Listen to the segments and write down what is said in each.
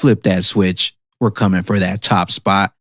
flip that switch. We're coming for that top spot.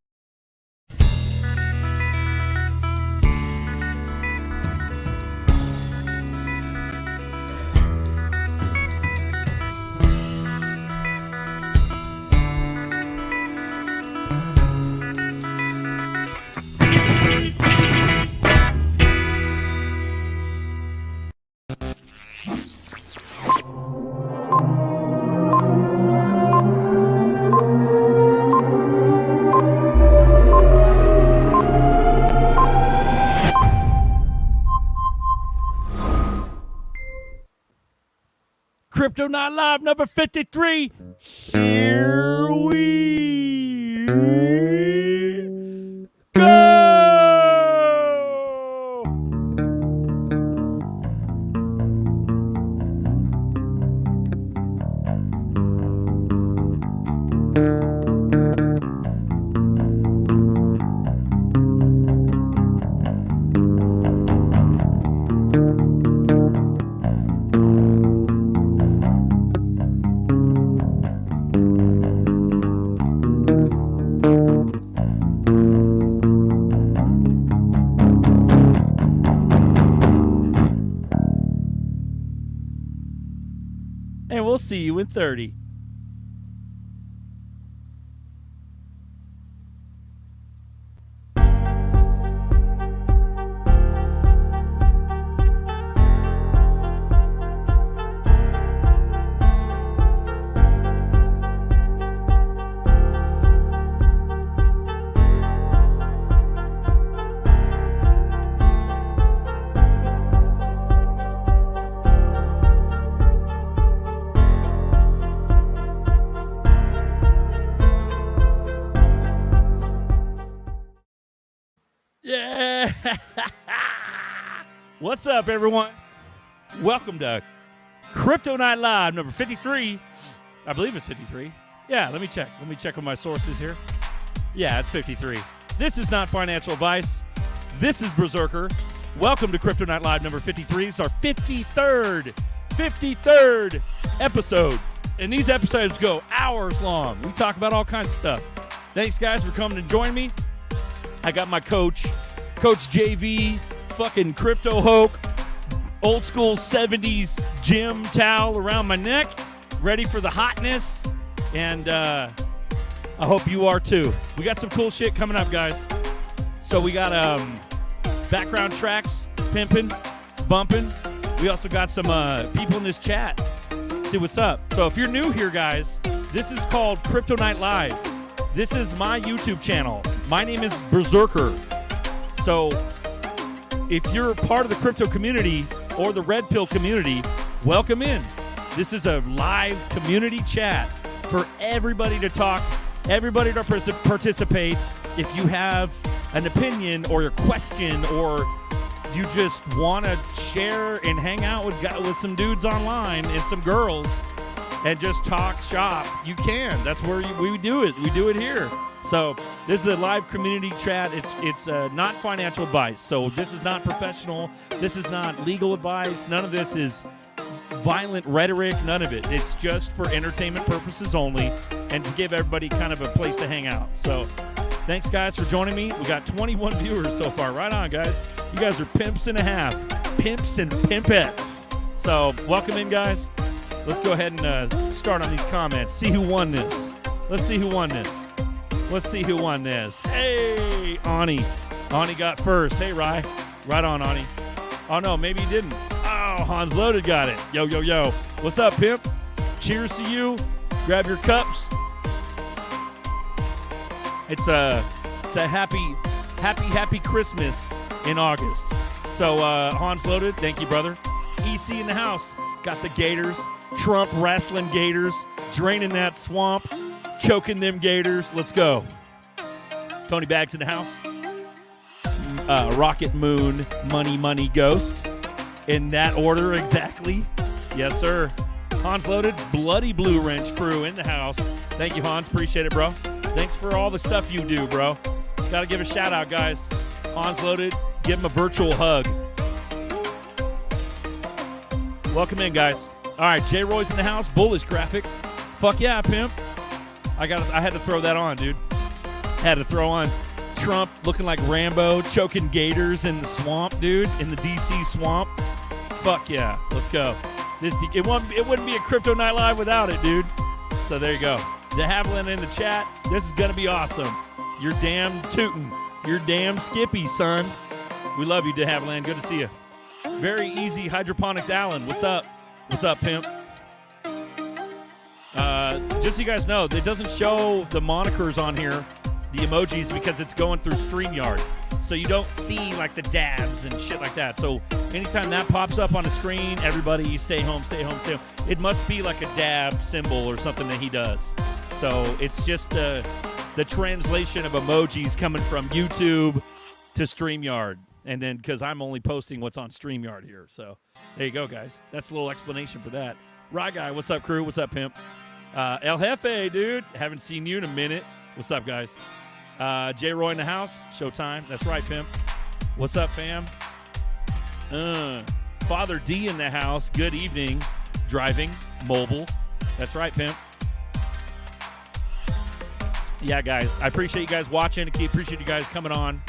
Crypto Night Live number 53. Here we go. And we'll see you in 30. Yeah. What's up, everyone? Welcome to Crypto Night Live number 53. I believe it's 53. Yeah, let me check. Let me check on my sources here. Yeah, it's 53. This is not financial advice. This is Berserker. Welcome to Crypto Night Live number 53. It's our 53rd episode. And these episodes go hours long. We talk about all kinds of stuff. Thanks, guys, for coming to join me. I got my Coach JV, fucking Crypto Hoke, old school 70s gym towel around my neck, ready for the hotness, and I hope you are too. We got some cool shit coming up, guys. So we got background tracks, pimping, bumping. We also got some people in this chat. See what's up. So if you're new here, guys, this is called Crypto Night Live. This is my YouTube channel. My name is Berserker. So if you're part of the crypto community or the Red Pill community, welcome in. This is a live community chat for everybody to talk, everybody to participate. If you have an opinion or a question, or you just want to share and hang out with some dudes online and some girls and just talk shop, you can. That's where we do it. We do it here. So this is a live community chat. It's not financial advice. So this is not professional. This is not legal advice. None of this is violent rhetoric. None of it. It's just for entertainment purposes only, and to give everybody kind of a place to hang out. So thanks, guys, for joining me. We got 21 viewers so far. Right on, guys. You guys are pimps and a half. Pimps and pimpettes. So welcome in, guys. Let's go ahead and start on these comments. See who won this. Let's see who won this. Let's see who won this. Hey, Ani. Ani got first. Hey, Rye. Right on, Ani. Oh, no, maybe he didn't. Oh, Hans Loaded got it. Yo, yo, yo. What's up, pimp? Cheers to you. Grab your cups. It's a happy Christmas in August. So, Hans Loaded, thank you, brother. EC in the house. Got the Gators. Trump wrestling Gators. Draining that swamp. Choking them Gators. Let's go. Tony Bags in the house. Rocket Moon, Money Ghost. In that order exactly. Yes, sir. Hans Loaded, Bloody Blue Wrench crew in the house. Thank you, Hans. Appreciate it, bro. Thanks for all the stuff you do, bro. Got to give a shout out, guys. Hans Loaded, give him a virtual hug. Welcome in, guys. All right, J. Roy's in the house. Bullish graphics. Fuck yeah, pimp. I had to throw that on, dude. Had to throw on Trump looking like Rambo, choking gators in the swamp, dude, in the DC swamp. Fuck yeah, let's go. It wouldn't be a Crypto Night Live without it, dude. So there you go. De Havilland in the chat. This is gonna be awesome. You're damn tootin'. You're damn skippy, son. We love you, De Havilland. Good to see you. Very Easy Hydroponics Allen. What's up? What's up, pimp? Just so you guys know, it doesn't show the monikers on here, the emojis, because it's going through StreamYard. So you don't see like the dabs and shit like that. So anytime that pops up on the screen, everybody stay home, stay home, stay home. It must be like a dab symbol or something that he does. So it's just the translation of emojis coming from YouTube to StreamYard. And then because I'm only posting what's on StreamYard here. So there you go, guys. That's a little explanation for that. Rye Guy, what's up, crew? What's up, pimp? El Jefe, dude. Haven't seen you in a minute. What's up, guys? J. Roy in the house. Showtime. That's right, pimp. What's up, fam? Father D in the house. Good evening. Driving. Mobile. That's right, pimp. Yeah, guys. I appreciate you guys watching. I appreciate you guys coming on.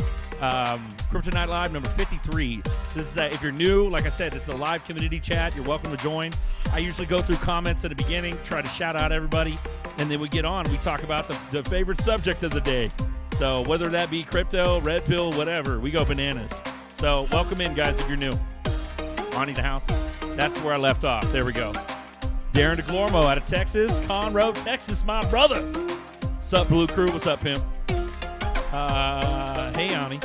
Crypto Night Live number 53. This is if you're new, like I said, this is a live community chat. You're welcome to join. I usually go through comments at the beginning, try to shout out everybody, and then we get on. We talk about the favorite subject of the day. So whether that be crypto, red pill, whatever, we go bananas. So welcome in, guys, if you're new. Ronnie the house. That's where I left off. There we go. Darren DeGlormo out of Texas. Conroe, Texas, my brother. What's up, Blue Crew? What's up, pimp? Hey, Ani.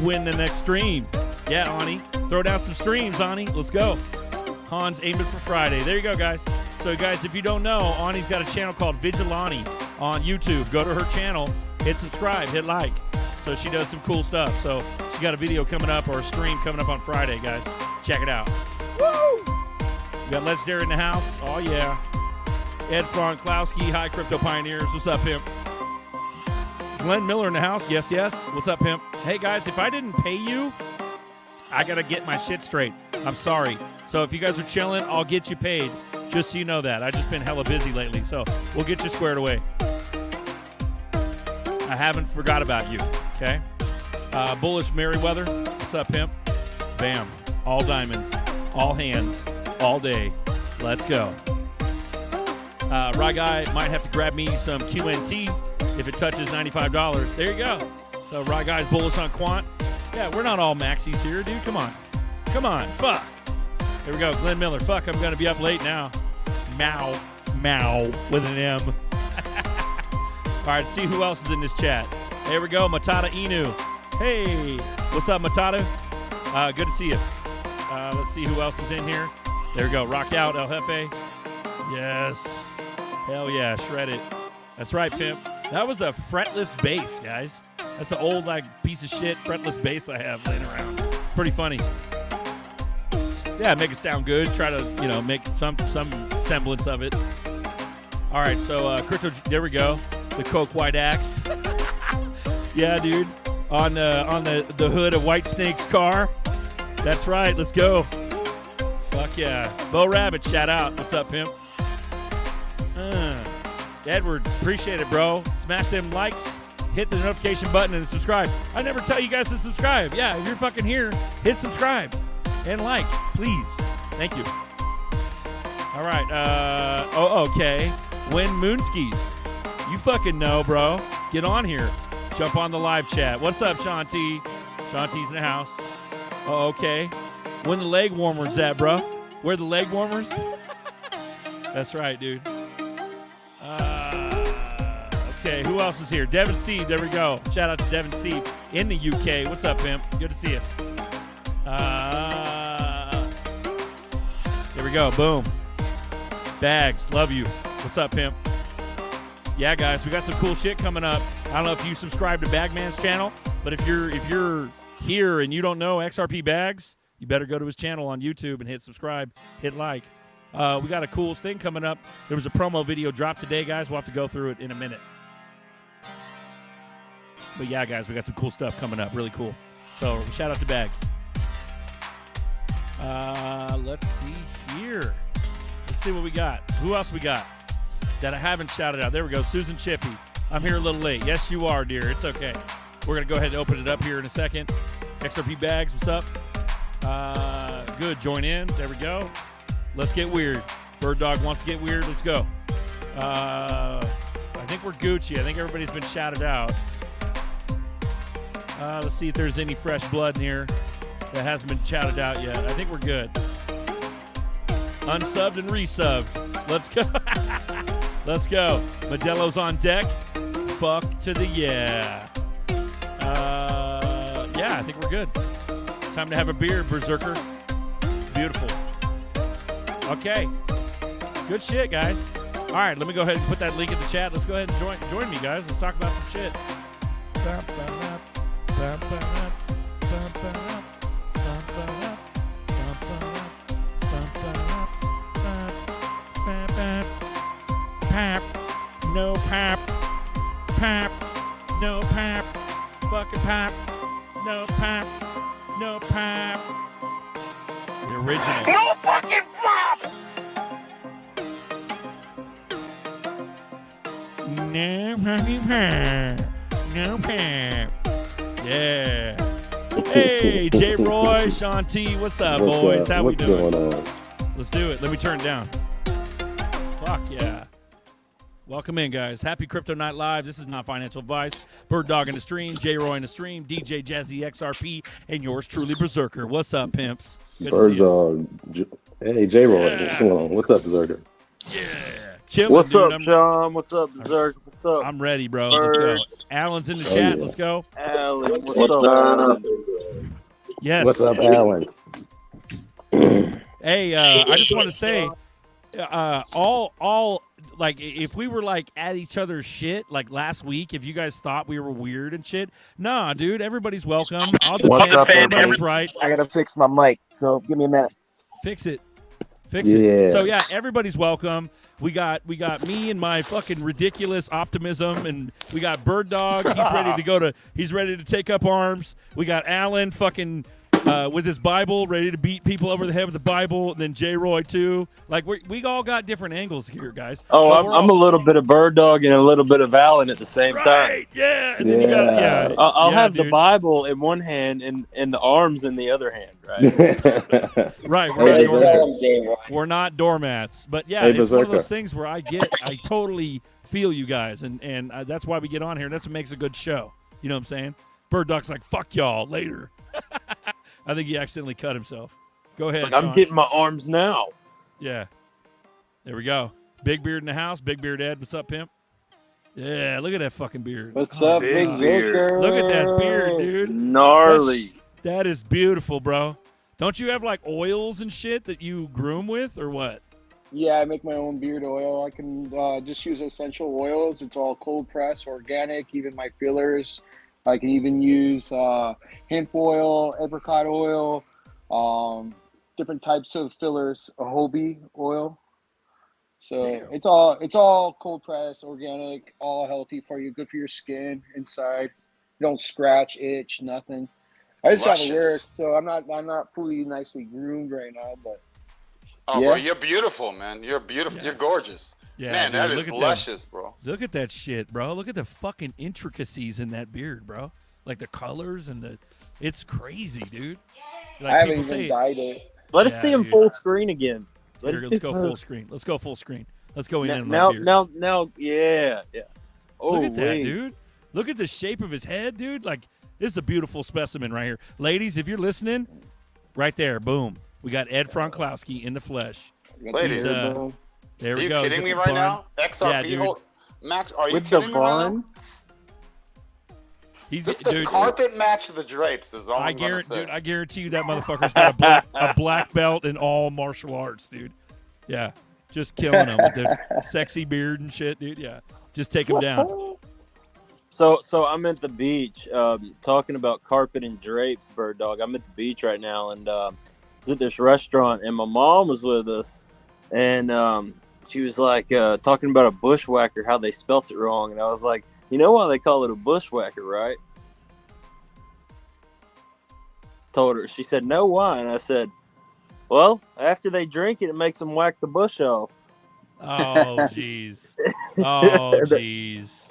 Win the next stream. Yeah, Ani. Throw down some streams, Ani. Let's go. Hans aiming for Friday. There you go, guys. So, guys, if you don't know, Ani's got a channel called Vigilante on YouTube. Go to her channel, hit subscribe, hit like. So she does some cool stuff. So she got a video coming up or a stream coming up on Friday, guys. Check it out. Woo! We got Legendary in the house. Oh, yeah. Ed Franklowski. Hi, Crypto Pioneers. What's up, pimp? Glenn Miller in the house. Yes, yes. What's up, pimp? Hey, guys, if I didn't pay you, I got to get my shit straight. I'm sorry. So if you guys are chilling, I'll get you paid. Just so you know that. I've just been hella busy lately, so we'll get you squared away. I haven't forgot about you, okay? Bullish Merriweather. What's up, pimp? Bam. All diamonds. All hands. All day. Let's go. Rye Guy might have to grab me some QNT if it touches $95. There you go. So Rye Guy's bullish on quant. Yeah, we're not all maxis here, dude. Come on. Come on. Fuck. Here we go. Glenn Miller. Fuck, I'm going to be up late now. Mow. Mow with an M. All right, see who else is in this chat. There we go. Matata Inu. Hey. What's up, Matata? Good to see you. Let's see who else is in here. There we go. Rock out, El Jefe. Yes. Hell yeah. Shred it. That's right, pimp. That was a fretless bass, guys. That's an old, like, piece of shit fretless bass I have laying around. Pretty funny. Yeah, make it sound good. Try to, you know, make some semblance of it. All right, so crypto. There we go. The Coke White Axe. Yeah, dude. On the hood of White Snake's car. That's right. Let's go. Fuck yeah. Bo Rabbit, shout out. What's up, pimp? Edward, appreciate it, bro. Smash them likes. Hit the notification button and subscribe. I never tell you guys to subscribe. Yeah, if you're fucking here, hit subscribe and like, please. Thank you. All right. Okay. Win Moonskis. You fucking know, bro. Get on here. Jump on the live chat. What's up, Shanti? Shanti's in the house. Oh, okay. When the leg warmers at, bro? Where the leg warmers? That's right, dude. Okay, who else is here? Devin Steve, there we go. Shout out to Devin Steve in the UK. What's up, pimp? Good to see you. There we go. Boom. Bags, love you. What's up, pimp? Yeah, guys, we got some cool shit coming up. I don't know if you subscribe to Bagman's channel, but if you're here and you don't know XRP Bags, you better go to his channel on YouTube and hit subscribe, hit like. We got a cool thing coming up. There was a promo video dropped today, guys. We'll have to go through it in a minute. But yeah, guys, we got some cool stuff coming up. Really cool. So shout out to Bags. Let's see here. Let's see what we got. Who else we got that I haven't shouted out? There we go. Susan Chippy. I'm here a little late. Yes, you are, dear. It's okay. We're going to go ahead and open it up here in a second. XRP Bags, what's up? Good. Join in. There we go. Let's get weird. Bird Dog wants to get weird. Let's go. I think we're Gucci. I think everybody's been shouted out. Let's see if there's any fresh blood in here that hasn't been shouted out yet. I think we're good. Unsubbed and resubbed. Let's go. Let's go. Modelo's on deck. Fuck to the yeah. Yeah, I think we're good. Time to have a beer, Berserker. Beautiful. Okay. Good shit, guys. All right, let me go ahead and put that link in the chat. Let's go ahead and join me, guys. Let's talk about some shit. Pap, no pap, pap, no pap, fucking pap, no pap, no pap. The original. No fucking pap! No fucking pap, no pap. Yeah. Hey, J. Roy, Sean T, what's up, boys? How we doing? What's going on? Let's do it. Let me turn it down. Fuck yeah. Welcome in, guys. Happy Crypto Night Live. This is not financial advice. Bird Dog in the stream, J. Roy in the stream, DJ Jazzy XRP, and yours truly, Berserker. What's up, pimps? Good to see you. Hey, J. Roy. What's going on? What's up, Berserker? Yeah. Chilling, What's dude. up, Sean? What's up, Berserker? What's up? I'm ready, bro. Let's go. Alan's in the chat. Yeah. Let's go. Alan, what's up, Alan? Yes. What's up, Alan? Hey, I just want to say, all like, if we were like at each other's shit like last week, if you guys thought we were weird and shit, nah, dude, everybody's welcome. I'll defend everybody's right. I gotta fix my mic, so give me a minute. Fix it. Yeah. It. So yeah, everybody's welcome. We got me and my fucking ridiculous optimism, and we got Bird Dog. He's ready to take up arms. We got Alan fucking with his Bible, ready to beat people over the head with the Bible. And then J. Roy too. Like we all got different angles here, guys. Oh, But I'm a little bit of Bird Dog and a little bit of Alan at the same time. right. Yeah. And then you got I'll have dude. the Bible in one hand and the arms in the other hand, right? Right. Hey, We're not doormats, but yeah, Hey, it's one of Berserker. those things where I totally feel you guys, and that's why we get on here. That's what makes a good show. You know what I'm saying? Bird Dog's like, fuck y'all later. I think he accidentally cut himself. Go ahead. I'm Sean. getting my arms now. Yeah. There we go. Big Beard in the house. Big Beard Ed. What's up, pimp? Yeah, look at that fucking beard. What's up, big Big beard. Zucker? Look at that beard, dude. Gnarly. That is beautiful, bro. Don't you have like oils and shit that you groom with, or what? Yeah, I make my own beard oil. I can just use essential oils. It's all cold press, organic. Even my fillers, I can even use hemp oil, apricot oil, different types of fillers, jojoba oil. So Damn. it's all cold press, organic, all healthy for you, good for your skin inside. You don't scratch, itch, nothing. I just got to Luscious. work, so I'm not fully nicely groomed right now, but Oh, Yeah. bro, you're beautiful, man. You're beautiful. Yeah. You're gorgeous. Yeah, Man, dude, that look is at luscious, bro. Look at that shit, bro. Look at the fucking intricacies in that beard, bro. Like the colors and it's crazy, dude. Like I haven't people even say, dyed it. Let us Yeah, see him dude. full screen again. Here, let's go full screen. Let's go full screen. Let's go in on my Now, beard. now, yeah. Oh, Look at that, wait. dude. Look at the shape of his head, dude. Like, this is a beautiful specimen right here. Ladies, if you're listening, right there, boom. We got Ed Franklowski in the flesh. I got Ladies. the He's, beard oil. There Are we you go. kidding He's me got the right bun. now? XRP, Yeah, dude. Max, are you With the kidding me right now? bun? He's, Just the dude, carpet match the drapes is all I I'm gonna guarantee, say. dude, I guarantee you that motherfucker's got a black belt in all martial arts, dude. Yeah, just killing him with the sexy beard and shit, dude. Yeah, just take him down. So I'm at the beach, talking about carpet and drapes, Bird Dog. I'm at the beach right now, and was at this restaurant, and my mom was with us, and she was like talking about a bushwhacker, how they spelt it wrong, and I was like, you know why they call it a bushwhacker, right? Told her. She said, no, why? And I said, Well, after they drink it, it makes them whack the bush off. Oh, jeez. Oh, jeez.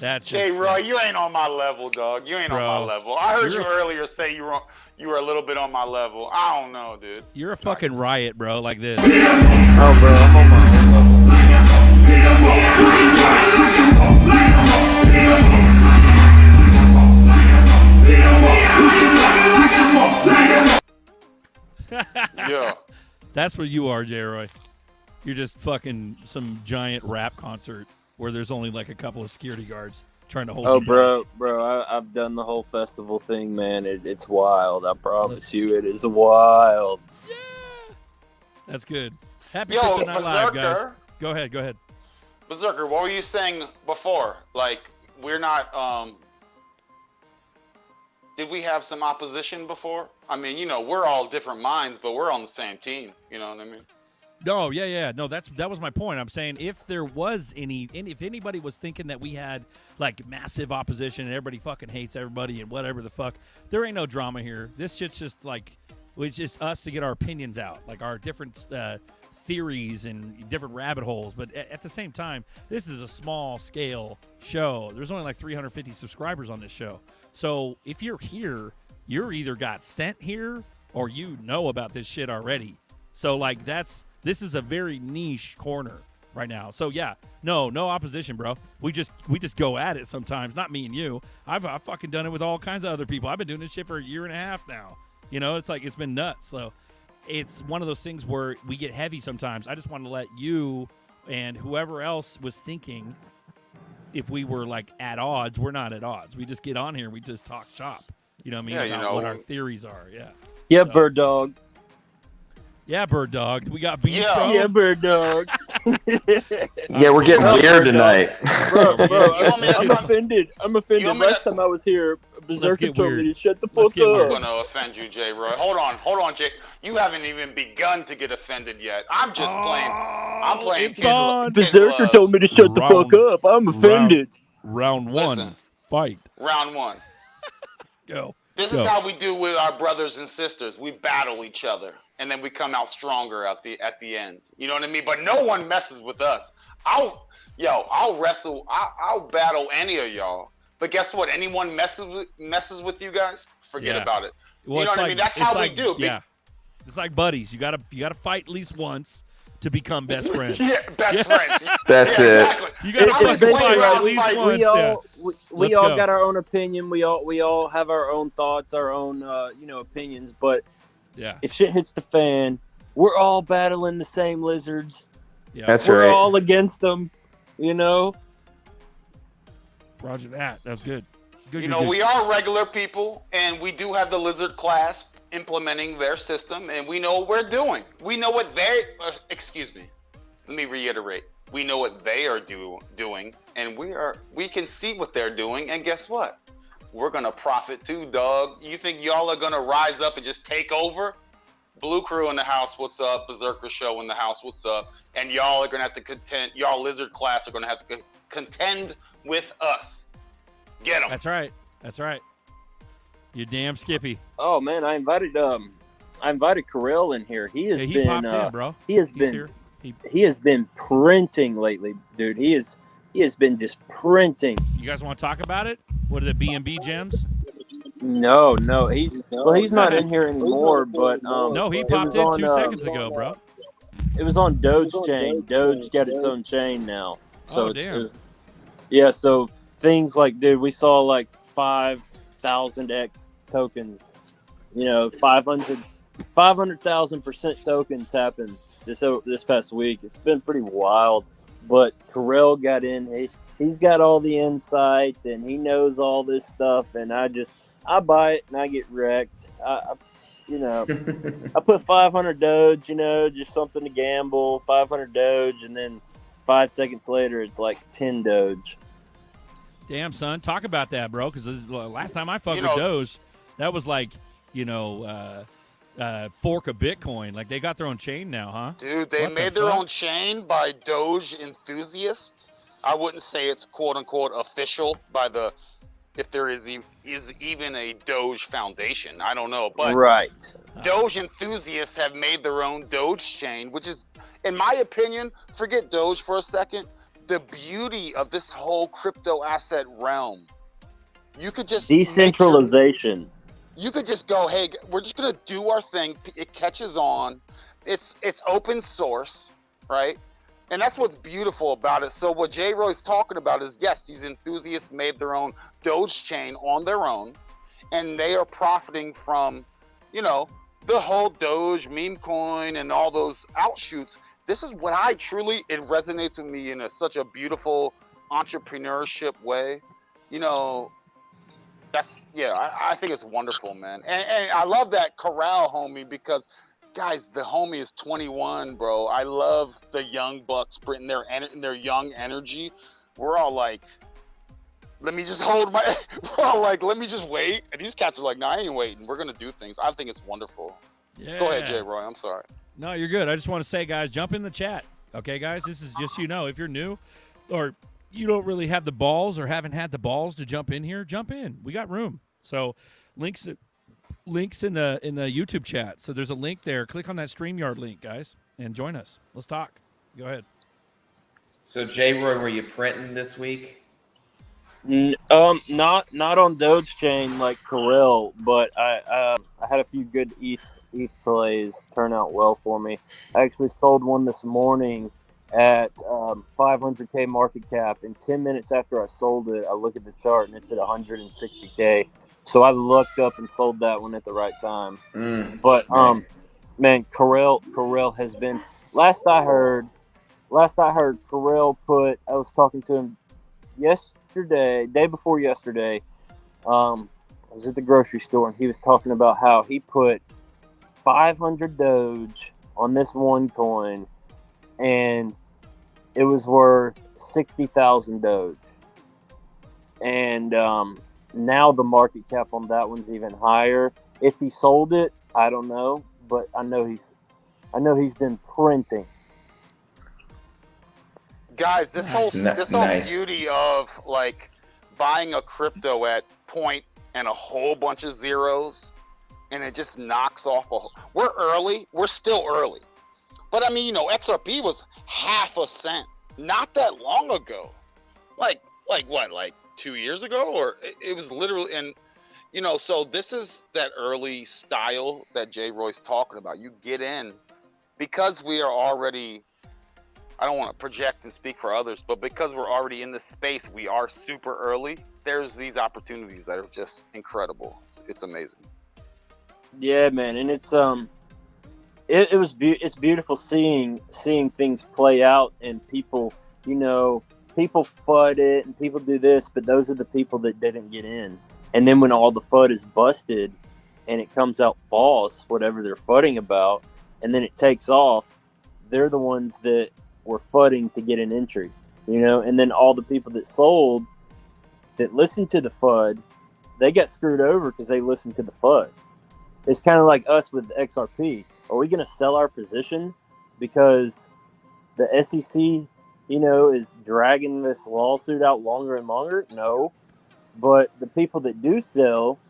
That's Jay just, Roy, you ain't on my level, dog. You ain't on my Bro, level. I heard you you're a- earlier say you were a little bit on my level. I don't know, dude. You're a fucking riot, bro. Like this. Oh, bro, I'm on my own level. Yeah. That's what you are, J-Roy. You're just fucking some giant rap concert where there's only like a couple of security guards trying to hold Oh, you down. bro, I've done the whole festival thing, man. It's wild. I promise you, it is wild. Yeah. That's good. Happy Yo, Crypto Night Live, guys. Berserker. Go ahead. Berserker, what were you saying before? Like, we're not, did we have some opposition before? I mean, you know, we're all different minds, but we're on the same team. You know what I mean? No, yeah. No, that was my point. I'm saying if there was if anybody was thinking that we had like massive opposition and everybody fucking hates everybody and whatever the fuck, there ain't no drama here. This shit's just like, it's just us to get our opinions out, like our different theories and different rabbit holes. But at the same time, this is a small scale show. There's only like 350 subscribers on this show. So if you're here, you're either got sent here or you know about this shit already. So like this is a very niche corner right now. So yeah, no opposition, bro. We just go at it sometimes. Not me and you. I've fucking done it with all kinds of other people. I've been doing this shit for a year and a half now. You know, it's like it's been nuts. So it's one of those things where we get heavy sometimes. I just want to let you and whoever else was thinking if we were like at odds, we're not at odds. We just get on here and we just talk shop. You know what I mean? Yeah, you About know. what our theories are. Yeah. Yeah, So- bird dog. Yeah, Bird Dog. We got beef, Yeah. bro. Yeah, bird dog. Yeah, we're getting Oh, weird bird tonight. Bro, You want me to I'm come- offended. I'm offended. You want me Last to- time I was here, Berserker get told weird. me to shut the Let's fuck get I'm weird. up. gonna offend you, Jay Roy. Hold on, Jay. You haven't even begun to get offended yet. I'm just playing. I'm playing. It's kid- on. kid Berserker gloves. told me to shut the Round- fuck up. I'm offended. Round one. Listen. Fight. Round one. Go. This Go. is how we do with our brothers and sisters. We battle each other, and then we come out stronger at the end. You know what I mean? But no one messes with us. I'll wrestle. I'll battle any of y'all. But guess what? Anyone messes with you guys, forget Yeah. about it. Well, You know it's what I like, mean? That's it's how like, we do. Yeah. It's like buddies. You gotta fight at least once to become best friends. Yeah, best Yeah. friends. That's Yeah, it. exactly. You gotta I'm fucking a basically fight playground at least fight. once. we all yeah. we Let's all go. got our own opinion. We all have our own thoughts, our own opinions. But Yeah. if shit hits the fan, we're all battling the same lizards. Yeah. That's We're right. all against them. You know. Roger that. That's good. Good. You good, know, good. we are regular people, and we do have the lizard class implementing their system, and we know what we're doing. We know what they. Excuse me. Let me reiterate. We know what they are doing, and we can see what they're doing. And guess what? We're gonna profit too, dog. You think y'all are gonna rise up and just take over? Blue Crew in the house, what's up? Berserker Show in the house, what's up? And y'all are gonna have to contend. Y'all lizard class are gonna have to contend with us. Get them. That's right. That's right. You damn Skippy. Oh man, I invited Carell in here. He has Hey, he been popped in, bro. he has He's been here. he has been printing lately, dude. He has been just printing. You guys want to talk about it? What are the B&B gems? No, he's not in here anymore. But No, he it popped was in on, 2 seconds ago, bro. It was on Doge chain. Doge got its own chain now. So Oh, it's, damn. yeah, so things like, dude, we saw like 5,000x tokens. You know, 500,000% tokens happen this past week. It's been pretty wild. But Carell got in. He's got all the insight and he knows all this stuff. And I buy it and I get wrecked. I put 500 Doge, just something to gamble, 500 Doge, and then 5 seconds later, it's like 10 Doge. Damn, son. Talk about that, bro, because last time I fucked You with know- Doge, that was like, fork of Bitcoin. Like, they got their own chain now, huh? Dude, they What the made their fuck? own chain by Doge enthusiasts. I wouldn't say it's quote unquote official by the if there is even a Doge Foundation. I don't know, but Right. Doge enthusiasts have made their own Doge chain, which is, in my opinion, forget Doge for a second, the beauty of this whole crypto asset realm. You could just Decentralization. you could just go, hey, we're just gonna do our thing. It catches on. It's open source, right? And that's what's beautiful about it. So what J. Roy's talking about is, yes, these enthusiasts made their own Doge chain on their own, and they are profiting from, the whole Doge, meme coin, and all those outshoots. This is what it resonates with me in such a beautiful entrepreneurship way. I think it's wonderful, man. And I love that Corral homie because, guys, the homie is 21, bro. I love the young bucks bringing their young energy. We're all like, let me just we're all like, let me just wait. And these cats are like, no, I ain't waiting. We're going to do things. I think it's wonderful. Yeah. Go ahead, J. Roy. I'm sorry. No, you're good. I just want to say, guys, jump in the chat. Okay, guys, this is just, if you're new or you don't really have the balls or haven't had the balls to jump in here, jump in. We got room. So links in the YouTube chat. So there's a link there. Click on that StreamYard link, guys, and join us. Let's talk. Go ahead. So, J. Roy, were you printing this week? Not on Doge chain like Kirill, but I had a few good ETH plays turn out well for me. I actually sold one this morning at 500K market cap, and 10 minutes after I sold it, I look at the chart and it's at 160K. So I looked up and sold that one at the right time. But man, Kirill has been. Last I heard, Kirill put. I was talking to him day before yesterday. I was at the grocery store and he was talking about how he put 500 Doge on this one coin, and it was worth 60,000 Doge. And now the market cap on that one's even higher. If he sold it, I don't know, but I know he's been printing. Guys, this whole beauty of like buying a crypto at point and a whole bunch of zeros, and it just knocks off we're early. We're still early. But I mean, XRP was half a cent not that long ago. Like what? Like 2 years ago? Or it was literally, and so this is that early style that J. Roy's talking about. You get in because we are already, I don't want to project and speak for others, but because we're already in this space, we are super early. There's these opportunities that are just incredible. It's amazing. Yeah, man, and it's it's beautiful seeing things play out, and people FUD it and people do this, but those are the people that didn't get in. And then when all the FUD is busted and it comes out false, whatever they're FUDing about, and then it takes off, they're the ones that were FUDing to get an entry, and then all the people that sold that listened to the FUD, they got screwed over because they listened to the FUD. It's kind of like us with XRP. Are we going to sell our position because the SEC, is dragging this lawsuit out longer and longer? No. But the people that do sell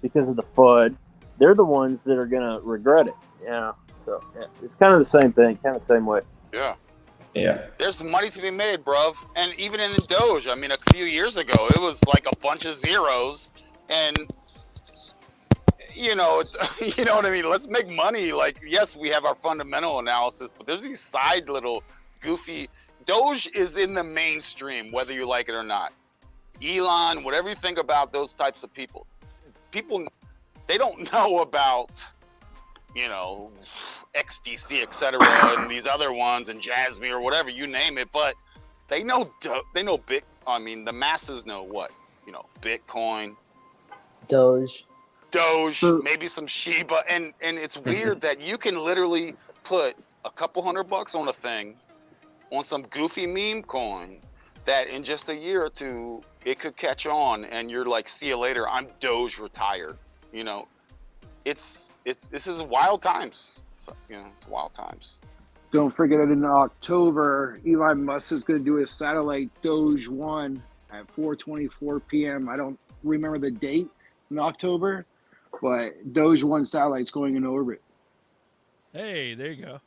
because of the FUD, they're the ones that are going to regret it. Yeah. So yeah, it's kind of the same thing, kind of the same way. Yeah. Yeah. There's money to be made, bruv. And even in Doge, I mean, a few years ago, it was like a bunch of zeros. And, it's, you know what I mean? Let's make money. Like, yes, we have our fundamental analysis, but there's these side little goofy. Doge is in the mainstream, whether you like it or not. Elon, whatever you think about those types of people, they don't know about, XDC, etc., and these other ones, and Jasmine or whatever, you name it, but they know the masses know what? Bitcoin, Doge, maybe some Shiba, and it's weird that you can literally put a couple $100 on a thing, on some goofy meme coin, that in just a year or two, it could catch on, and you're like, see you later, I'm Doge retired. This is wild times. It's wild times. Don't forget that in October, Elon Musk is going to do his satellite Doge 1 at 4:24 p.m. I don't remember the date in October, but Doge 1 satellite's going into orbit. Hey, there you go.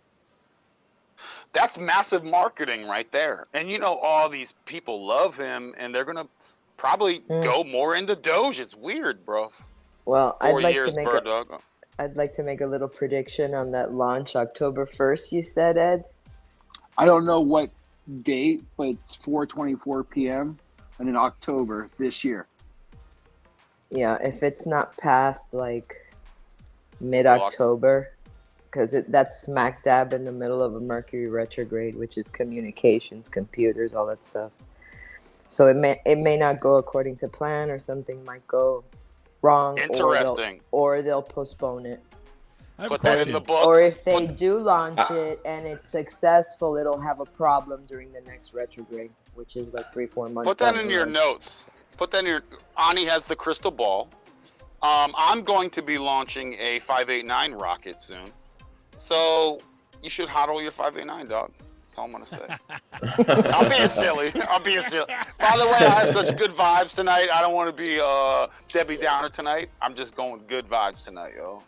That's massive marketing right there. And all these people love him, and they're gonna probably go more into Doge. It's weird, bro. Well, 4 years, Bird Dog. I'd like to make a little prediction on that launch October 1st, you said, Ed? I don't know what date, but it's 4:24 p.m. and in October this year. Yeah, if it's not past like mid-October, because that's smack dab in the middle of a Mercury retrograde, which is communications, computers, all that stuff. So it may not go according to plan, or something might go wrong. Interesting. Or they'll postpone it. I have a Put that in question. the book. Or if they do launch it and it's successful, it'll have a problem during the next retrograde, which is like 3-4 months. Put that down in the your road. notes. Put that in your. Ani has the crystal ball. I'm going to be launching a 589 rocket soon, so you should hodl your 589, dog. That's all I'm gonna say. I'm being silly. By the way, I have such good vibes tonight. I don't want to be Debbie Downer tonight. I'm just going with good vibes tonight, yo.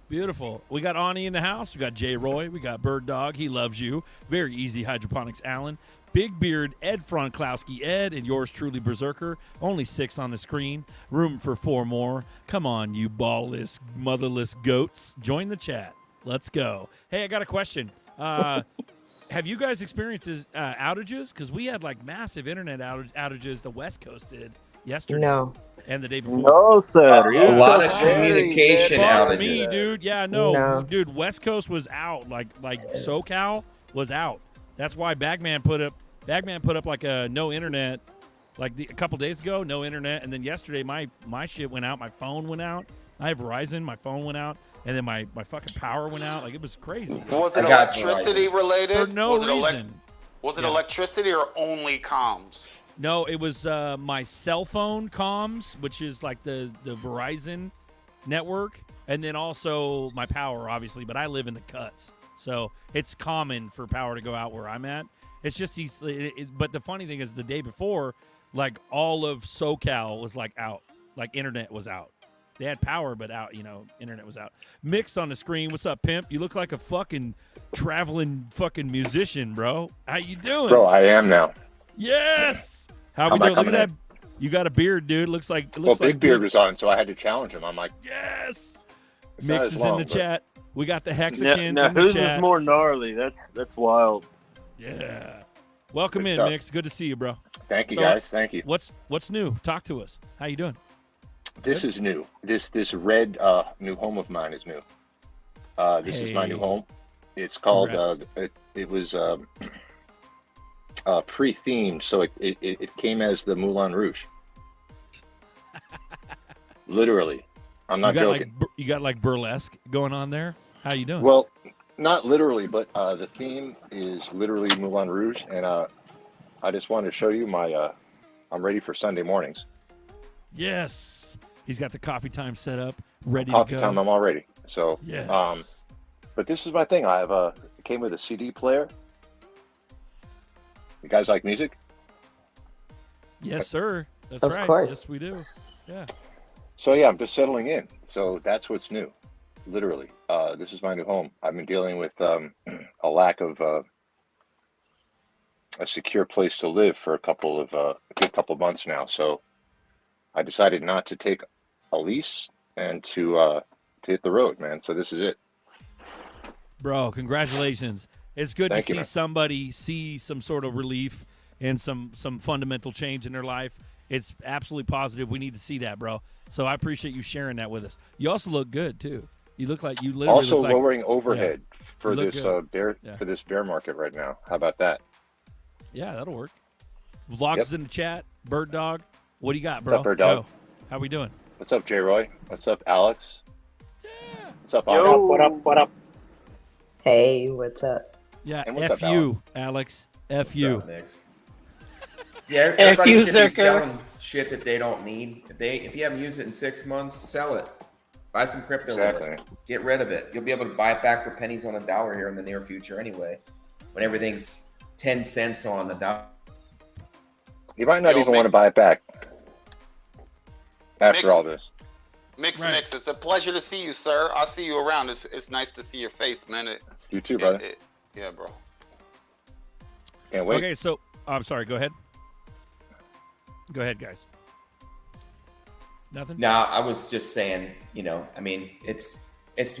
Beautiful. We got Ani in the house. We got Jay Roy. We got Bird Dog. He loves you. Very easy hydroponics, Alan. Big Beard, Ed Fronklowski, Ed, and yours truly, Berserker. Only 6 on the screen. Room for 4 more. Come on, you ballless, motherless goats. Join the chat. Let's go. Hey, I got a question. Have you guys experienced outages? Because we had like massive internet outages. The West Coast did yesterday. No. And the day before. No, sir. A lot of communication Fuck me, outages. dude. Yeah, no, No. dude. West Coast was out. Like SoCal was out. That's why Bagman put up like a no internet, like a couple days ago, no internet, and then yesterday my shit went out. My phone went out. I have Verizon. My phone went out, and then my fucking power went out. Like it was crazy. Was it I got electricity related? For no reason. Was it Yeah. electricity or only comms? No, it was my cell phone comms, which is like the Verizon network, and then also my power, obviously. But I live in the cuts, so it's common for power to go out where I'm at. It's just these. But the funny thing is, the day before, like all of SoCal was like out, like internet was out. They had power, but out. Internet was out. Mixed on the screen. What's up, pimp? You look like a fucking traveling fucking musician, bro. How you doing? Bro, I am now. Yes. How we Am I doing? Look at coming that. You got a beard, dude. Looks like. Well, Big Beard was on, so I had to challenge him. I'm like, Yes. it's not Mix as is long, in the but- chat. We got the Now, Hexican now in the whose chat. is more gnarly? That's wild. Yeah. Welcome Good in, stuff. Mix. Good to see you, bro. Thank you, So, guys. Thank you. What's new? Talk to us. How you doing? This is new. This red new home of mine is new. This is my new Hey. home. It's called. Congrats. It was pre-themed, so it came as the Moulin Rouge. Literally, I'm not joking. You got like burlesque going on there. How you doing? Well, not literally, but the theme is literally Moulin Rouge, and I just wanted to show you my. I'm ready for Sunday mornings. Yes. He's got the coffee time set up, ready Coffee to go. time, I'm all ready. So, Yes. But this is my thing. I have it came with a CD player. You guys like music? Yes, sir. That's Of right. course. Yes, we do. Yeah. So yeah, I'm just settling in. So that's what's new. Literally, this is my new home. I've been dealing with a lack of a secure place to live for a good couple of months now. So I decided not to take a lease and to hit the road, man. So this is it. Bro, congratulations. It's good Thank to you, see man. somebody see some sort of relief and some fundamental change in their life. It's absolutely positive. We need to see that, bro. So I appreciate you sharing that with us. You also look good too. You look like you literally Also look like, lowering overhead for You look this good. bear Yeah. for this bear market right now. How about that? Yeah, that'll work. Vlogs Yep. is in the chat. Bird Dog, what do you got, bro? up, Bird Dog? Go. How we doing? What's up, J. Roy? What's up, Alex? Yeah. What's up, Yo, Anna? what up? Hey, what's up? Yeah, And what's F up, you, Alex. F What's you. up, Mix? Yeah, everybody you, should be Zucker. selling shit that they don't need. If you haven't used it in 6 months, sell it. Buy some crypto with Exactly. it. Get rid of it. You'll be able to buy it back for pennies on a dollar here in the near future anyway. When everything's 10 cents on the dollar. He might not Yo, even want to buy it back after Mix- all this. Mix. Right. It's a pleasure to see you, sir. I'll see you around. It's nice to see your face, man. You too, brother. Yeah, bro. Can't wait. Okay, so I'm sorry. Go ahead. Go ahead, guys. Nothing. No, I was just saying, I mean,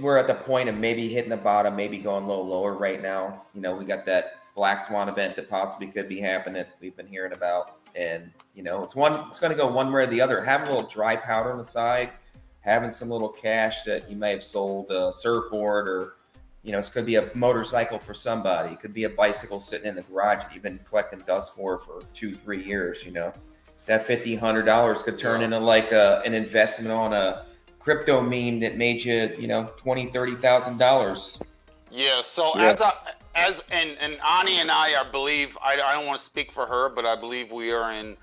we're at the point of maybe hitting the bottom, maybe going a little lower right now. We got that Black Swan event that possibly could be happening. We've been hearing about, and it's going to go one way or the other. Having a little dry powder on the side, having some little cash that you may have sold a surfboard, or it could be a motorcycle for somebody. It could be a bicycle sitting in the garage that you've been collecting dust for 2-3 years. That $1,500 could turn into like an investment on a crypto meme that made you, $20,000-$30,000. Yeah. So Yeah. and Ani and I believe I don't want to speak for her, but I believe we are in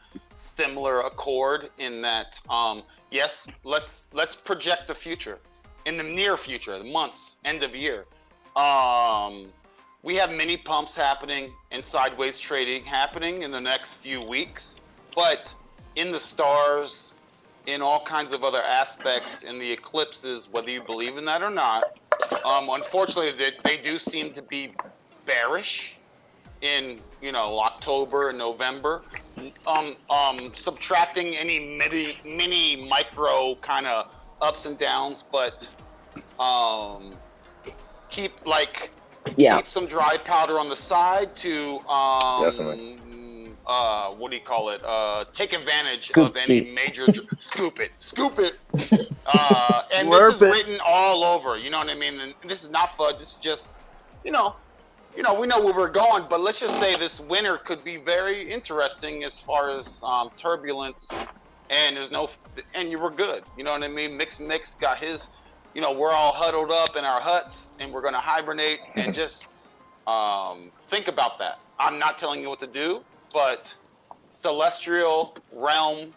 similar accord in that yes, let's project the future, in the near future, the months, end of year. We have mini pumps happening and sideways trading happening in the next few weeks, but in the stars, in all kinds of other aspects, in the eclipses, whether you believe in that or not, unfortunately they do seem to be bearish in October and November. Subtracting any mini micro kind of ups and downs, but keep some dry powder on the side to Definitely. what do you call it? Take advantage of any major scoop it. And this is written all over. You know what I mean? And this is not fudge. This is just, we know where we're going. But let's just say this winter could be very interesting as far as turbulence. And you were good. You know what I mean? Mix got his. We're all huddled up in our huts, and we're gonna hibernate and just think about that. I'm not telling you what to do. But celestial realm,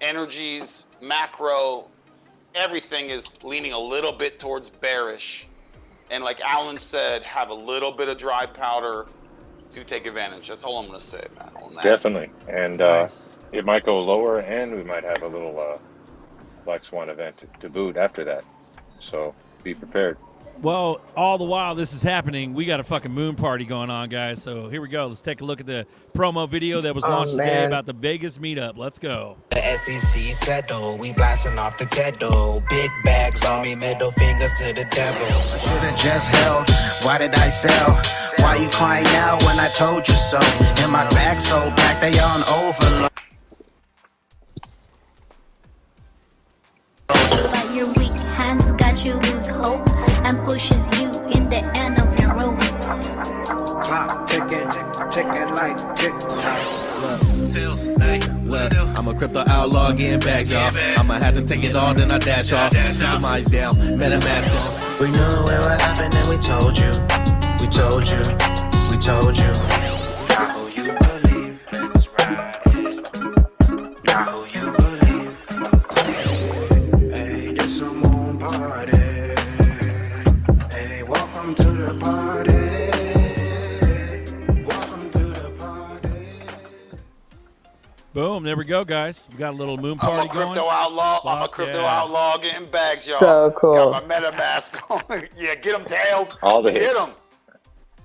energies, macro, everything is leaning a little bit towards bearish. And like Alan said, have a little bit of dry powder to take advantage. That's all I'm going to say, man, on that. Definitely. And Nice. it might go lower, and we might have a little Black Swan event to boot after that. So be prepared. Well, all the while this is happening, we got a fucking moon party going on, guys. So here we go. Let's take a look at the promo video that was launched today about the Vegas meetup. Let's go. The SEC settle, we blasting off the ghetto. Big bags on me, middle fingers to the devil. I should've just held. Why did I sell? Why you crying now when I told you so? In my bag so back, they on overload. But your weak hands got you lose hope and pushes you in the end of your rope. Clock ticking like tick Look, I'm a crypto outlaw getting back, y'all. I'ma have to take it all, then I dash off. Keep your minds down, MetaMask on. We knew it was happening, we told you. We told you. We told you. Now who you believe is right. Now who you believe. Hey, it's a moon party. Hey, welcome to the party. Welcome to the party. Boom. There we go, guys. We got a little moon I'm party a crypto going. outlaw. I'm a Fuck crypto yeah. outlaw getting bags, y'all. So cool. Got my MetaMask going. Yeah, get them, Tails. All the Get hits. them.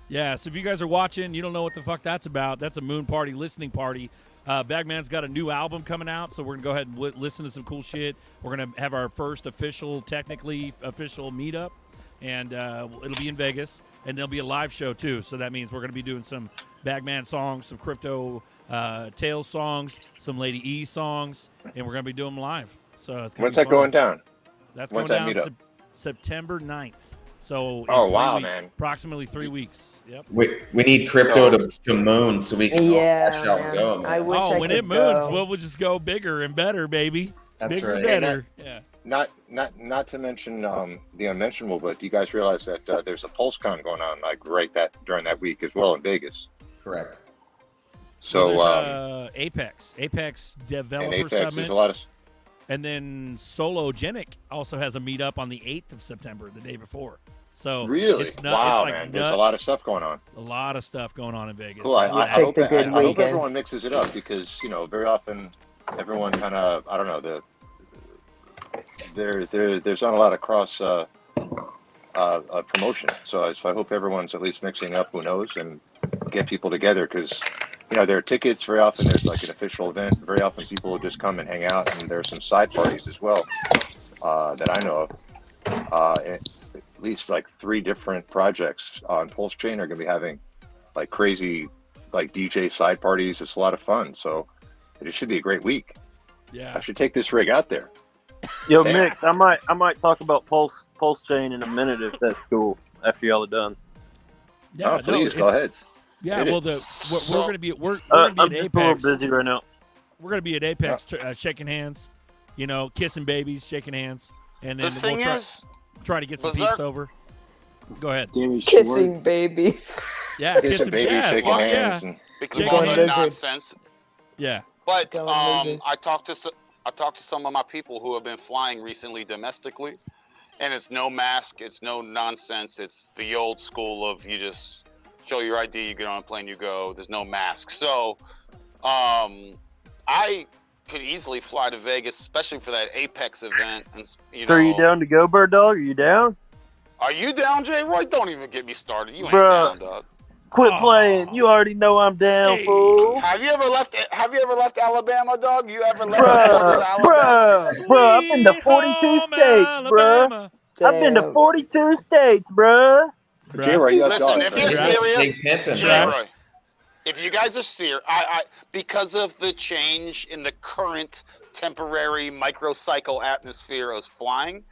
Yeah, so if you guys are watching, you don't know what the fuck that's about. That's a moon party listening party. Bagman's got a new album coming out, so we're going to go ahead and listen to some cool shit. We're going to have our first technically official meetup, and it'll be in Vegas, and there'll be a live show too. So that means we're going to be doing some Bagman songs, some Crypto Tales songs, some Lady E songs, and we're going to be doing them live. So it's gonna When's be that fun. going down? That's When's going that down meetup? September 9th. So Oh, in 3 wow, weeks, man. approximately 3 weeks. Yep. We need crypto to moon so we can all Yeah, cash out and man. go, man. I wish Oh, I when could it moons, go. we'll just go bigger and better, baby. That's bigger right. and better. Yeah. Not to mention the unmentionable, but you guys realize that there's a PulseCon going on during that week as well in Vegas. Correct. So Well, there's, Apex and Developer Apex, Summit, there's a lot of and then Sologenic also has a meetup on the 8th of September, the day before. So Really? it's Wow, it's like man. nuts. There's a lot of stuff going on. A lot of stuff going on in Vegas. Cool. I hope picked a good I hope weekend. everyone mixes it up because very often everyone kind of I don't know there's not a lot of cross promotion. So I hope everyone's at least mixing up. Who knows and get people together because. There are tickets. Very often there's like an official event. Very often people will just come and hang out, and there's some side parties as well that I know of. At least like 3 different projects on Pulse Chain are going to be having like crazy like DJ side parties. It's a lot of fun. So it should be a great week. Yeah. I should take this rig out there. Yo, Damn. Mix, I might talk about Pulse Chain in a minute if that's cool after y'all are done. Yeah, Oh, please go ahead. Yeah, Hit well, it. we're going to be we're going to be I'm at just Apex. a little busy right now. We're going to be at Apex, shaking hands, kissing babies, shaking hands, and The then thing we'll is, try to get some Berserk- peeps over. Go ahead. Kissing babies. Yeah, Kissing kissing babies, yeah, shaking fuck hands, yeah. and because Shaking all hands. the Lizard. nonsense. Yeah. But Going lizard. I talked to some of my people who have been flying recently domestically, and it's no mask, it's no nonsense. It's the old school of you just show your ID, you get on a plane, you go. There's no mask. So, I could easily fly to Vegas, especially for that Apex event. And So are you down to go, Bird Dog? Are you down? Are you down, Jay Roy? Don't even get me started. You ain't Bruh. down, dog. Quit playing. You already know I'm down, Hey. fool. Have you ever left Alabama, dog? You ever left Alabama? Bruh, I've been to 42 Sweet states, home bruh. Alabama. I've been to Damn. 42 states, bruh. Jay, are you Listen, dog? if you're Right. serious, Big pimpin', Jay bro. Roy, if you guys are serious, I because of the change in the current temporary microcycle atmosphere of flying,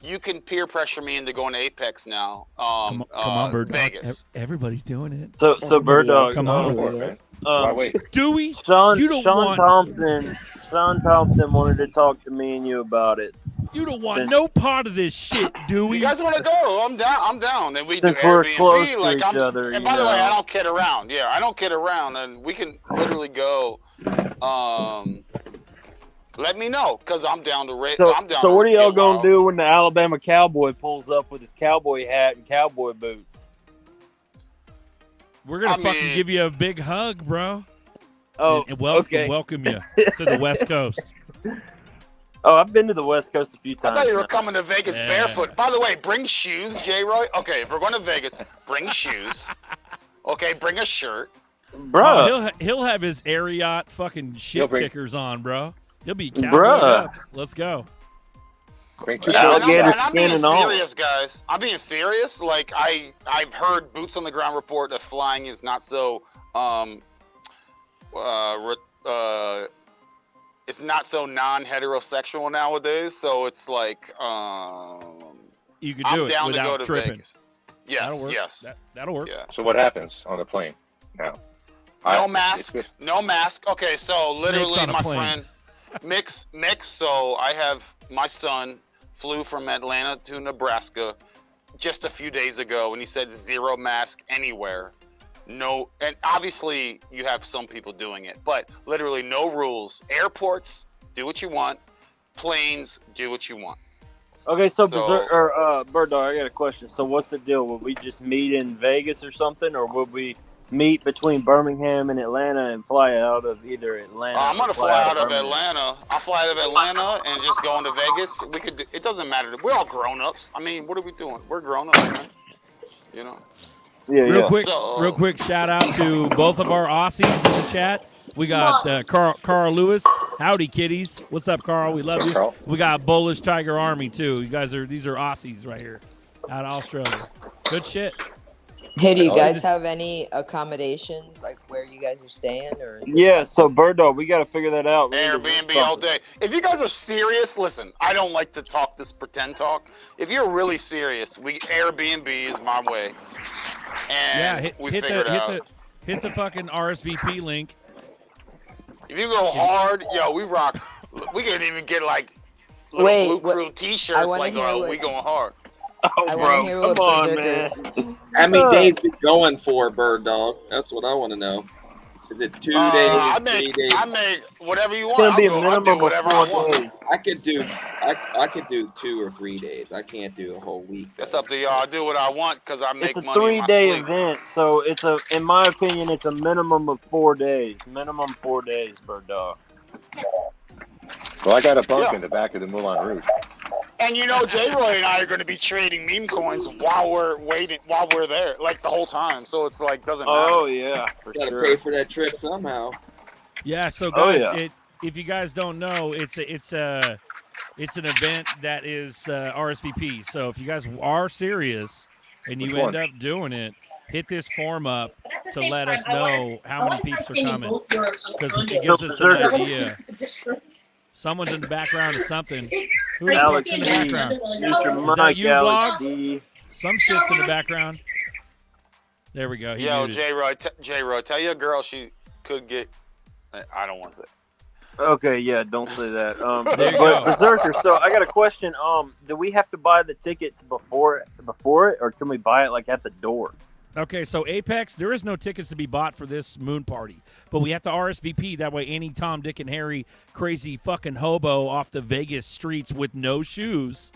you can peer pressure me into going to Apex now. Come on, Bird Dog. Vegas. Everybody's doing it. So Bird Dog. Come on. Go for it, man. Why wait? Dewey, Sean you don't want Thompson wanted to talk to me and you about it. you don't want no part of this shit, Dewey. You guys want to go? I'm down, and we do Since we're close Airbnb. to Like each other, and you by the way, know. I don't kid around. Yeah, I don't kid around, and we can literally go. Let me know, cause I'm down to rate. So, I'm down. so to what are y'all get gonna wild. do when the Alabama cowboy pulls up with his cowboy hat and cowboy boots? We're gonna I fucking mean- give you a big hug, bro. Oh, and okay. welcome you to the West Coast. Oh, I've been to the West Coast a few I times. thought you were now. coming to Vegas Yeah. barefoot. By the way, bring shoes, J. Roy. Okay, if we're going to Vegas, bring shoes. Okay, bring a shirt. Bruh. Oh, he'll have his Ariat fucking shit bring- kickers on, bro. He'll be cowboyed Bruh. up. Let's go. Bring two Yeah, shirts. Alligator I'm skin being and all. serious, guys. I'm being serious. Like I've heard boots on the ground report that flying is not so it's not so non-heterosexual nowadays. So it's like You could I'm do it down to without go to tripping. Vegas. Yes, That'll work. yes, That'll work. yeah. So what happens on the plane now? No It's mask. good. No mask. Okay, so Snakes literally, on a my plane. friend, mix. So I have my son flew from Atlanta to Nebraska just a few days ago, and he said 0 mask anywhere. No, and obviously you have some people doing it, but literally no rules. Airports, do what you want. Planes, do what you want. Okay, so, So- Bird Dog, I got a question. So what's the deal? Will we just meet in Vegas or something, or will we meet between Birmingham and Atlanta and fly out of either Atlanta? I'm or gonna fly out of Birmingham? Atlanta. I'll fly out of Atlanta and just go into Vegas. We could. It doesn't matter. We're all grown-ups. I mean, what are we doing? We're grown-ups, man. You know. Yeah, Real quick, So- real quick, shout out to both of our Aussies in the chat. We got Carl Lewis. Howdy, kiddies. What's up, Carl? We love What's you. up, Carl? We got Bullish Tiger Army too. These are Aussies right here, out of Australia. Good shit. Hey, do you Oh, guys just- have any accommodations, like where you guys are staying, or is it Yeah, so Bird Dog, we got to figure that out. We need to do Airbnb all something. day. If you guys are serious, listen. I don't like to talk this pretend talk. If you're really serious, Airbnb is my way. And Yeah, we hit figure it out. the fucking RSVP link. If you go hard, yo, we rock. We could even get like little Wait, Blue what- Crew I T-shirts. wanna Like, hear what- we going hard. Oh, I bro, want to hear what come on, Berserkers. man. How many days we going for, Bird Dog? That's what I want to know. Is it 2 days, I 3 make days? whatever you It's want. gonna be a I'll minimum do of whatever 4 I want. days. I could do 2 or 3 days. I can't do a whole week. That's up to y'all. I do what I want because I make It's a money in my 3-day sleep. event, so in my opinion, it's a minimum of 4 days. Minimum 4 days, Bird Dog. Well, I got a bunk Yeah. in the back of the Moulin Rouge. And you know, J-Roy and I are going to be trading meme coins while we're there, like the whole time. So it's like doesn't matter. Oh yeah, for Gotta sure. pay for that trip somehow. Yeah, so Oh, guys, yeah. if you guys don't know, it's an event that is RSVP. So if you guys are serious and you Which end one? up doing it, hit this form up At the to same let time, us I wanna- know how many peeps are coming, because because it gives us an Berserker. idea. Someone's in the background of something. Who the Alex fuck's in the D, background? Future Is that Mike, you, Alex Vlogs? D. Some shit's in the background. There we go. He Yo, muted. J-Roy, tell your girl she could get. I don't want to say. Okay, yeah, don't say that. There you But go. Berserker, so I got a question. Do we have to buy the tickets before it, or can we buy it like at the door? Okay, so Apex, there is no tickets to be bought for this moon party, but we have to RSVP. That way, any Tom, Dick, and Harry crazy fucking hobo off the Vegas streets with no shoes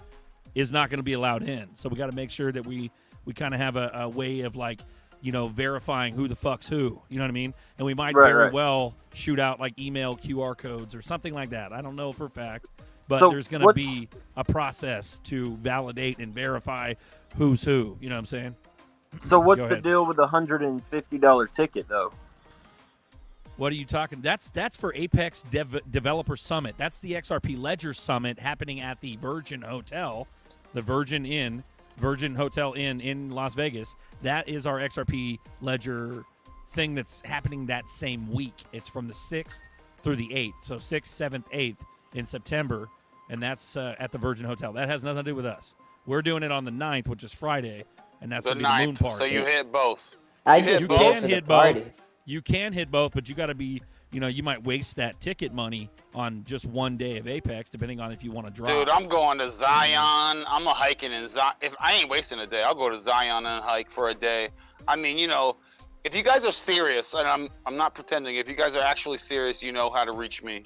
is not going to be allowed in. So we got to make sure that we kind of have a way of like, verifying who the fuck's who. You know what I mean? And we might Right, very right. well shoot out like email QR codes or something like that. I don't know for a fact, but So there's going to what's- be a process to validate and verify who's who. You know what I'm saying? So what's Go the ahead. deal with the $150 ticket though? What are you talking? That's for Apex Developer Summit. That's the XRP Ledger Summit happening at the Virgin Hotel, the Virgin Hotel Inn in Las Vegas. That is our XRP Ledger thing that's happening that same week. It's from the 6th through the 8th. So 6th, 7th, 8th in September, and that's at the Virgin Hotel. That has nothing to do with us. We're doing it on the 9th, which is Friday, and that's The going to be the moon 9th. party. So you hit both. I You hit just both? did can for the hit party. both. You can hit both, but you got to be, you might waste that ticket money on just one day of Apex, depending on if you want to drop. Dude, I'm going to Zion. I'm a hiking in Zion. If I ain't wasting a day, I'll go to Zion and hike for a day. I mean, if you guys are serious, and I'm not pretending, if you guys are actually serious, you know how to reach me,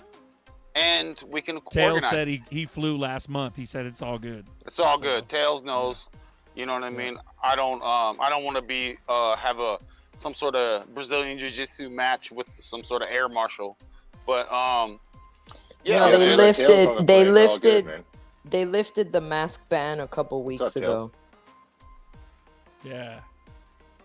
and we can Tails organize. said he flew last month. He said it's all good. It's all good. Tails knows. You know what I mean? I don't want to be have some sort of Brazilian jiu-jitsu match with some sort of air marshal. But yeah, No, they man. Tails on the lifted. They plane, all good, lifted. man. They lifted the mask ban a couple weeks up, Tails? ago, Yeah.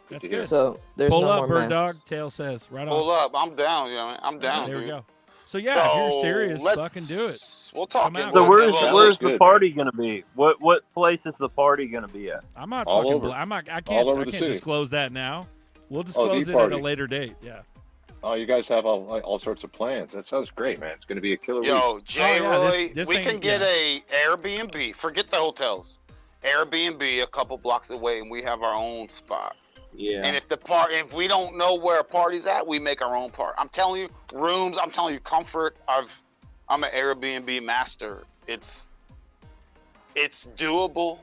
That's to hear. good. so there's Pull no up, more Bird masks. Dog. Tail says. Right Pull on. up. I'm down. I'm down. There we dude. go. So, yeah, if you're So, serious, let's- fucking do it. We'll talk. Come out. So Well, where's good, the party gonna be? What place is the party gonna be at? I'm not All fucking. over. I can't. All over I the can't city. disclose that now. We'll the disclose it at party. a later date. Yeah. Oh, you guys have all sorts of plans. That sounds great, man. It's going to be a killer week. Yo, J-Roy, this we ain't- can get a Airbnb. Forget the hotels. Airbnb a couple blocks away, and we have our own spot. Yeah. And if we don't know where a party's at, we make our own part. I'm telling you, rooms. I'm telling you, comfort. I'm an Airbnb master. It's doable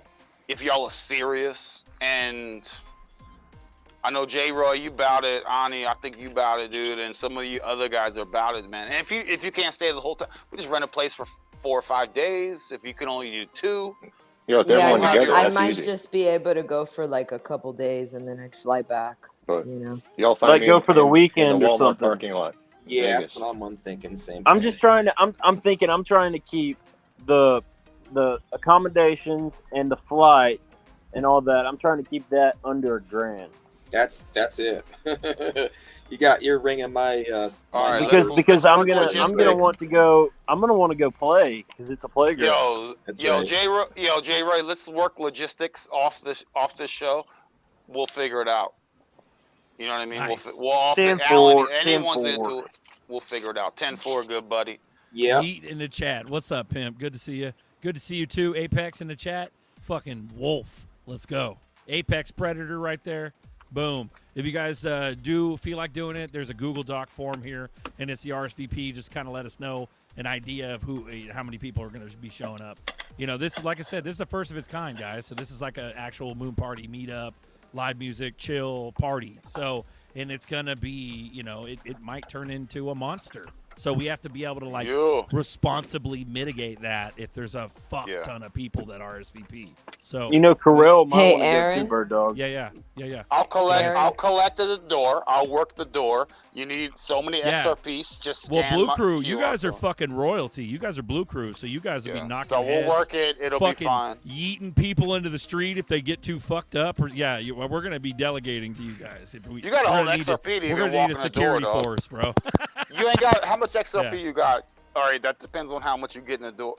if y'all are serious. And I know J-Roy, you about it. Ani, I think you about it, dude. And some of you other guys are about it, man. And if you can't stay the whole time, we just rent a place for 4 or 5 days. If you can only do 2. If Yeah, everyone together, I that's might easy. just be able to go for like a couple days and then I'd fly back. But You know. y'all find Like me go in- for the in weekend the or Walmart something. parking lot. Yeah, Vegas. that's what I'm thinking. Same. I'm thing. just trying to. I'm thinking. I'm trying to keep the accommodations and the flight and all that. I'm trying to keep that under $1,000. That's it. You're ringing my. All right, Because I'm gonna logistics. want to go. I'm gonna want to go play because it's a playground. Yo, J-Roy, let's work logistics off this show. We'll figure it out. You know what I mean? Nice. We'll 10-4, anyone's 10-4. into it. We'll figure it out. 10-4, good buddy. Yeah. Heat in the chat. What's up, pimp? Good to see you. Good to see you too. Apex in the chat. Fucking wolf. Let's go. Apex Predator right there. Boom. If you guys do feel like doing it, there's a Google Doc form here, and it's the RSVP. Just kind of let us know an idea of how many people are going to be showing up. This, like I said, this is the first of its kind, guys. So this is like an actual moon party meetup. live music, chill, party. So, and it's going to be, it might turn into a monster. So we have to be able to responsibly mitigate that if there's a fuck ton of people that RSVP. So Corell might Hey, want to go Aaron? too, Bird Dog. yeah. I'll collect. Aaron? I'll collect at the door. I'll work the door. You need so many Yeah. XRPs. Just Well, scan Blue my Crew, you QR guys are code. fucking royalty. You guys are Blue Crew, so you guys will be knocking So heads. we'll work it. It'll be fucking fine. yeeting people into the street if they get too fucked up. Or, we're going to be delegating to you guys. If we, You got a we're whole gonna need XRP to We're even going to walk need a in the door, security dog. force, bro. You ain't got how much XRP Yeah. you got. All right, that depends on how much you get in the door.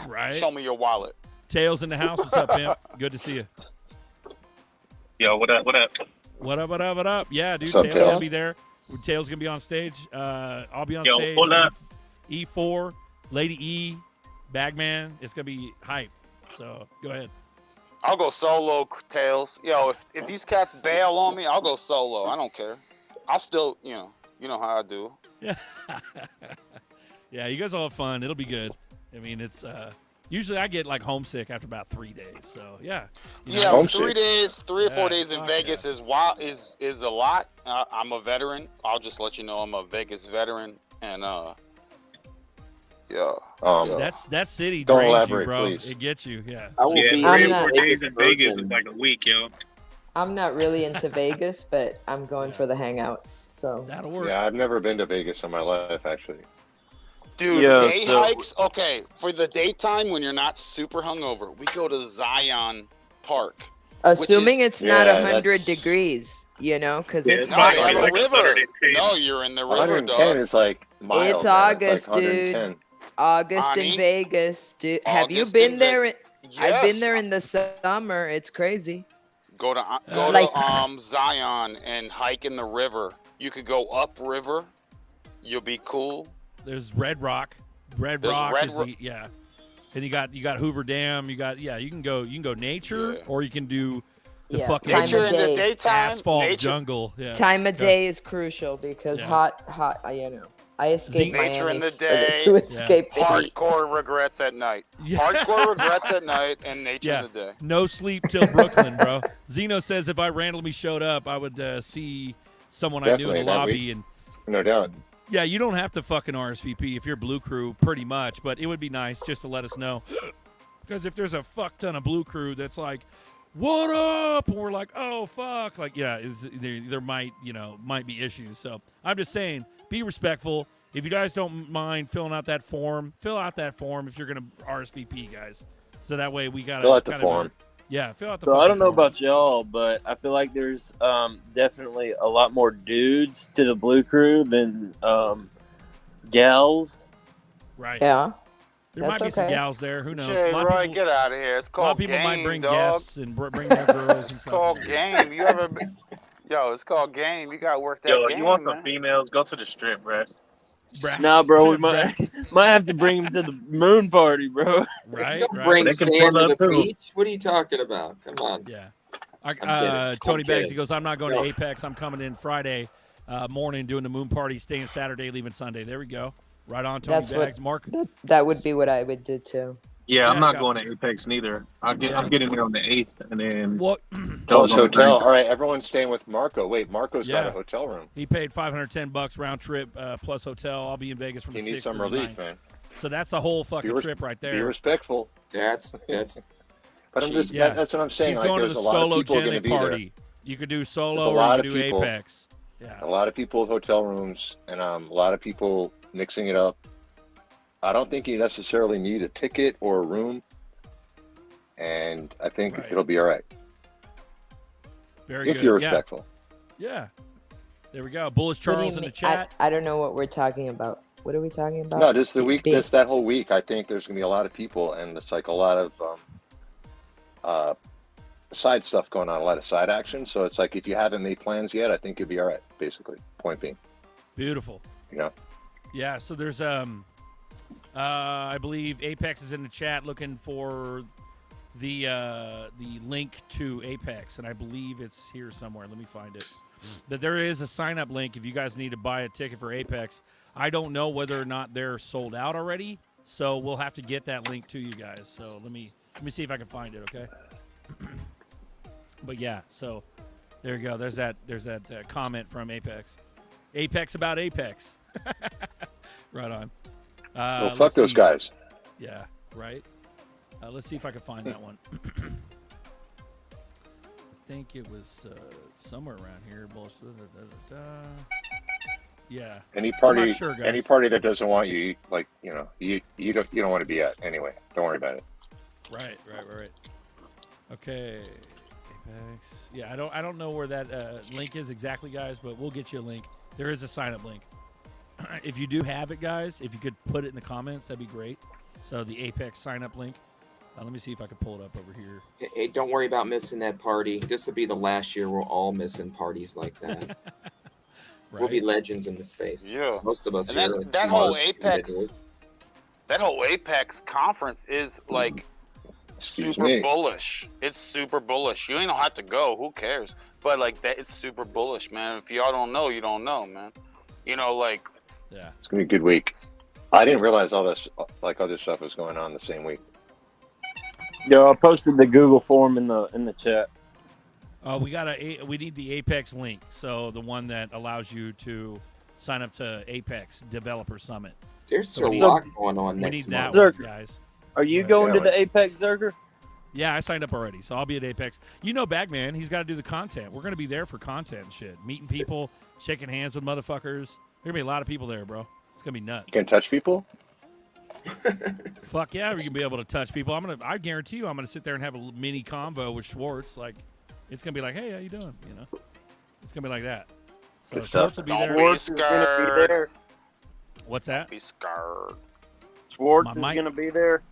Right. Show me your wallet. Tails in the house. What's up, pimp? Good to see you. Yo, what up? What up? What up, what up, what up? Yeah, dude, What's up, Tails going to Tails? be there. Tails going to be on stage. I'll be on Yo, stage. hold up. E4, Lady E, Bagman. It's going to be hype. So, go ahead. I'll go solo, Tails. Yo, if these cats bail on me, I'll go solo. I don't care. I'll still, you know how I do. Yeah. Yeah, you guys all have fun. It'll be good. I mean, it's usually I get like homesick after about 3 days. So yeah. Yeah, Homesick. 3 days, 3 or 4 Yeah, days in fuck Vegas is wild. Is a lot. I'm a veteran. I'll just let you know I'm a Vegas veteran, and yeah. That city Don't drains you, elaborate, bro. please. It gets you. Yeah. I will Yeah, be 3 or I'm 4 not- days in Vegas is virgin. like a week, yo. I'm not really into Vegas, but I'm going for the hangout. So That'll work. Yeah, I've never been to Vegas in my life, actually. Dude, Yeah, day so- hikes. Okay, for the daytime when you're not super hungover, we go to Zion Park. assuming it's not Yeah, 100 that's- degrees, because Yeah, it's it's No, not you August. have a like river. 110. No, you're in the river, 110 dog. is like mild. It's man. August, like dude. 110. August Honey, in Vegas, dude. Have you August been in there? Ve- I've been Yes. there in the summer. It's crazy. Go to Like- Zion and hike in the river. You could go upriver. You'll be cool. There's Red Rock. Red There's Rock Red is Ro- the And you got Hoover Dam. You can go nature or you can do the Yeah, fucking time of Nature in the day. daytime. asphalt nature, jungle. Yeah. Time of Yeah. day is crucial because Yeah. hot. I escaped Nature in Miami the day. to escape the heat. hardcore regrets at night. Yeah. Hardcore regrets at night and nature Yeah. in the day. No sleep till Brooklyn, bro. Zeno says if I randomly showed up, I would see someone I knew in Definitely, the that lobby. week. And No doubt. yeah, you don't have to fucking RSVP if you're Blue Crew, pretty much. But it would be nice just to let us know. Because if there's a fuck ton of Blue Crew that's like, what up? And we're like, oh, fuck. Like, yeah, there might be issues. So I'm just saying, be respectful. If you guys don't mind filling out that form, fill out that form if you're going to RSVP, guys. So that way we got to Fill out the form. Yeah, fill out the So fucking I don't know form. about y'all, but I feel like there's definitely a lot more dudes to the Blue Crew than gals. Right. Yeah. There might That's be some okay. gals there. Who knows? Jay, A lot of Roy, people, get out of here. It's a lot called of people game, might bring dog. guests and bring their girls and It's stuff. called game. You ever been... Yo, it's called game. You gotta work that Yo, game, you want some man. females? Go to the strip, bruh. Bruh. Nah, bro, we might have to bring him to the moon party, bro. Right, Don't right. bring They can sand pull to up the too. beach. What are you talking about? Come on. Yeah. kidding. Tony I'm Baggs, kidding. he goes, I'm not going No. to Apex. I'm coming in Friday morning, doing the moon party, staying Saturday, leaving Sunday. There we go. Right on, Tony That's Baggs. what. Mark. That would be what I would do too. Yeah, I'm Yeah, not got- going to Apex neither. I'm Yeah. getting there on the 8th, and then What? Plus on the hotel. 9th. All right, everyone's staying with Marco. Wait, Marco's got Yeah. a hotel room. He paid $510 round trip plus hotel. I'll be in Vegas from He the needs 6th some to the relief, 9th. man. So that's the whole fucking trip right Be there. respectful. That's But I'm just Yeah. that's what I'm saying. He's Like, going to there's the a lot of solo people going to genic be party. You could do There's solo a or lot you of could do people. Apex. Yeah. there. A lot of people with hotel rooms, and a lot of people mixing it up. I don't think you necessarily need a ticket or a room, and I think Right. it'll be all right Very if good. you're Yeah. respectful. Yeah. There we go. Bullish What do you Charles in the mean? chat. I don't know what we're talking about. What are we talking about? No, just the week. Be- Just that whole week. I think there's gonna be a lot of people, and it's like a lot of side stuff going on, a lot of side action. So it's like if you haven't made plans yet, I think you'll be all right. Basically, point being, Beautiful. you know. Yeah, so there's I believe Apex is in the chat looking for the link to Apex, and I believe it's here somewhere. Let me find it. But there is a sign up link if you guys need to buy a ticket for Apex. I don't know whether or not they're sold out already, so we'll have to get that link to you guys. So let me see if I can find it, okay? But yeah, so There you go. There's that comment from Apex. Apex about Apex. Right on. Well, fuck let's those see. guys. Yeah, right. Let's see if I can find that one. I think it was somewhere around here. Yeah. Any I'm party, not sure, guys. any party that doesn't want you, like you don't want to be at anyway. Don't worry about it. Right. Okay. Apex. Yeah, I don't know where that link is exactly, guys, but we'll get you a link. There is a sign up link. If you do have it, guys, if you could put it in the comments, that'd be great. So the Apex sign up link. Let me see if I can pull it up over here. Hey, don't worry about missing that party. This will be the last year we're all missing parties like that. We'll be legends in the space. Yeah. Most of us And here that, are that smart whole Apex, individuals. that whole Apex conference is like super bullish. It's super bullish. You ain't don't have to go. Who cares? But like that, it's super bullish, man. If y'all don't know, you don't know, man. Like. Yeah. It's gonna be a good week. I didn't realize all this, like other stuff, was going on the same week. Yo, I posted the Google form in the chat. We need the Apex link, so the one that allows you to sign up to Apex Developer Summit. There's a lot going on we next need that month. one, guys. Are you going to the Apex, Zerger? Yeah, I signed up already, so I'll be at Apex. Bagman, he's got to do the content. We're going to be there for content and shit. Meeting people, shaking hands with motherfuckers. There's going to be a lot of people there, bro. It's going to be nuts. You can touch people? Fuck yeah, we can be able to touch people. I guarantee you I'm going to sit there and have a mini convo with Schwartz. Like, it's going to be like, hey, how you doing? It's going to be like that. So Good Schwartz stuff. will be Don't there. Schwartz is gonna be there. What's that? Don't be scared. Schwartz My is mic- going to be there.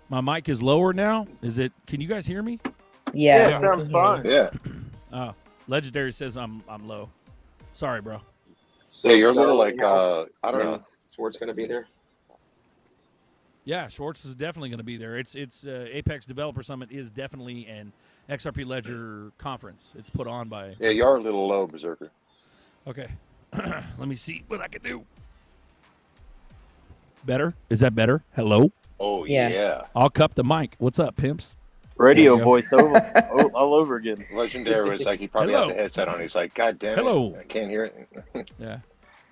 My mic is lower now. Can you guys hear me? Yeah. Sounds fine. Yeah. Oh, Legendary says I'm low. Sorry, bro. So Yeah, you're a little like I don't know. Schwartz going to be there. Yeah, Schwartz is definitely going to be there. It's Apex Developer Summit is definitely an XRP Ledger conference. It's put on by. Yeah, you are a little low, Berserker. Okay, let me see what I can do. Better? Is that better? Hello? Oh Yeah. yeah. I'll cup the mic. What's up, pimps? Radio There you go. voice over all over again. Legendary was like he probably Hello. has a headset on. He's like, God damn it, Hello. I can't hear it. Yeah.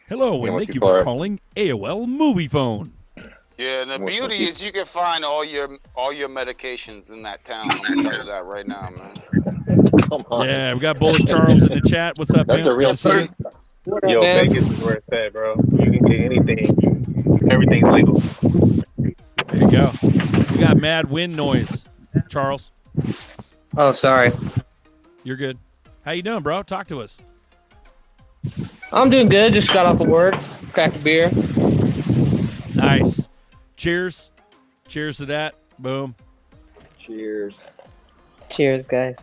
Hello, Yeah, and when thank you people for are- calling AOL Movie Phone. Yeah, and the What- beauty is you can find all your medications in that town. I'm gonna tell you that right now, man. Come on. Yeah, we got Bullish Charles in the chat. What's up, That's pimp? a real Good to see you. thing. Yo, Vegas is where it's at, bro. You can get anything. Everything's legal. There you go. We got mad wind noise. Charles, Oh, sorry. you're good. How you doing, bro? Talk to us. I'm doing good. Just got off of work. Cracked a beer. Nice. Cheers. Cheers to that. Boom. Cheers. Cheers, guys.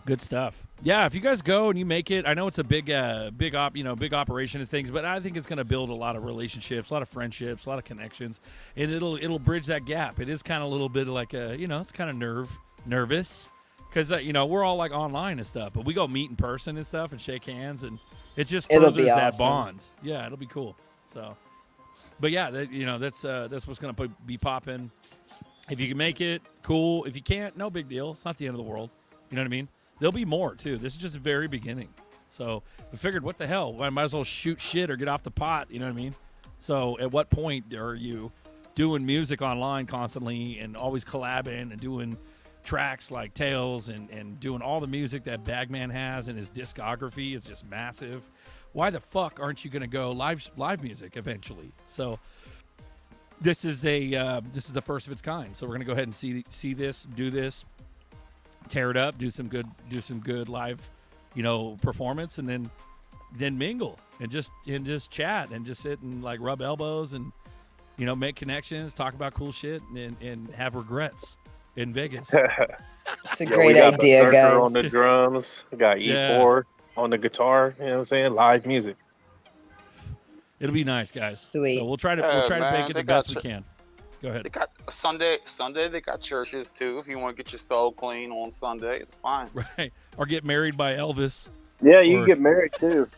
Good stuff. Yeah, if you guys go and you make it, I know it's a big operation and things, but I think it's going to build a lot of relationships, a lot of friendships, a lot of connections, and it'll bridge that gap. It is kind of a little bit like it's kind of nervous because we're all like online and stuff, but we go meet in person and stuff and shake hands, and it just It'll furthers be that awesome. bond. Yeah, it'll be cool. So, but yeah, that's what's going to be popping. If you can make it, cool. If you can't, no big deal. It's not the end of the world. You know what I mean? There'll be more, too. This is just the very beginning. So we figured, what the hell? I might as well shoot shit or get off the pot. You know what I mean? So at what point are you doing music online constantly and always collabing and doing tracks like Tails and doing all the music that Bagman has, and his discography is just massive? Why the fuck aren't you going to go live music eventually? So this is the first of its kind. So we're going to go ahead and see this, do this, tear it up, do some good live, performance, and then mingle and just chat and just sit and like rub elbows and make connections, talk about cool shit, and have regrets in Vegas. It's a Yo, great we got idea, Berserker guys. on the drums. We got E4 on the guitar. You know what I'm saying? Live music. It'll be nice, guys. Sweet. So we'll try to man, make it they the best we got can. Go ahead. They got Sunday. They got churches too. If you want to get your soul clean on Sunday, it's fine. Right. Or get married by Elvis. Yeah, you Or- can get married too.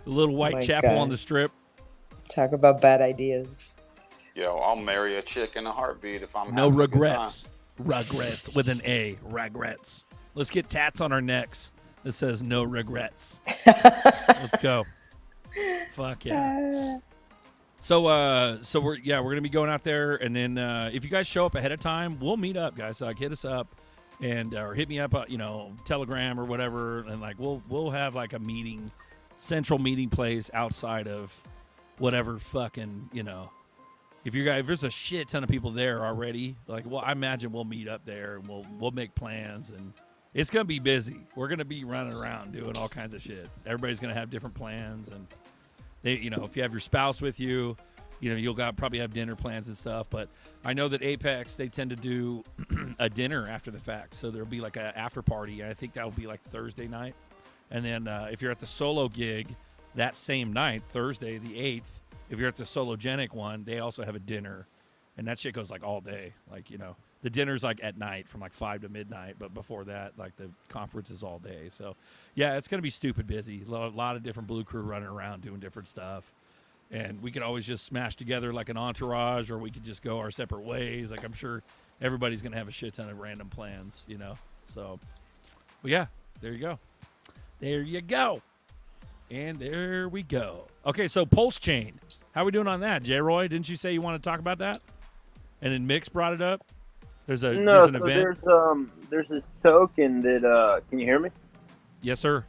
The little white my chapel God. on the strip. Talk about bad ideas. Yo, I'll marry a chick in a heartbeat if I'm No having a good regrets. Regrets with an A. Regrets. Let's get tats on our necks that says no regrets. Let's go. Fuck yeah. So we're gonna be going out there, and then if you guys show up ahead of time, we'll meet up, guys. Like hit us up, and or hit me up, Telegram or whatever, and like we'll have like a central meeting place outside of whatever fucking If there's a shit ton of people there already, like I imagine we'll meet up there and we'll make plans, and it's gonna be busy. We're gonna be running around doing all kinds of shit. Everybody's gonna have different plans, and they, if you have your spouse with you, you'll probably have dinner plans and stuff. But I know that Apex, they tend to do a dinner after the fact, so there'll be like an after party, and I think that'll be like Thursday night. And then if you're at the solo gig that same night, Thursday the 8th, if you're at the Sologenic one, they also have a dinner, and that shit goes like all day. Like the dinner's like at night from like 5 to midnight, but before that, like the conference is all day. So yeah, it's gonna be stupid busy. A lot of different Blue Crew running around doing different stuff, and we could always just smash together like an entourage, or we could just go our separate ways. Like I'm sure everybody's gonna have a shit ton of random plans, So, well, yeah, there you go. There you go. And there we go. Okay, so Pulse Chain. How are we doing on that, J-Roy? Didn't you say you want to talk about that? And then Mix brought it up. There's an event. There's this token that can you hear me? Yes, sir.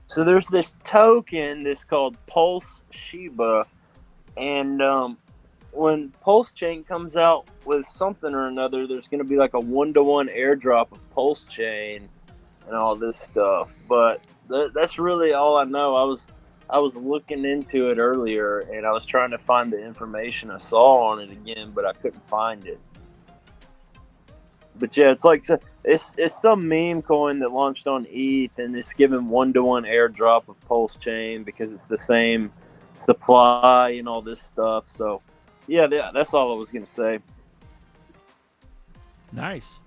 So there's this token that's called Pulse Shiba, and when Pulse Chain comes out with something or another, there's going to be like a 1-to-1 airdrop of Pulse Chain and all this stuff. But that's really all I know. I was looking into it earlier, and I was trying to find the information I saw on it again, but I couldn't find it. But yeah, it's some meme coin that launched on ETH, and it's given 1-to-1 airdrop of Pulse Chain because it's the same supply and all this stuff. So yeah, that's all I was gonna say. Nice.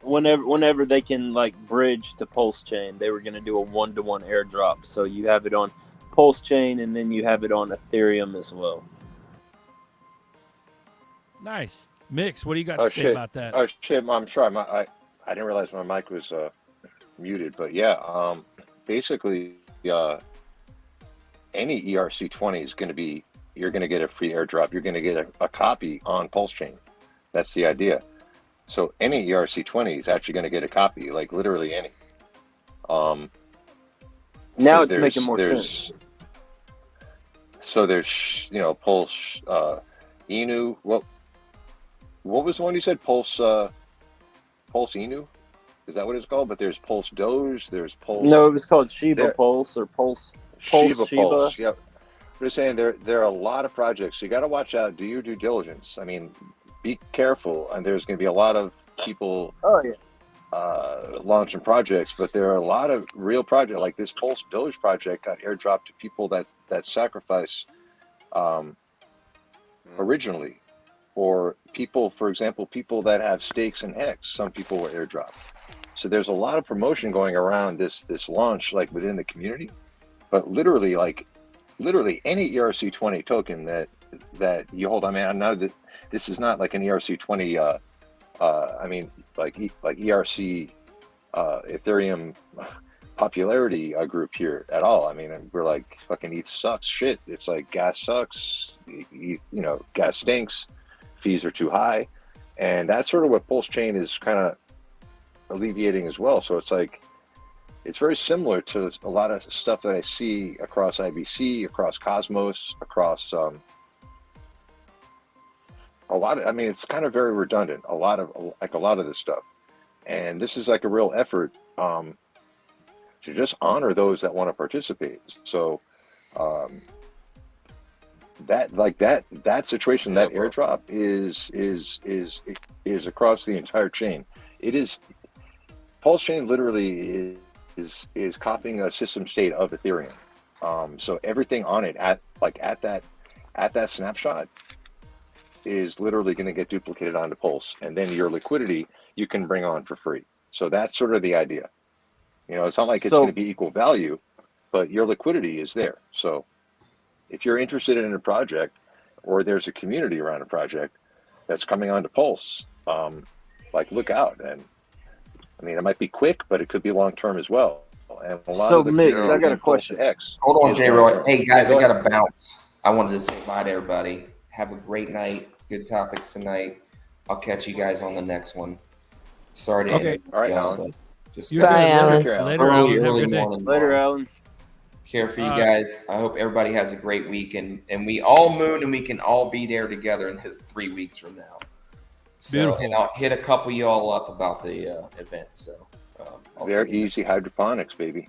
Whenever they can like bridge to Pulse Chain, they were gonna do a 1-to-1 airdrop. So you have it on Pulse Chain, and then you have it on Ethereum as well. Nice. Mix, what do you got to say about that? Oh shit! I'm sorry. I didn't realize my mic was muted. But yeah, basically, any ERC20 is going to be, you're going to get a free airdrop. You're going to get a copy on Pulse Chain. That's the idea. So any ERC20 is actually going to get a copy, like literally any. Now it's making more sense. So there's, Pulse Inu. What was the one you said? Pulse Inu? Is that what it's called? But there's Pulse Doge. There's Pulse. No, it was called Shiba Pulse or Pulse Shiba. Pulse. Yep. I'm just saying there are a lot of projects. So you got to watch out. Do your due diligence. I mean, be careful. And there's going to be a lot of people launching projects, but there are a lot of real projects. Like this Pulse Doge project got airdropped to people that sacrifice originally. Or people, for example, people that have stakes in Hex, some people were airdropped. So there's a lot of promotion going around this launch, like within the community. But literally any ERC20 token that you hold. I mean, I know that this is not like an ERC20. I mean, like ERC Ethereum popularity group here at all. I mean, we're like fucking ETH sucks shit. It's like gas sucks. Gas stinks. Fees are too high, and that's sort of what Pulse Chain is kind of alleviating as well. So it's like, it's very similar to a lot of stuff that I see across IBC, across Cosmos, across a lot of, I mean, it's kind of very redundant, a lot of this stuff. And this is like a real effort to just honor those that want to participate. So that situation, that airdrop is across the entire chain. It is, Pulse Chain literally is copying a system state of Ethereum. So everything on it at that snapshot is literally going to get duplicated onto Pulse, and then your liquidity you can bring on for free. So that's sort of the idea. It's not like it's going to be equal value, but your liquidity is there. So if you're interested in a project, or there's a community around a project that's coming onto Pulse, look out. And I mean, it might be quick, but it could be long term as well. And a lot So, of the Mix, I got a question. X. Hold on, is J. Roy. long-term. Hey, guys, Yeah, I go got ahead. to bounce. I wanted to say bye to everybody. Have a great night. Good topics tonight. I'll catch you guys on the next one. Sorry to Okay. All right, y'all, Alan. but just You're good, Alan. brother. Later, early, Alan. Have a early good day. morning. Later, Alan. Care for you guys. I hope everybody has a great week, and we all moon and we can all be there together in this 3 weeks from now. So, Beautiful. And I'll hit a couple y'all up about the event. So I'll They're see you. easy hydroponics, baby.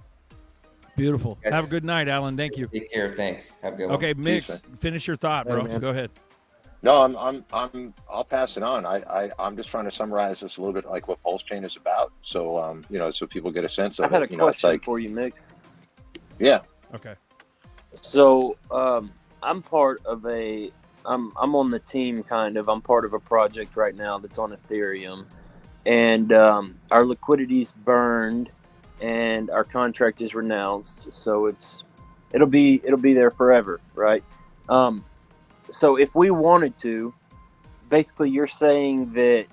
Beautiful. Yes. Have a good night, Alan. Thank you. Take care. Thanks. Have a good one. Okay, Mix, finish your thought, bro. man. Go ahead. No, I'll pass it on. I'm just trying to summarize this a little bit, like what Pulse Chain is about. So, so people get a sense I of had it. a It's question like, for you, Mix. yeah. Okay. So I'm part of I'm on the team kind of. I'm part of a project right now that's on Ethereum, and our liquidity's burned, and our contract is renounced. So it'll be there forever, right? So if we wanted to, basically, you're saying that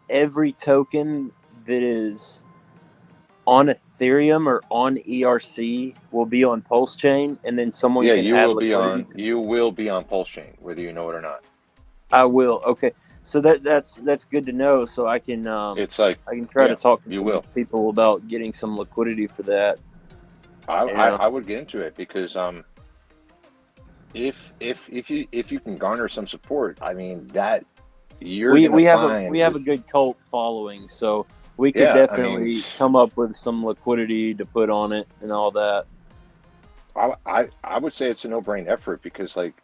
every token that is on Ethereum or on ERC will be on Pulse Chain, and then someone Yeah, can you add will be liquidity? you will be on Pulse Chain, whether you know it or not. I will. Okay, so that's good to know. So I can It's like I can try to talk to you some will. people about getting some liquidity for that. I would get into it because if you can garner some support, I mean that you're We gonna have find a good cult following, so we could Yeah, I definitely mean- come up with some liquidity to put on it and all that. I would say it's a no-brain effort because like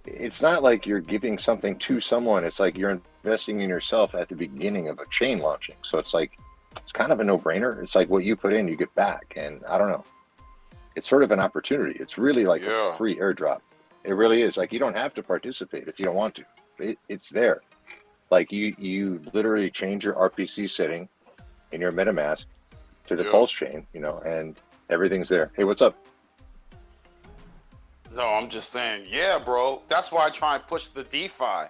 it's not like you're giving something to someone. It's like you're investing in yourself at the beginning of a chain launching. So it's like it's kind of a no-brainer. It's like what you put in, you get back, and I don't know. It's sort of an opportunity. It's really like a free airdrop. It really is. Like you don't have to participate if you don't want to. It's there. Like you literally change your RPC setting in your MetaMask to the Pulse chain, and everything's there. Hey, what's up? No, I'm just saying, yeah, bro. That's why I try and push the DeFi.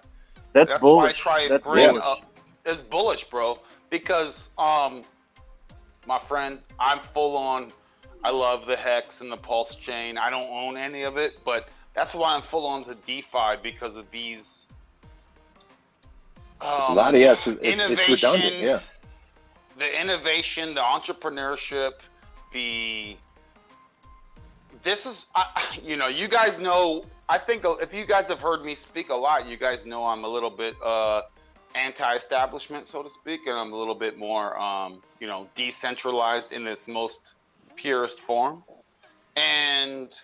That's bullish. Why I try and That's bring bullish. up. It's bullish, bro. Because my friend, I'm full on. I love the Hex and the Pulse chain. I don't own any of it, but that's why I'm full on to DeFi because of these. It's a lot of it's redundant. Yeah. The innovation, the entrepreneurship, this is, you guys know, I think if you guys have heard me speak a lot, you guys know I'm a little bit anti-establishment, so to speak, and I'm a little bit more, decentralized in its most purest form. And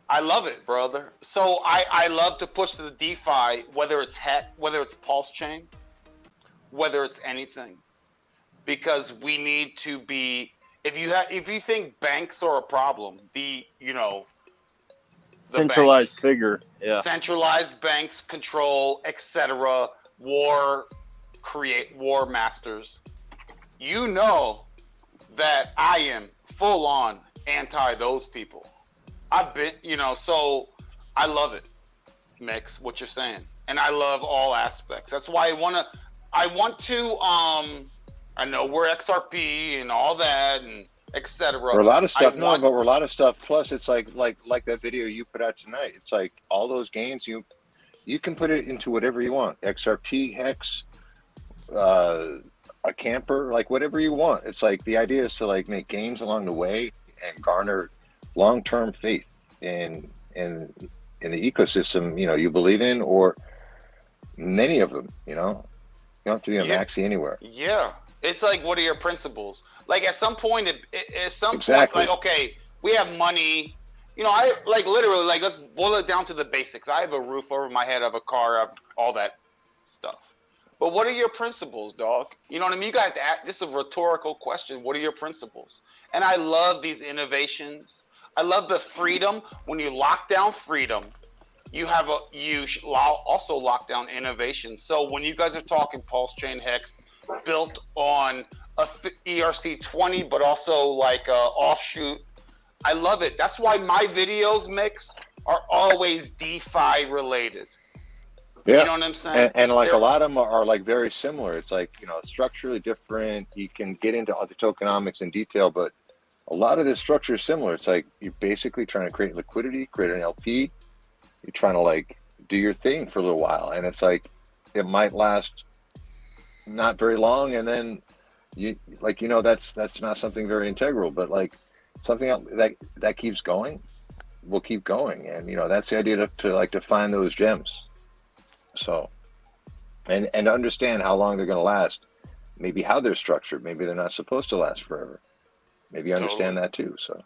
I love it, brother. So I love to push to the DeFi, whether it's whether it's Pulse Chain, whether it's anything, because we need to be. If you think banks are a problem, Centralized figure, yeah. Centralized banks control, etc. War masters. You know that I am full on anti those people. I've been, so I love it, Mix, what you're saying. And I love all aspects. That's why I know we're XRP and all that and etc. We're a lot of stuff. But we're a lot of stuff. Plus, it's like that video you put out tonight. It's like all those games you can put it into whatever you want. XRP, Hex, a camper, like whatever you want. It's like the idea is to like make games along the way and garner long-term faith in the ecosystem. You believe in, or many of them. You don't have to be a maxi anywhere. Yeah. It's like, what are your principles? Like at some point, point, like, okay, we have money. I like literally, like, let's boil it down to the basics. I have a roof over my head, I have a car, I have all that stuff. But what are your principles, dog? You know what I mean? You got to ask, this is a rhetorical question. What are your principles? And I love these innovations. I love the freedom. When you lock down freedom, you also lock down innovation. So when you guys are talking Pulse Chain Hex, built on a ERC20, but also like a offshoot. I love it. That's why my videos, Mix, are always DeFi related. Yeah. You know what I'm saying? And like a lot of them are like very similar. It's like, structurally different. You can get into all the tokenomics in detail, but a lot of this structure is similar. It's like you're basically trying to create liquidity, create an LP. You're trying to like do your thing for a little while. And it's like, it might last not very long. And then that's not something very integral, but like something else that keeps going will keep going. And, that's the idea to find those gems. So, and understand how long they're going to last, maybe how they're structured. Maybe they're not supposed to last forever. Maybe you understand that too. So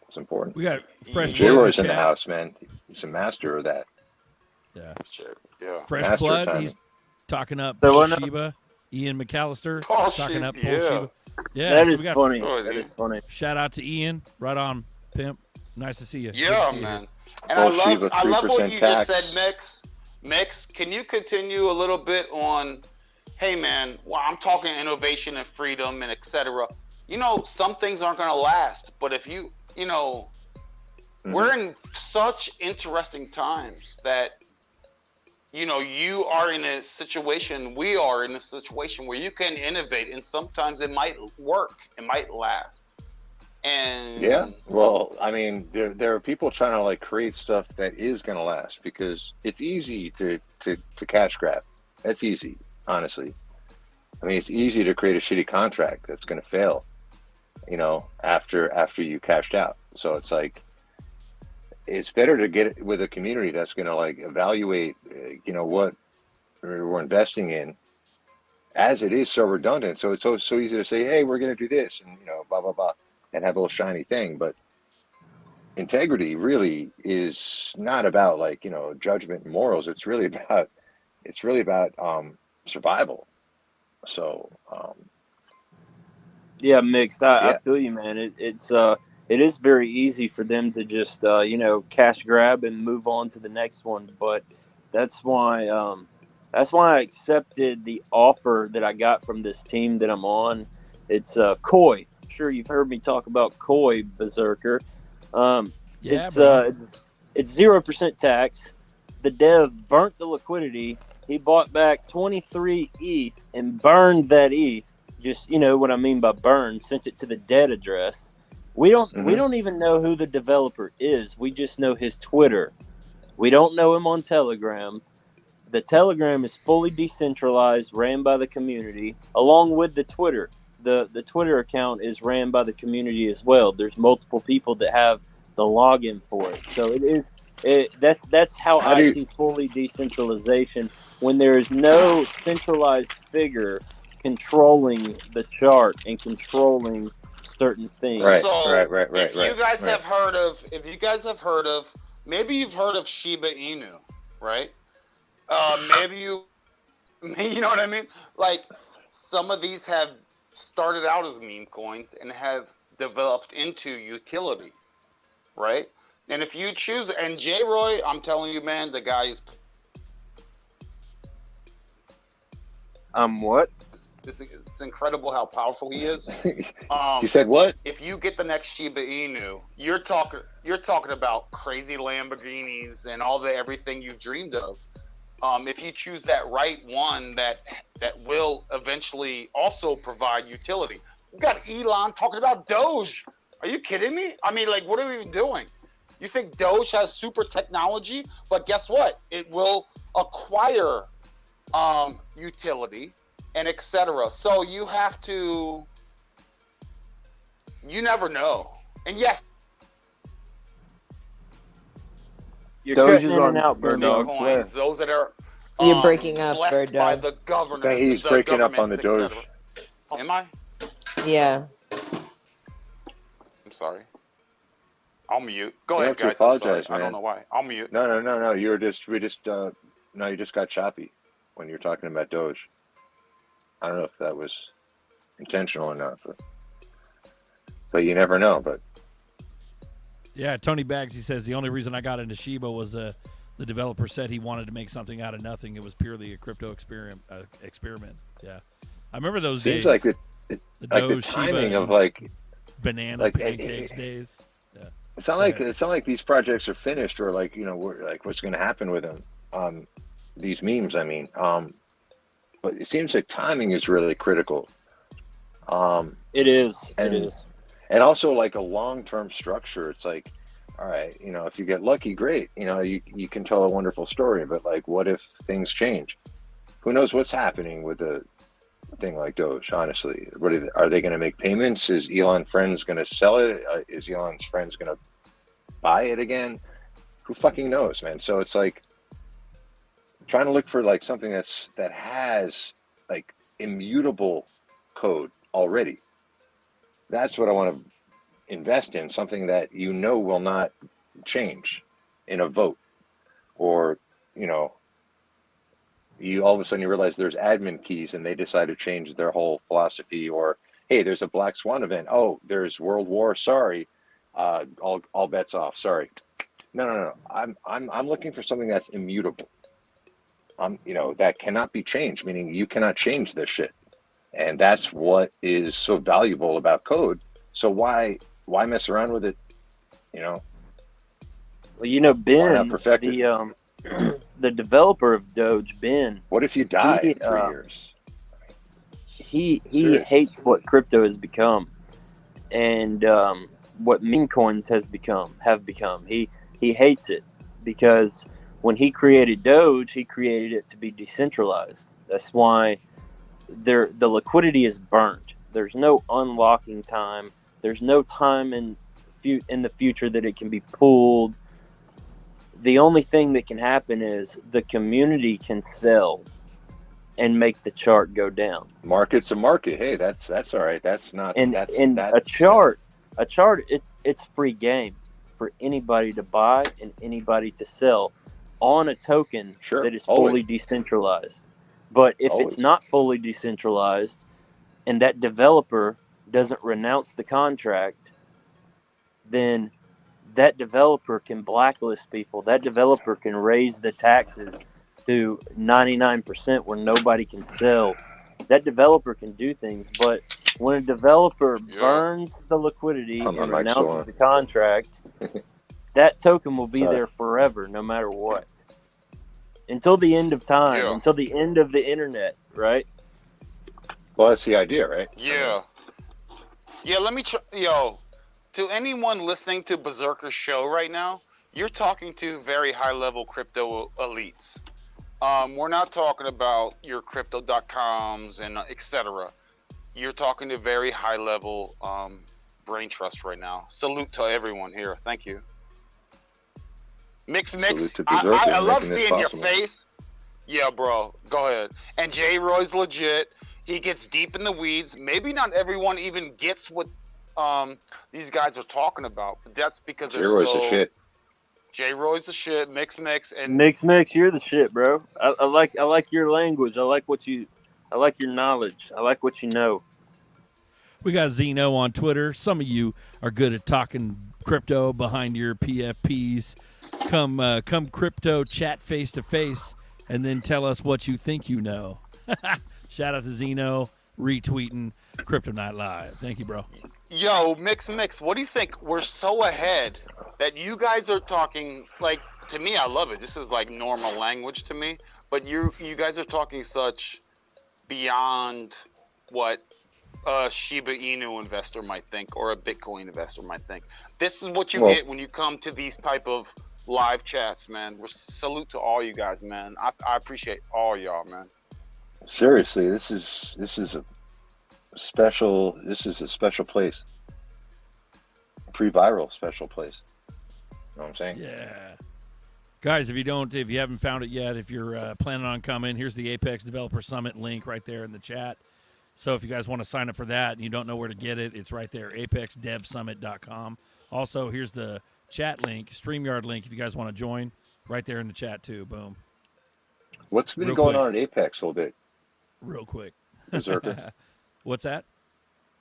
it's important. We got fresh J-Roy's in the house, man. He's a master of that. Yeah. Yeah. Fresh Master blood. timing. He's talking up So what- Sheba. Ian McAllister Paul talking up Sheba, Paul yeah. Sheba. Yeah, That so is we got- funny. Oh, That dude. is funny. Shout out to Ian. Right on, pimp. Nice to see you. Good to Yeah, see you. man. And Paul I Sheba, love what 3% you tax. just said, Mix. Mix, can you continue a little bit on, hey, man, well, I'm talking innovation and freedom and et cetera. Some things aren't going to last, but if we're in such interesting times that, you are in a situation, we are in a situation where you can innovate, and sometimes it might work, it might last. And Yeah. Well, I mean, there are people trying to like create stuff that is going to last because it's easy to cash grab. That's easy, honestly. I mean, it's easy to create a shitty contract that's going to fail, after you cashed out. So it's like, it's better to get it with a community that's going to like evaluate, what we're investing in, as it is so redundant. So it's so easy to say, hey, we're going to do this, and blah blah blah, and have a little shiny thing. But integrity really is not about like judgment and morals. It's really about survival. So Yeah, mixed. I feel you, man. It is very easy for them to just cash grab and move on to the next one. But that's why I accepted the offer that I got from this team that I'm on. It's Koi. I'm sure you've heard me talk about Koi, Berserker. It's 0% tax. The dev burnt the liquidity. He bought back 23 ETH and burned that ETH. Just what I mean by burn. Sent it to the dead address. We don't even know who the developer is. We just know his Twitter. We don't know him on Telegram. The Telegram is fully decentralized, ran by the community, along with the Twitter. The Twitter account is ran by the community as well. There's multiple people that have the login for it. So that's how I see fully decentralization, when there is no centralized figure controlling the chart and controlling certain things. Right. If you guys have heard of, maybe you've heard of Shiba Inu, right? Maybe you know what I mean? Like, some of these have started out as meme coins and have developed into utility, right? And if you choose, and J-Roy, I'm telling you, man, the guy is. What? It's incredible how powerful he is. You said what? If you get the next Shiba Inu, you're talking about crazy Lamborghinis and everything you've dreamed of. If you choose that right one that will eventually also provide utility. You got Elon talking about Doge. Are you kidding me? I mean, like, what are we even doing? You think Doge has super technology, but guess what? It will acquire utility and etc. So you never know. And yes, You're cutting in and out, Bird Dog. coins, those that are You're breaking up, blessed Bird by Dog. the governor. He's the breaking up on the governments, Doge. etc. Am I? Yeah. I'm sorry. I'll mute. Go You ahead, don't have guys. to I'm sorry. apologize, I don't man. know why. I'll mute. No. You just got choppy when you were talking about Doge. I don't know if that was intentional or not, but you never know. But Yeah, Tony Bags, he says the only reason I got into Shiba was the developer said he wanted to make something out of nothing. It was purely a crypto experiment. Yeah, I remember those days. seems like the Doge, timing Shiba, of like banana pancakes days. Yeah. It's not like these projects are finished or like we're like what's going to happen with them. these memes. I mean, but it seems like timing is really critical. It is. And, it is. And also like a long-term structure. It's like, all right, you know, if you get lucky, great. You know, you can tell a wonderful story, but like, what if things change? Who knows what's happening with a thing like Doge, honestly. Are they going to make payments? Is Elon Friends going to sell it? Is Elon's Friends going to buy it again? Who fucking knows, man? So it's like trying to look for like something that has like immutable code already. That's what I want to invest in, something that you know will not change in a vote, or you know, you all of a sudden you realize there's admin keys and they decide to change their whole philosophy, or hey, there's a Black Swan event, oh, there's World War, sorry, all bets off, sorry. No. I'm looking for something that's immutable. You know, that cannot be changed, meaning you cannot change this shit. And that's what is so valuable about code. So why mess around with it? You know? Well, you know, Ben, the developer of Doge, Ben. What if you die in 3 years? He hates what crypto has become, and what meme coins have become. He hates it because when he created Doge, he created it to be decentralized. That's why the liquidity is burnt. There's no unlocking time. There's no time in the future that it can be pulled. The only thing that can happen is the community can sell and make the chart go down. Market's a market. Hey, that's all right. That's not. A chart. It's free game for anybody to buy and anybody to sell on a token that is fully decentralized. But if it's not fully decentralized and that developer doesn't renounce the contract, then that developer can blacklist people. That developer can raise the taxes to 99% where nobody can sell. That developer can do things, but when a developer burns the liquidity and renounces the contract, that token will be there forever, no matter what. Until the end of time, until the end of the internet, right? Well, that's the idea, right? Yeah. Let me to anyone listening to Berserker's show right now, you're talking to very high-level crypto elites. We're not talking about your crypto.coms and etc. You're talking to very high-level brain trust right now. Salute to everyone here. Thank you. Mix. I love seeing your face. Yeah, bro. Go ahead. And J. Roy's legit. He gets deep in the weeds. Maybe not everyone even gets what these guys are talking about, but that's because they're J-Roy's the shit. J-Roy's the shit. Mix, and Mix, you're the shit, bro. I like your language. I like your knowledge. I like what you know. We got Zeno on Twitter. Some of you are good at talking crypto behind your PFPs. Come crypto chat face to face and then tell us what you think you know. Shout out to Zeno retweeting Crypto Night Live. Thank you, bro. Yo, Mix, what do you think? We're so ahead that you guys are talking, like, to me, I love it. This is like normal language to me, but you guys are talking such beyond what a Shiba Inu investor might think or a Bitcoin investor might think. This is what you get when you come to these type of live chats, man. We're salute to all you guys, man. I appreciate all y'all, man. Seriously, this is a special place. Pre-viral special place. You know what I'm saying? Yeah. Guys, if you haven't found it yet, if you're planning on coming, here's the Apex Developer Summit link right there in the chat. So if you guys want to sign up for that and you don't know where to get it, it's right there, apexdevsummit.com. Also, here's the chat link, StreamYard link, if you guys want to join, right there in the chat too. Boom. What's been going on at Apex a little bit? Real quick. Berserker. What's that?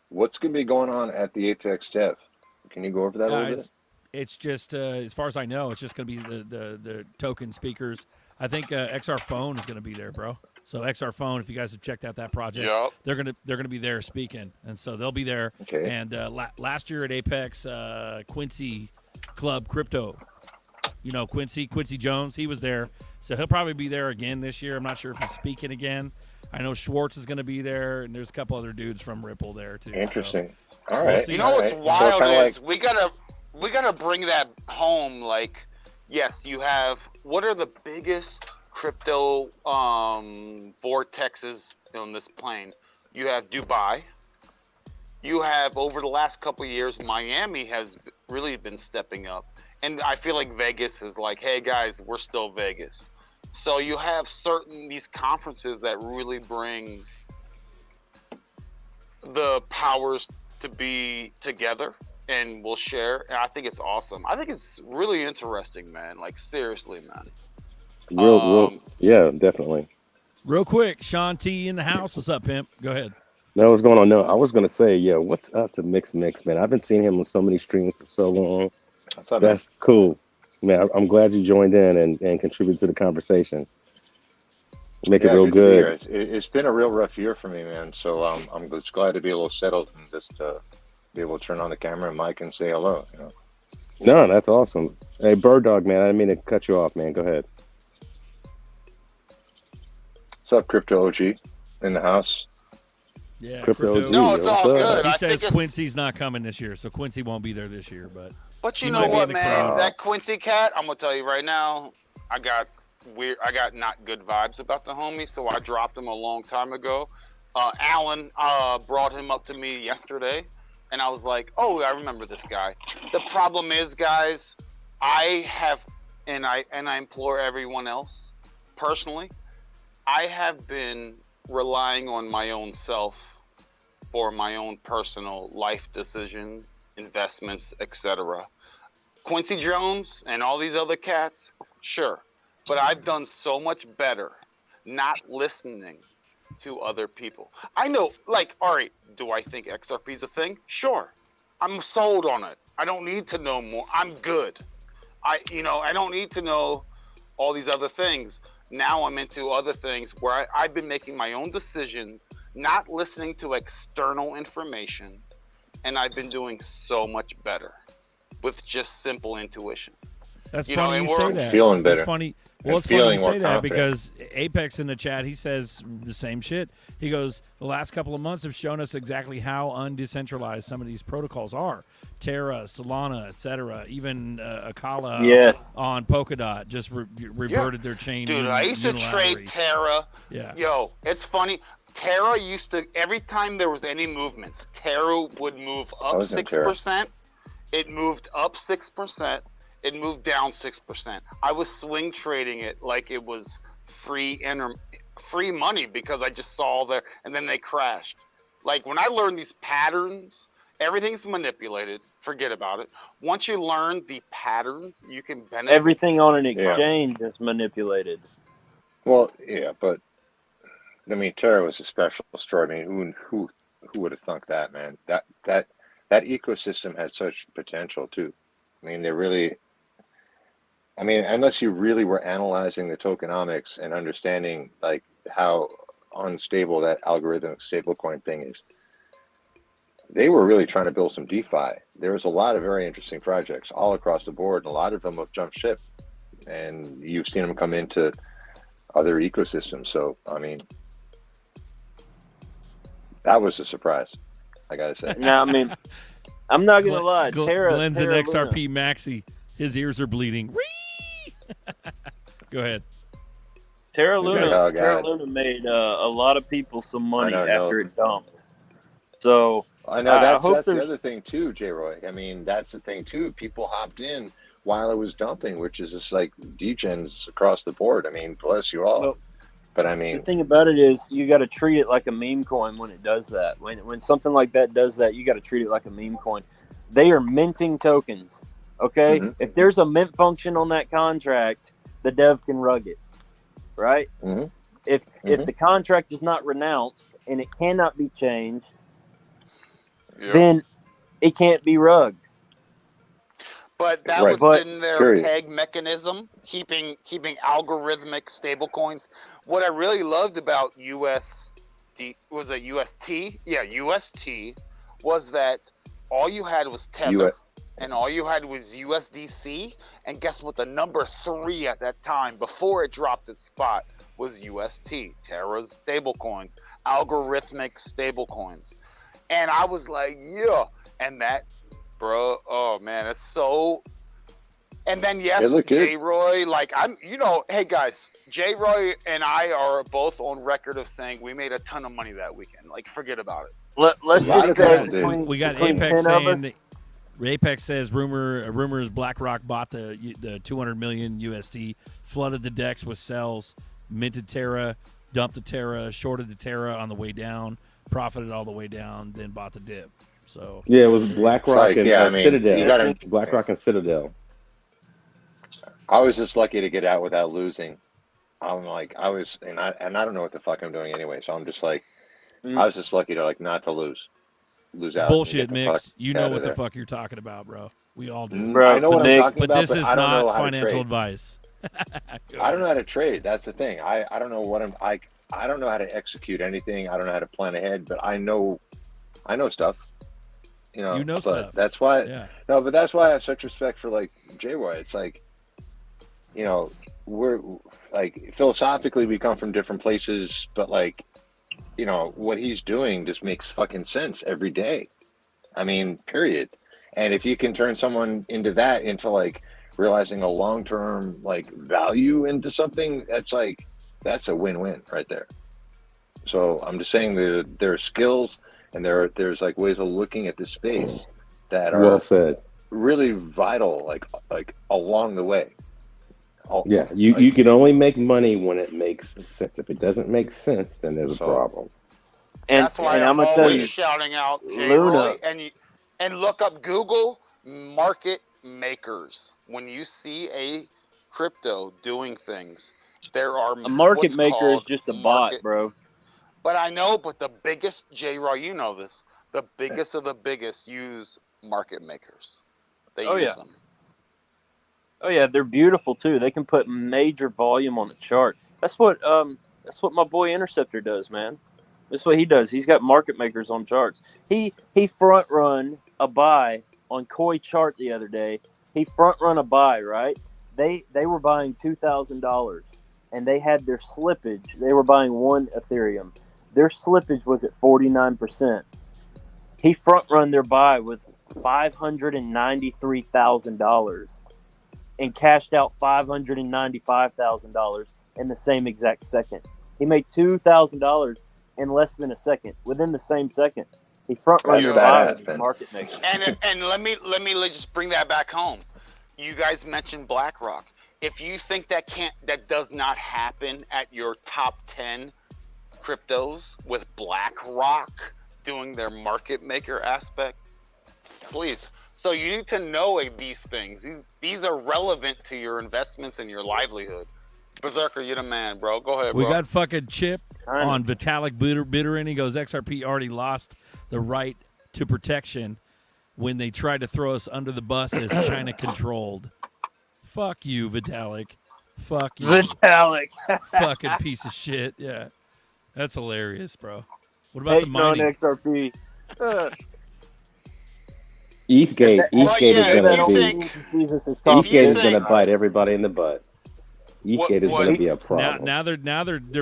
What's going to be going on at the Apex Dev? Can you go over that a little bit? It's just, as far as I know, it's just going to be the token speakers. I think XR Phone is going to be there, bro. So XR Phone, if you guys have checked out that project, they're gonna be there speaking, and so they'll be there. Okay. And last year at Apex, Quincy Club Crypto You know, Quincy Jones, he was there. So he'll probably be there again this year. I'm not sure if he's speaking again. I know Schwartz is going to be there, and there's a couple other dudes from Ripple there too. Interesting. So, all right. You know what's wild is we gotta bring that home. Like, yes, you have. What are the biggest crypto vortexes on this plane? You have Dubai. You have, over the last couple of years, Miami has really been stepping up. And I feel like Vegas is like, hey, guys, we're still Vegas. So you have these conferences that really bring the powers to be together and will share. And I think it's awesome. I think it's really interesting, man. Like, seriously, man. Real, yeah, definitely. Real quick, Sean T in the house. What's up, pimp? Go ahead. No, what's going on? No, I was gonna say, yeah, what's up to Mix, man? I've been seeing him on so many streams for so long. That's cool, man. I'm glad you joined in and contributed to the conversation. Make it real good. It's been a real rough year for me, man. So I'm just glad to be a little settled and just be able to turn on the camera and mic and say hello. You know? No, that's awesome. Hey, Bird Dog, man, I didn't mean to cut you off, man. Go ahead. What's up, Crypto OG in the house? Yeah, Crypto OG. No, it's all good. He I says think Quincy's not coming this year, so Quincy won't be there this year. But you know what, man? That Quincy cat, I'm gonna tell you right now, I got not good vibes about the homie, so I dropped him a long time ago. Alan brought him up to me yesterday, and I was like, oh, I remember this guy. The problem is, guys, I have, and I implore everyone else, personally, I have been relying on my own self for my own personal life decisions, investments, etc. Quincy Jones and all these other cats, sure. But I've done so much better not listening to other people. I know, like, Ari, do I think XRP is a thing? Sure. I'm sold on it. I don't need to know more. I'm good. I don't need to know all these other things. Now I'm into other things where I've been making my own decisions, not listening to external information, and I've been doing so much better with just simple intuition. That's funny you say that. Feeling better. It's funny. Well, it's funny you say that because Apex in the chat, he says the same shit. He goes, the last couple of months have shown us exactly how undecentralized some of these protocols are. Terra, Solana, etc. Even Akala on Polkadot just reverted their chain. Dude, I used to trade Terra. Yeah. Yo, it's funny. Terra used to, every time there was any movements, Terra would move up 6%. It moved up 6%. It moved down 6%. I was swing trading it like it was free money because I just saw there, and then they crashed. Like, when I learned these patterns, everything's manipulated. Forget about it. Once you learn the patterns, you can benefit. Everything on an exchange is manipulated. Well, yeah, but I mean, Terra was a special story. I mean, who would have thunk that, man? That ecosystem had such potential too. I mean, unless you really were analyzing the tokenomics and understanding like how unstable that algorithmic stablecoin thing is, they were really trying to build some DeFi. There was a lot of very interesting projects all across the board, and a lot of them have jumped ship, and you've seen them come into other ecosystems. So, I mean, that was a surprise, I gotta say. Now, I mean, I'm not gonna lie. Glenn's an Terra XRP maxi. His ears are bleeding. Go ahead. Terra Luna made a lot of people some money after it dumped. So I know that's the other thing too, J. Roy. I mean, that's the thing too. People hopped in while it was dumping, which is just like degens across the board. I mean, bless you all. Well, but I mean, the thing about it is, you got to treat it like a meme coin when it does that. When something like that does that, you got to treat it like a meme coin. They are minting tokens. Okay, if there's a mint function on that contract, the dev can rug it, right? If the contract is not renounced and it cannot be changed, then it can't be rugged. But that was in their peg mechanism, keeping algorithmic stablecoins. What I really loved about USD was it UST? Yeah, UST was that all you had was Tether. and all you had was USDC. And guess what? The number 3 at that time, before it dropped its spot, was UST, Terra's stablecoins, algorithmic stablecoins. And I was like, yeah. And that, bro, oh man, it's so. And then yes, J-Roy, like hey guys, J-Roy and I are both on record of saying we made a ton of money that weekend. Like, forget about it. Let's just say we got Apex saying. Apex says rumors BlackRock bought the 200 million USD, flooded the decks with sells, minted Terra, dumped the Terra, shorted the Terra on the way down, profited all the way down, then bought the dip. So yeah, it was BlackRock and Citadel. BlackRock and Citadel. I was just lucky to get out without losing. I'm like, I don't know what the fuck I'm doing anyway. So I'm just like, I was just lucky to not to lose out. Bullshit, Mix. You know what the fuck you're talking about, bro. We all do. Bro, I know what I'm talking about, but this is not financial advice. I don't know how to trade. That's the thing. I don't know what I don't know how to execute anything. I don't know how to plan ahead, but I know stuff. You know stuff. That's why. Yeah. No, but that's why I have such respect for J-Roy. It's like, we're philosophically we come from different places, but what he's doing just makes fucking sense every day. I mean, period. And if you can turn someone into realizing a long-term value into something, that's a win-win right there. So I'm just saying that there are skills and there's ways of looking at this space that are well said, really vital, along the way. Yeah, you can only make money when it makes sense. If it doesn't make sense, then there's a problem. And that's why I'm always shouting out J-Roy, and look up Google market makers. When you see a crypto doing things, there are a market maker is just a bot, bro. But I know, but the biggest, J-Roy, you know this, the biggest of the biggest use market makers. They use them. Oh yeah, they're beautiful too. They can put major volume on the chart. That's what my boy Interceptor does, man. That's what he does. He's got market makers on charts. He front run a buy on Koi chart the other day. He front run a buy, right? They were buying $2,000 and they had their slippage. They were buying 1 Ethereum. Their slippage was at 49%. He front run their buy with $593,000. And cashed out $595,000 in the same exact second. He made $2,000 in less than a second. Within the same second, he front runs the market maker. And let me just bring that back home. You guys mentioned BlackRock. If you think that does not happen at your top 10 cryptos with BlackRock doing their market maker aspect, please. So you need to know these things. These are relevant to your investments and your livelihood. Berserker, you're the man, bro. Go ahead, bro. We got fucking Chip on Vitalik Buterin. He goes, XRP already lost the right to protection when they tried to throw us under the bus as China controlled. Fuck you, Vitalik. Fuck you. Vitalik. Fucking piece of shit. Yeah. That's hilarious, bro. What about the mining? XRP. ETHgate is gonna bite everybody in the butt. ETHgate is gonna be a problem. Now they're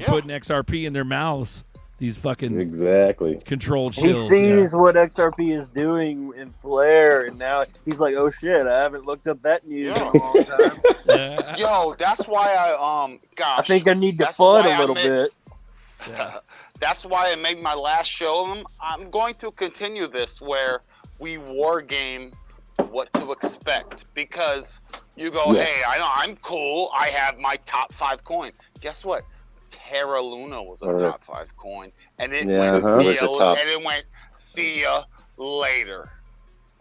putting XRP in their mouths. These fucking controlled shills. He sees what XRP is doing in Flare, and now he's like, "Oh shit, I haven't looked up that news in a long time." Yo, that's why I think I need to FUD a little bit. Yeah. That's why I made my last show. I'm going to continue this where we war game what to expect, because you go, hey, I'm cool. I have my top 5 coins. Guess what? Terra Luna was a top 5 coin, and it went see ya later.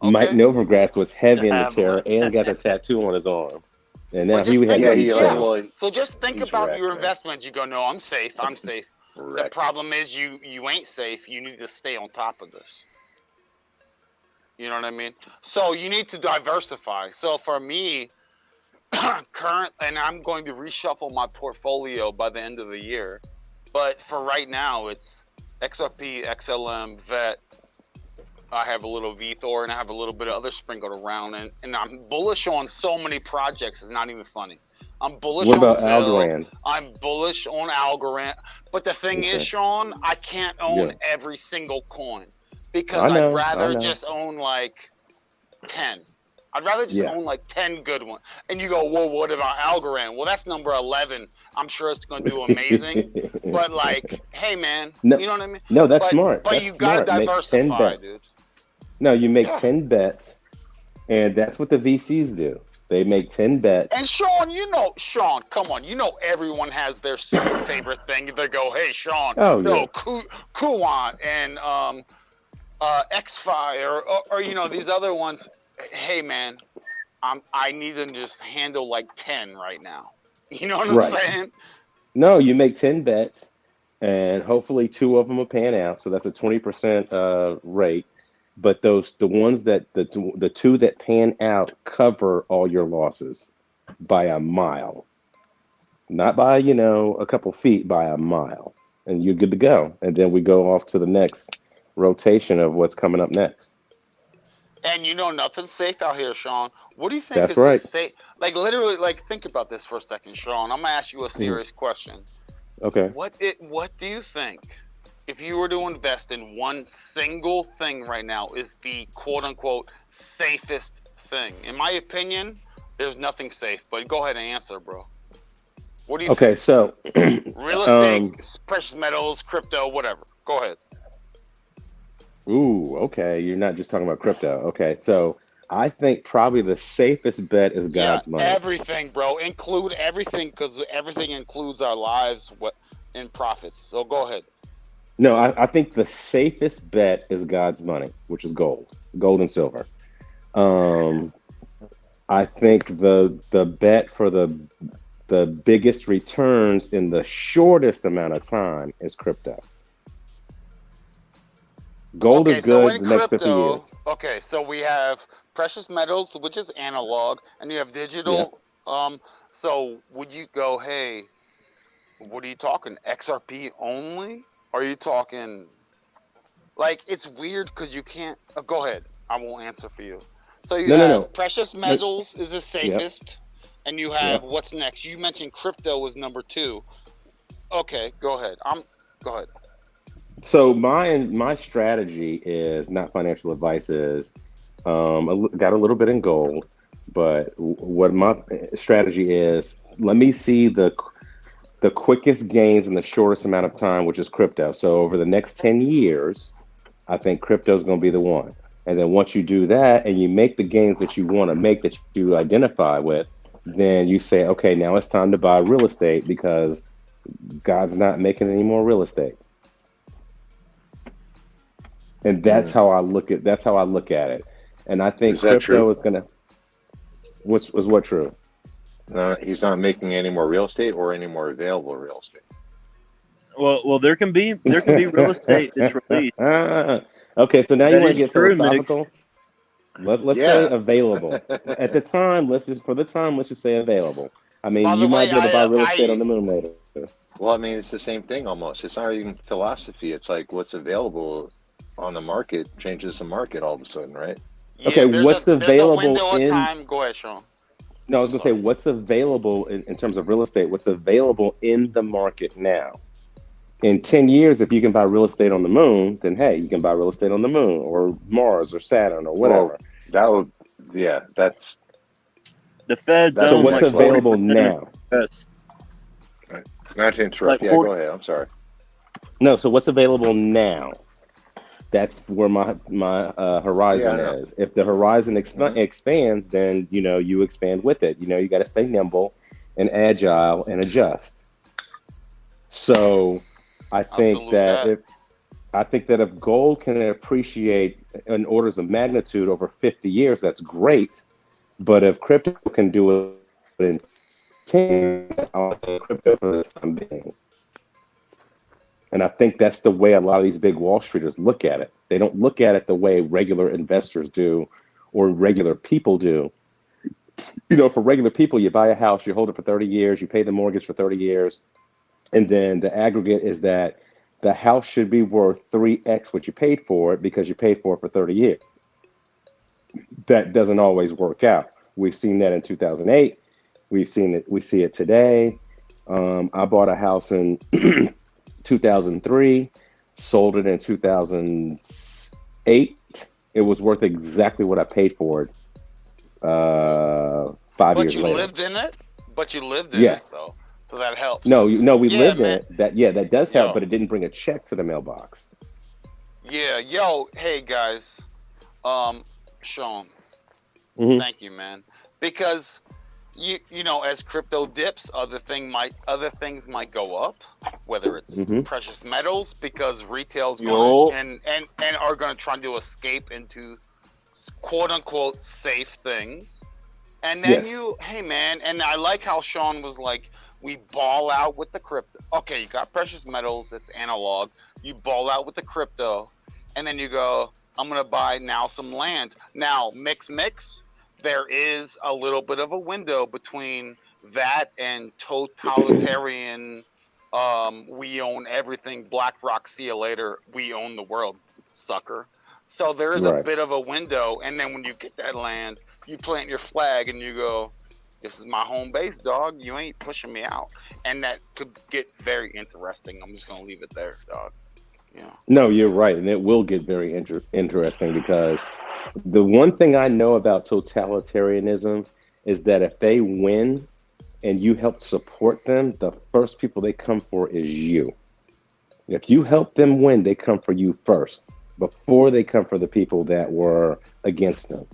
Okay? Mike Novogratz was heavy in the Terra and got a tattoo on his arm, and now he had So just think about your investments. You go, no, I'm safe. I'm safe. The problem is you ain't safe. You need to stay on top of this. You know what I mean? So you need to diversify. So for me, and I'm going to reshuffle my portfolio by the end of the year. But for right now, it's XRP, XLM, VET, I have a little VeThor, and I have a little bit of other sprinkled around, and I'm bullish on so many projects. It's not even funny. I'm bullish What on about Phil. Algorand? I'm bullish on Algorand. But the thing is, Sean, I can't own every single coin because I'd rather just own like 10. I'd rather just own like 10 good ones. And you go, well, what about Algorand? Well, that's number 11. I'm sure it's going to do amazing. But like, hey, man, No, you know what I mean? No, that's smart. But That's you got to smart. Make 10 diversify, bets. dude. No, you make 10 bets, and that's what the VCs do. They make 10 bets. And Sean, come on. You know everyone has their super favorite thing. They go, hey, Sean, Kuwan and X-Fi or you know, these other ones. Hey, man, I need to just handle like 10 right now. You know what I'm saying? No, you make 10 bets, and hopefully 2 of them will pan out. So that's a 20% rate. But the ones that the 2 that pan out cover all your losses by a mile, not by a couple feet, by a mile, and you're good to go. And then we go off to the next rotation of what's coming up next. And nothing's safe out here, Sean. What do you think That's is right. safe? Like literally, like think about this for a second, Sean. I'm gonna ask you a serious question. Okay. What do you think, if you were to invest in one single thing right now, is the quote unquote safest thing? In my opinion, there's nothing safe. But go ahead and answer, bro. What do you think? So Real estate, precious metals, crypto, whatever. Go ahead. Ooh, okay. You're not just talking about crypto. Okay, so I think probably the safest bet is God's money. Everything, bro. Include everything, because everything includes our lives in profits. So go ahead. No, I think the safest bet is God's money, which is gold and silver. I think the bet for the biggest returns in the shortest amount of time is crypto. Gold is good the next 50 years. Okay, so we have precious metals, which is analog, and you have digital. So would you go, hey, what are you talking? XRP only? Are you talking, like, it's weird because you can't, go ahead. I won't answer for you. So you have precious metals is the safest, and you have, what's next? You mentioned crypto was number 2. Okay, go ahead. Go ahead. So my strategy is not financial advice. Is got a little bit in gold, but what my strategy is, let me see the quickest gains in the shortest amount of time, which is crypto. So over the next 10 years, I think crypto is going to be the one. And then once you do that and you make the gains that you want to make, that you identify with, then you say, okay, now it's time to buy real estate because God's not making any more real estate. And that's how I look at it. And I think crypto is gonna. Was what true? No, he's not making any more real estate or any more available real estate. Well, there can be real estate that's released. Okay, so now That you want is to get true, philosophical. Let's say available. At the time, let's just say available. I mean, you might be able to buy real estate on the moon later. Well, I mean, it's the same thing almost. It's not even philosophy. It's like what's available on the market changes the market all of a sudden, right? Yeah, okay, what's available in time? Go ahead, Sean. No, I was going to say what's available in terms of real estate. What's available in the market now? In 10 years, if you can buy real estate on the moon, then hey, you can buy real estate on the moon or Mars or Saturn or whatever. Well, that's the Fed. So what's available now? Not to interrupt. Go ahead. I'm sorry. No, so what's available now? That's where my horizon is. If the horizon expands, then you expand with it. You got to stay nimble and agile and adjust. So I think that if gold can appreciate in orders of magnitude over 50 years, that's great. But if crypto can do it in 10 years, I'll take crypto for the time being. And I think that's the way a lot of these big Wall Streeters look at it. They don't look at it the way regular investors do or regular people do. For regular people, you buy a house, you hold it for 30 years, you pay the mortgage for 30 years. And then the aggregate is that the house should be worth 3x what you paid for it because you paid for it for 30 years. That doesn't always work out. We've seen that in 2008. We see it today. I bought a house in 2003, sold it in 2008. It was worth exactly what I paid for it 5 years later. But you lived in it? But you lived in Yes. it, though. So that helps. No, we Yeah, lived man. in it. That does help, Yo. but it didn't bring a check to the mailbox. Yeah, yo, hey guys, Sean, Mhm. thank you, man, because you know, as crypto dips, other things might go up, whether it's Mhm. precious metals, because retail's Yo. going and are going to try to escape into quote unquote safe things, and then Yes. hey man, and I like how Sean was like, we ball out with the crypto. Okay, you got precious metals, it's analog. You ball out with the crypto, and then you go, I'm gonna buy now some land. Now mix. There is a little bit of a window between that and totalitarian. We own everything. BlackRock, see you later. We own the world, sucker. So there is a Right. bit of a window, and then when you get that land, you plant your flag and you go, this is my home base, dog. You ain't pushing me out. And that could get very interesting. I'm just going to leave it there, dog. Yeah. No, you're right, and it will get very interesting because the one thing I know about totalitarianism is that if they win and you help support them, the first people they come for is you. If you help them win, they come for you first before they come for the people that were against them.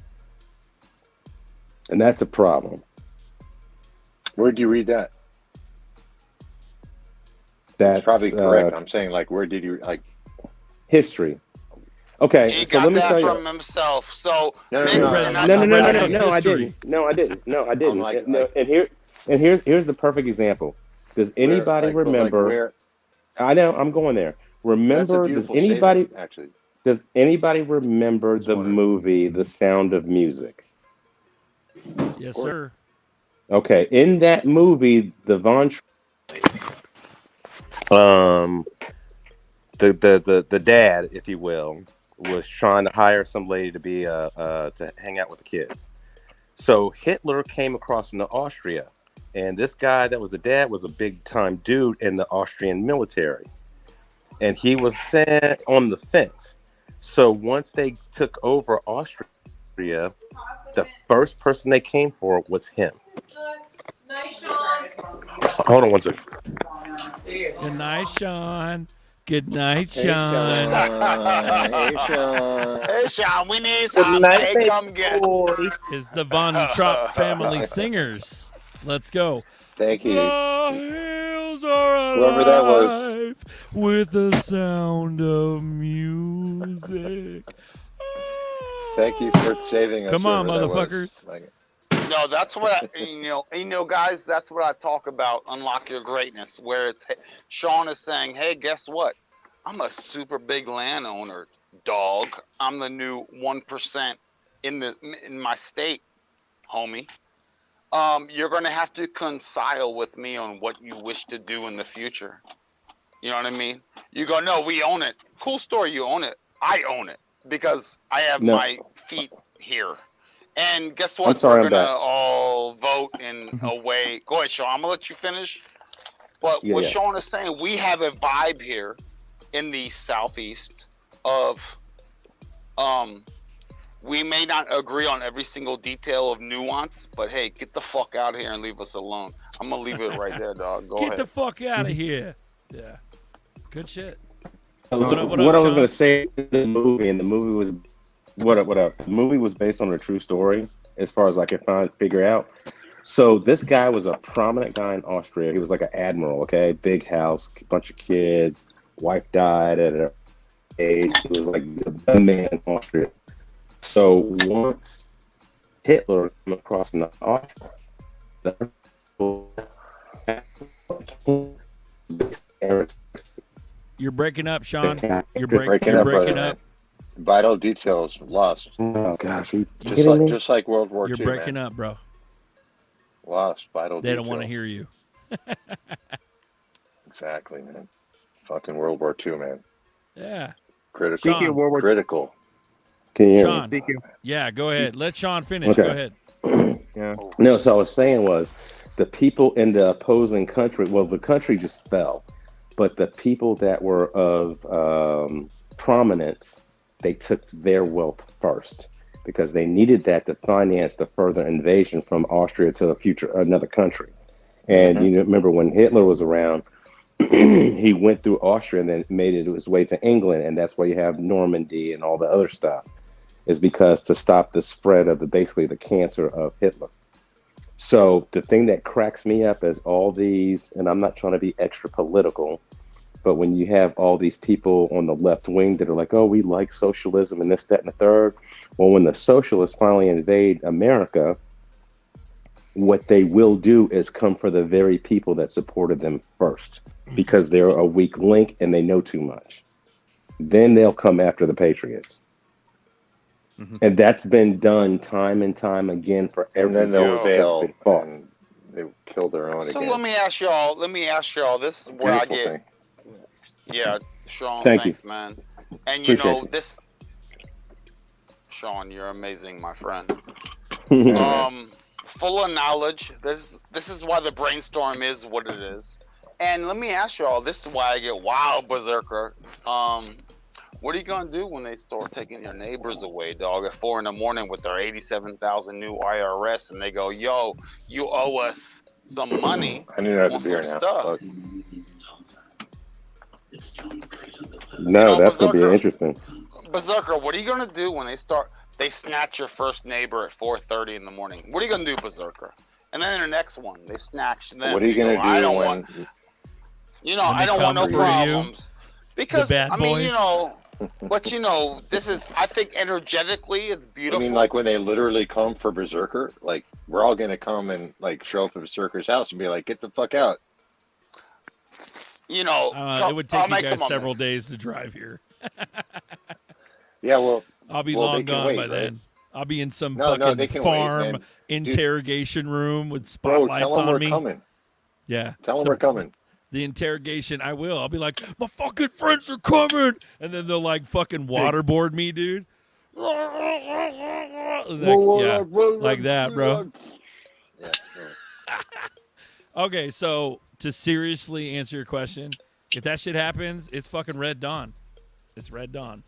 And that's a problem. Where'd you read that? That's probably correct. I'm saying, like, where did you like history. Okay, He so got let me that tell you. from himself. So No, maybe- no, and I- No, I didn't. No, I didn't. like- No, and here's the perfect example. Does anybody remember? where? I know I'm going there. Remember? Does beautiful anybody? statement, actually. Does anybody remember the movie The Sound of Music? Yes, sir. Okay, in that movie, the the dad, if you will, was trying to hire some lady to be to hang out with the kids. So Hitler came across into Austria, and this guy that was the dad was a big time dude in the Austrian military, and he was sent on the fence. So once they took over Austria, the first person they came for was him. Hold on one second. Good night, Sean. Good night, Hey, Sean. Hey, Sean. Hey, Sean, we need Good some. night, Hey, baby come get. It's the Von Trapp family singers. Let's go. Thank you. The hills are Whoever that was. alive with the sound of music. Thank you for saving us. Come on, whoever that was. motherfuckers. Like, No, that's what you know, guys. That's what I talk about. Unlock your greatness. Where it's Sean is saying, "Hey, guess what? I'm a super big landowner, dog. I'm the new 1% in my state, homie. You're gonna have to reconcile with me on what you wish to do in the future. You know what I mean? You go, no, we own it. Cool story. You own it. I own it because I have No. my feet here." And guess what? I'm sorry, We're I'm gonna back. all vote in a way. Go ahead, Sean. I'm gonna let you finish. But Yeah, what yeah. Sean is saying, we have a vibe here in the southeast of we may not agree on every single detail of nuance, but hey, get the fuck out of here and leave us alone. I'm gonna leave it right there, dog. Go Get ahead. the fuck out of here. Yeah. Good shit. What What up, I was Sean? going to say, the movie, and the movie was what up. The movie was based on a true story, as far as I can figure out. So this guy was a prominent guy in Austria. He was like an admiral, okay, big house, bunch of kids. Wife died at an age. He was like the man in Austria. So once Hitler came across in Austria, You're breaking up, Sean. You're breaking you're up, breaking brother, up. vital details lost. Oh gosh, you Just like World War You're II. breaking man. up, bro. Lost vital They details. don't want to hear you. Exactly, man. Fucking World War II, man. Yeah. Critical. Speaking of World War Critical. Can you hear Sean. me? Yeah, go ahead. Let Sean finish. Okay. Go ahead. Yeah. No, so I was saying was the people in the opposing country, well, the country just fell, but the people that were of prominence, they took their wealth first because they needed that to finance the further invasion from Austria to another country. And you remember when Hitler was around, he went through Austria and then made it his way to England, and that's why you have Normandy and all the other stuff. Is because to stop the spread of basically the cancer of Hitler. So the thing that cracks me up is all these, and I'm not trying to be extra political, but when you have all these people on the left wing that are like, oh, we like socialism and this, that, and the third. Well, when the socialists finally invade America, what they will do is come for the very people that supported them first because they're a weak link and they know too much. Then they'll come after the patriots. And that's been done time and time again for every. And then they'll veil and they kill their own So again. let me ask y'all. This is where Beautiful I get. thing. Yeah, Sean. Thank thanks, you. man. And you Appreciate know you. this. Sean, you're amazing, my friend. Full of knowledge. This is why the brainstorm is what it is. And let me ask y'all. This is why I get wild, berserker. What are you gonna do when they start taking your neighbors away, dog, at 4 a.m. with their 87,000 new IRS, and they go, "Yo, you owe us some money." I need another on beer some now. stuff. No, that's going to be interesting. Berserker, what are you gonna do when they snatch your first neighbor at 4:30 in the morning? What are you gonna do, Berserker? And then the next one, they snatch them. What are you go, gonna I do don't when? want, When I they don't want no come for you, problems. Because the bad I mean, boys. but this is, I think, energetically, it's I beautiful. mean, like when they literally come for Berserker, like we're all gonna come and like show up at Berserker's house and be like, "Get the fuck out!" It would take you guys several days to drive here. Yeah, well, I'll be well, long they can gone wait, by right? then. I'll be in some No, fucking they can farm wait, man. interrogation room with Bro, spotlights tell them on we're me. coming. Yeah. Tell them we're coming. The interrogation, I will. I'll be like, my fucking friends are coming. And then they'll like fucking waterboard me, dude. Like that, bro. Yeah. Okay, so to seriously answer your question, if that shit happens, it's fucking Red Dawn. It's Red Dawn.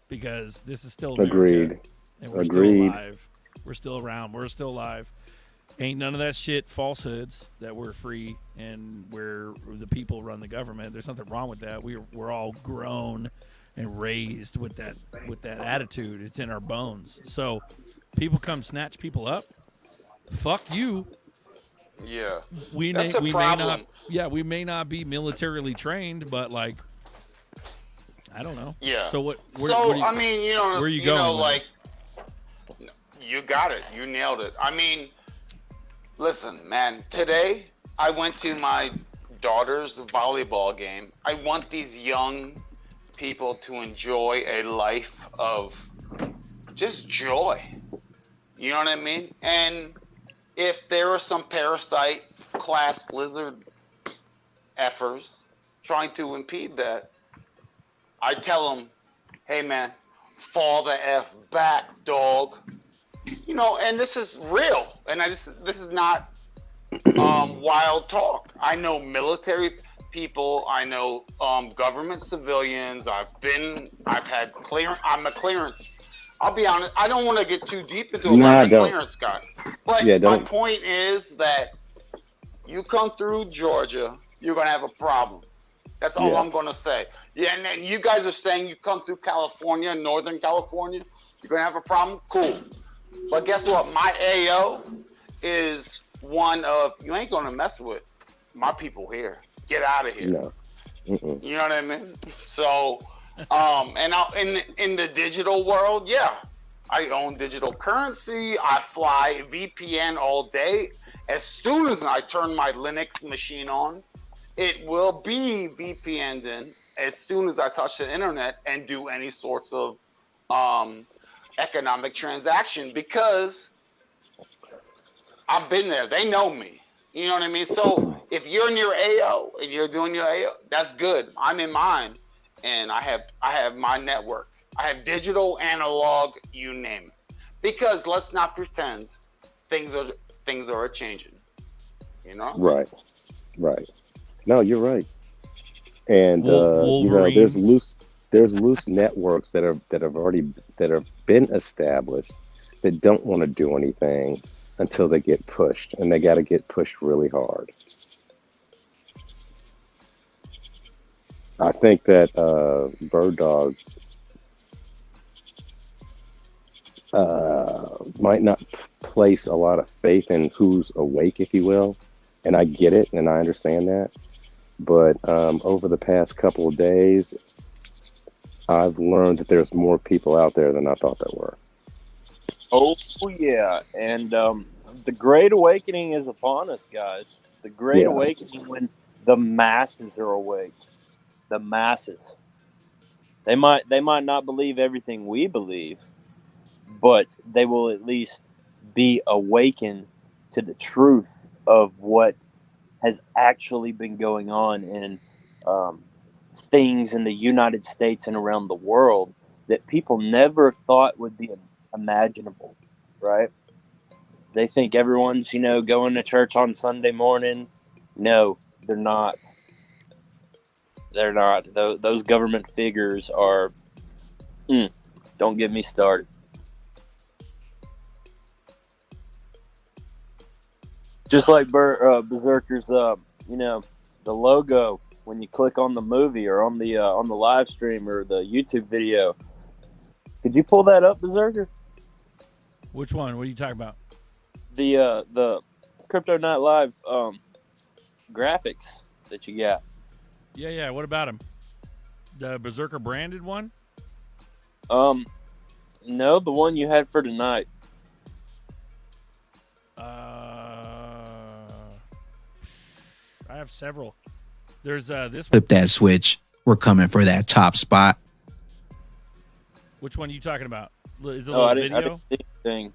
Because this is still America, Agreed. and we're Agreed. still alive. We're still around. We're still alive. Ain't none of that shit falsehoods that we're free and where the people run the government. There's nothing wrong with that. We're all grown and raised with that attitude. It's in our bones. So people come snatch people up. Fuck you. Yeah. We That's may a problem. we may not be militarily trained, but like I don't know. Yeah. So what I mean, where are you going with like, this? you got it. You nailed it. I mean, listen, man, today I went to my daughter's volleyball game. I want these young people to enjoy a life of just joy. You know what I mean? And if there are some parasite class lizard effers trying to impede that, I tell them, hey man, fall the F back, dog. And this is real. And this is not wild talk. I know military people. I know government civilians. I'm a clearance. I'll be honest. I don't want to get too deep into it. I'm a clearance guy. But my point is that you come through Georgia, you're going to have a problem. That's all I'm going to say. Yeah, and then you guys are saying you come through California, Northern California, you're going to have a problem? Cool. But guess what? My AO is one of, you ain't going to mess with my people here. Get out of here. No. You know what I mean? So, and in the digital world, yeah, I own digital currency. I fly VPN all day. As soon as I turn my Linux machine on, it will be VPN'd in as soon as I touch the internet and do any sorts of economic transaction, because I've been there. They know me. You know what I mean? So if you're in your AO and you're doing your AO, that's good. I'm in mine, and I have my network. I have digital, analog, you name it. Because let's not pretend things are changing. You know? Right. No, you're right. And there's loose networks that have been established that don't want to do anything until they get pushed, and they got to get pushed really hard. I think that Bird Dog might not place a lot of faith in who's awake, if you will, and I get it and I understand that. But over the past couple of days, I've learned that there's more people out there than I thought there were. Oh, yeah. And the Great Awakening is upon us, guys. The Great Awakening when the masses are awake. The masses. They might not believe everything we believe, but they will at least be awakened to the truth of what has actually been going on in things in the United States and around the world that people never thought would be imaginable, right? They think everyone's, going to church on Sunday morning. No, they're not. They're not. Those government figures are, don't get me started. Just like Berserker's, the logo when you click on the movie or on the live stream or the YouTube video. Could you pull that up, Berserker? Which one? What are you talking about? The Crypto Night Live graphics that you got. Yeah. What about him? The Berserker branded one? No, the one you had for tonight. I have several. There's this one. Flip that switch. We're coming for that top spot. Which one are you talking about? Is it a I little didn't video? see anything.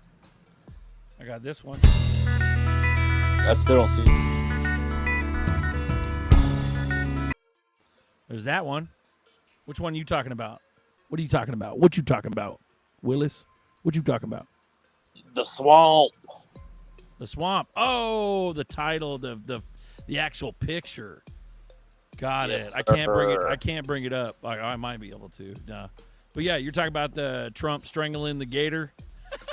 I got this one. I still don't see it. There's that one. Which one are you talking about? What are you talking about? What you talking about, Willis? What you talking about? The swamp. The swamp. Oh, the title, the actual picture. Got Yes, it. I can't bring it. sir. I can't bring it up. I might be able to. Nah. But yeah, you're talking about the Trump strangling the gator.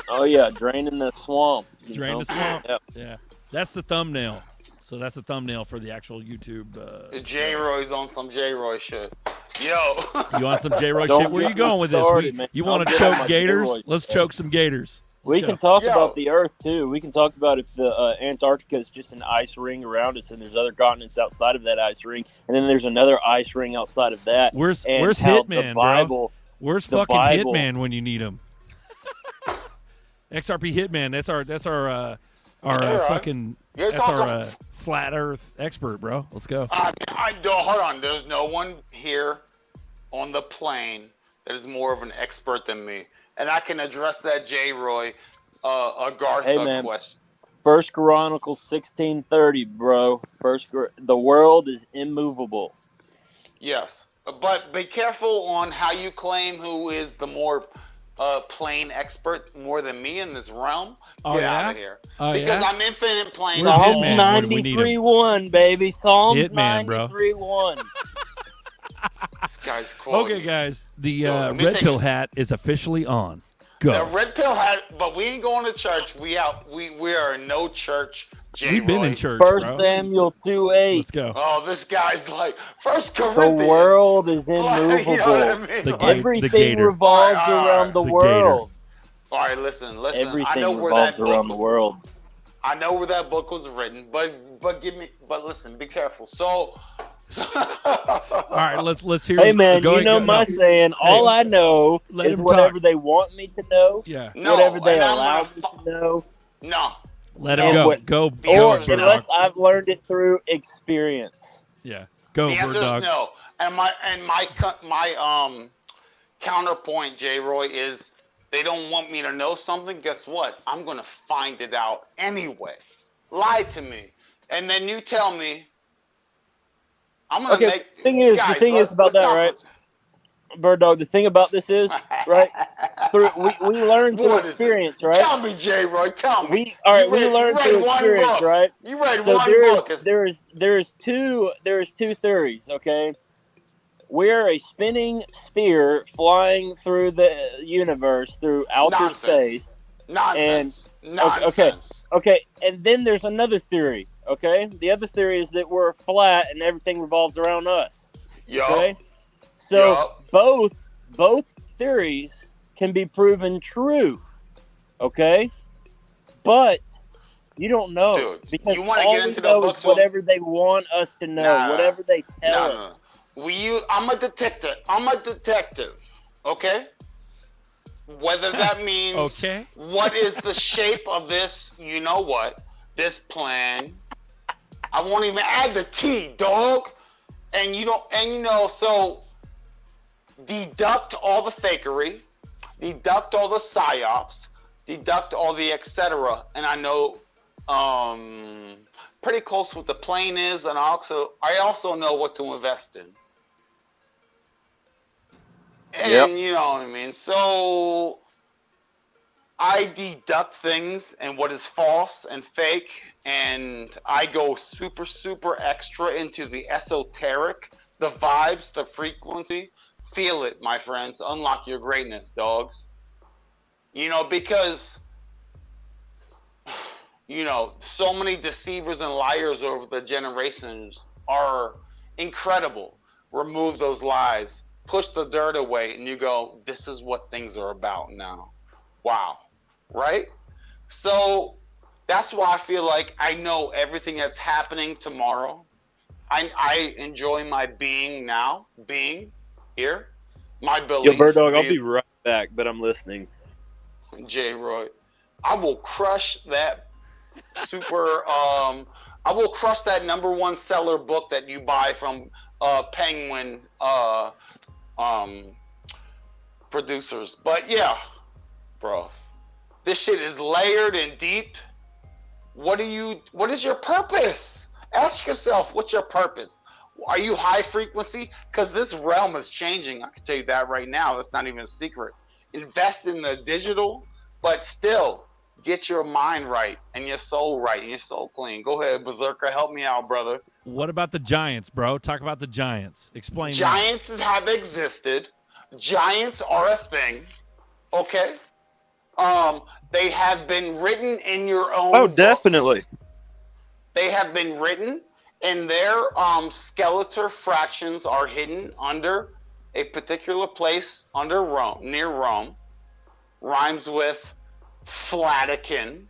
Oh yeah, draining the swamp. Drain the swamp. Yep. Yeah, that's the thumbnail. So that's the thumbnail for the actual YouTube. J. Roy's on some J. Roy shit. Yo. You want some J. Roy Don't shit? Where get you going me with this? started, man. You want Don't to get on choke my gators? J. Roy Let's shit. choke some gators. We Let's can go. talk about the Earth too. We can talk about if the Antarctica is just an ice ring around us, and there's other continents outside of that ice ring, and then there's another ice ring outside of that. Where's how the Hitman, Bible, bro? Where's the fucking Bible- Hitman when you need him? XRP Hitman. That's our fucking. You're That's our talking- flat Earth expert, bro. Let's go. Hold on. There's no one here on the plane that is more of an expert than me, and I can address that J. Roy, Garth Hey, man. question. First Chronicles 16:30, bro. The world is immovable. Yes, but be careful on how you claim who is the more plane expert more than me in this realm. Oh, Get yeah? out of here. Oh, Because yeah? I'm infinite plane. Where's Psalms Hitman when we need him? 93:1, baby. Psalms Hitman, bro. 93:1. This guy's quoting. Okay, guys. The Yo, let me red take pill it. hat is officially on. The Go. red pill hat, but we ain't going to church. We are in no church. J. We've been Roy. in church, First bro. Samuel 2:8. Let's go. Oh, this guy's like First The Corinthians. world is Like, immovable. you know what I mean? The Like- gate- Everything gator. revolves All right. around the The world. All right, listen. I know Everything where revolves that around book, the world. I know where that book was written, but listen, be careful. So All right, let's hear. Hey man, go you ahead, know go- my no. saying. All I know let is him whatever talk. they want me to know. Yeah. No, whatever they and I'm allow gonna me to know. no. Let No. him go. What- Go. Or Go, Bird unless Dog. I've learned it through experience. Yeah. Go, The Bird answer is Dog. no. And my counterpoint, J. Roy, is they don't want me to know something. Guess what? I'm gonna find it out anyway. Lie to me. and then you tell me. I'm gonna Okay. make. The thing is about let's that, not right? Bird Dog, the thing about this is, right? We learn through experience, right? Tell me, J. Roy. Tell me. We learn through experience, right? You read so one book. There's two theories, okay? We're a spinning sphere flying through the universe, through outer space. Nonsense. Okay. And then there's another theory, okay? The other theory is that we're flat and everything revolves around us. Okay? So both theories can be proven true, okay? But you don't know, because all we know is whatever they want us to know, whatever they tell us. I'm a detective, okay? Whether that means what is the shape of this, you know what, this plan. I won't even add the T, dog. And so deduct all the fakery, deduct all the psyops, deduct all the etc. And I know pretty close what the plane is, and I also know what to invest in. And you know what I mean? So I deduct things and what is false and fake, and I go super, super extra into the esoteric, the vibes, the frequency. Feel it, my friends. Unlock your greatness, dogs. Because, so many deceivers and liars over the generations are incredible. Remove those lies. Push the dirt away, and you go, this is what things are about now. Wow. Right? So that's why I feel like I know everything that's happening tomorrow. I enjoy my being now, being here. My belief. Yo, Bird Dog, I'll be right back, but I'm listening. J. Roy, I will crush that I will crush that #1 seller book that you buy from Penguin producers. But yeah, bro, this shit is layered and deep. What is your purpose? Ask yourself, what's your purpose? Are you high frequency? Because this realm is changing. I can tell you that right now. That's not even a secret. Invest in the digital, but still get your mind right and your soul right and your soul clean. Go ahead, Berserker. Help me out, brother. What about the Giants, bro? Talk about the Giants. Explain. Giants have existed. Giants are a thing. Okay? They have been written in your own Oh, definitely. books. They have been written, and their skeletal fractions are hidden under a particular place under Rome, near Rome. Rhymes with Flatican.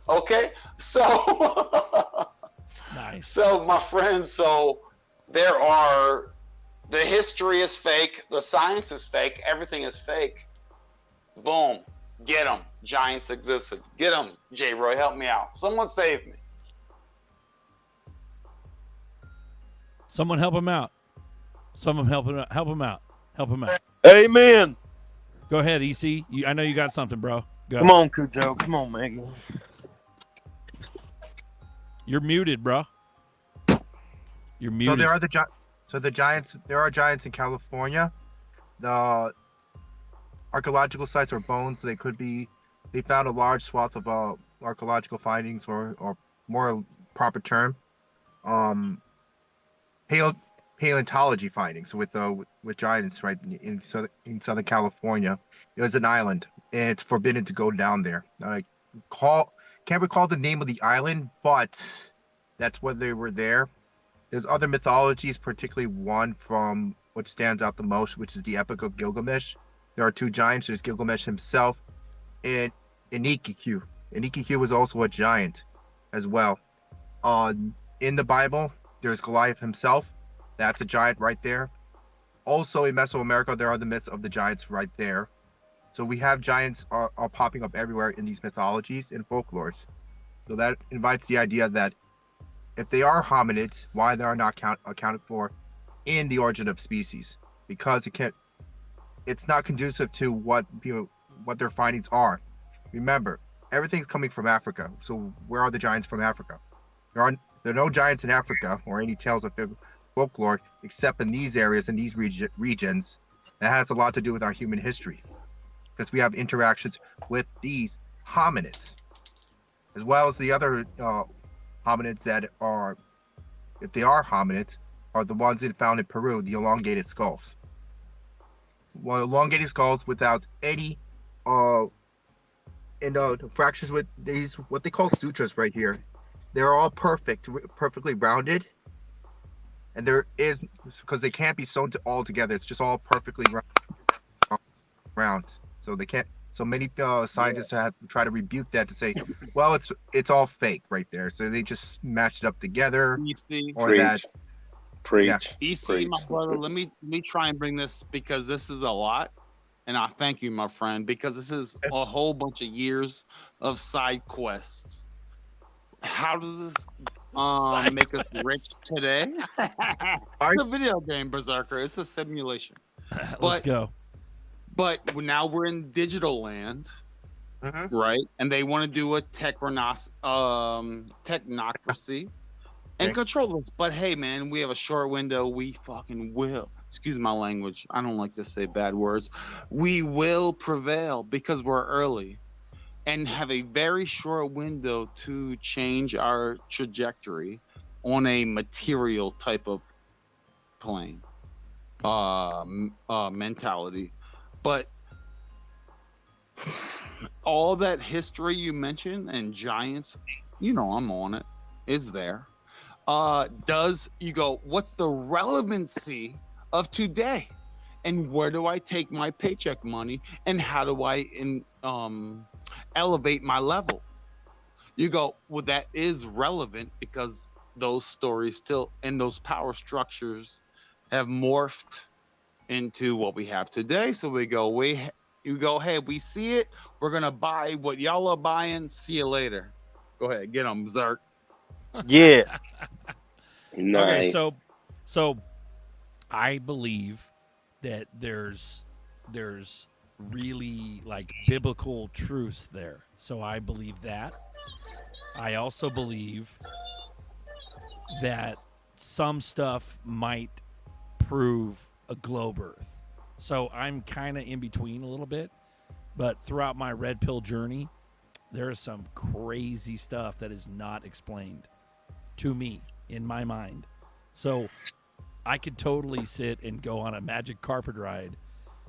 Okay? So nice. So my friends, the history is fake, the science is fake, everything is fake. Boom. Get them. Giants existed. Get them. J. Roy, help me out. Someone save me. Someone help him out. Someone help him out. Help him out. Help him out. Amen. Go ahead, EC. I know you got something, bro. Go. Come on, Cujo. Come on, Maggie. You're muted, bro. You're muted. So there are giants in California. The archaeological sites are bones. They found a large swath of archaeological findings, or more proper term, paleontology findings with giants right in Southern California. It was an island, and it's forbidden to go down there. Can't recall the name of the island, but that's where they were there. There's other mythologies, particularly one from what stands out the most, which is the Epic of Gilgamesh. There are two giants. There's Gilgamesh himself and Enkidu. Enkidu was also a giant as well. In the Bible, there's Goliath himself. That's a giant right there. Also in Mesoamerica, there are the myths of the giants right there. So we have giants are popping up everywhere in these mythologies and folklores. So that invites the idea that if they are hominids, why they are not accounted for in the origin of species, because it's not conducive to what their findings are. Remember, everything's coming from Africa. So where are the giants from Africa? There are no giants in Africa or any tales of folklore except in these areas, in these regions. That has a lot to do with our human history, because we have interactions with these hominids, as well as the other hominids that are, if they are hominids, are the ones that found in Peru, the elongated skulls. Well, elongated skulls without any fractures with these, what they call sutras right here. They're all perfectly rounded. And there is, because they can't be sewn all together. It's just all perfectly round. So they can't. So many scientists have tried to rebuke that to say, well, it's all fake right there. So they just matched it up together. Or that. Preach. Yeah. EC, my brother. Let me try and bring this, because this is a lot, and I thank you, my friend, because this is a whole bunch of years of side quests. How does this make us rich today? It's a video game, Berserker. It's a simulation. Let's go. But now we're in digital land, right? And they want to do a technocracy and control this. But hey, man, we have a short window. We fucking will. Excuse my language. I don't like to say bad words. We will prevail because we're early and have a very short window to change our trajectory on a material type of plane, mentality. But all that history you mentioned and giants, you know, I'm on it, is there. You go, what's the relevancy of today? And where do I take my paycheck money? And how do I elevate my level? You go, well, that is relevant because those stories still, and those power structures have morphed into what we have today. So we go, hey, we see it. We're going to buy what y'all are buying. See you later. Go ahead. Get them, Zerk. Yeah. Nice. Okay, so I believe that there's really like biblical truths there. So I believe that. I also believe that some stuff might prove a globe Earth. So I'm kind of in between a little bit, but throughout my red pill journey, there is some crazy stuff that is not explained to me in my mind. So I could totally sit and go on a magic carpet ride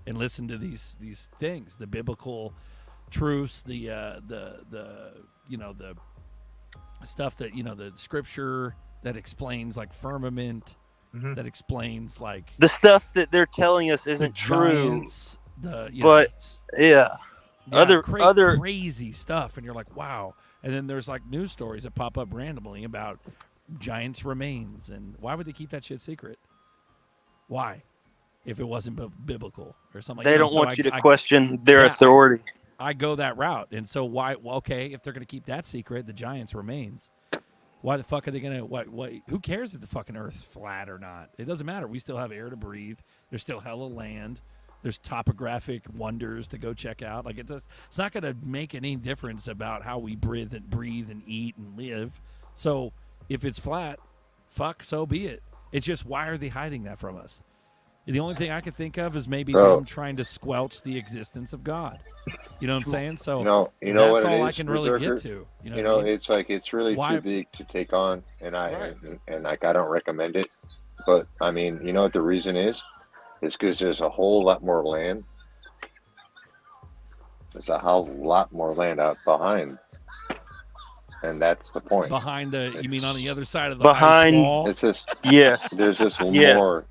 and listen to these things, the biblical truths, the you know, the stuff that, you know, the scripture that explains like firmament, that explains like the stuff that they're telling us isn't true. Giants, other crazy stuff, and you're like, wow. And then there's like news stories that pop up randomly about giants' remains, and why would they keep that shit secret? Why? If it wasn't biblical or something. They don't want you to question their authority. I go that route, and so why? Well, okay, if they're going to keep that secret, the giants' remains, why the fuck are they going to? What? Who cares if the fucking Earth's flat or not? It doesn't matter. We still have air to breathe. There's still hella land. There's topographic wonders to go check out. Like it's not going to make any difference about how we breathe and eat and live. So if it's flat, fuck, so be it. It's just, why are they hiding that from us? The only thing I could think of is maybe them trying to squelch the existence of God. You know what I'm saying? So that's all I can really get to. You know what I mean? It's like it's really too big to take on, and I don't recommend it. But I mean, you know what the reason is? It's because there's a whole lot more land. There's a whole lot more land out behind. And that's the point. Behind you mean on the other side of the ice wall? It's just, yes. There's just more.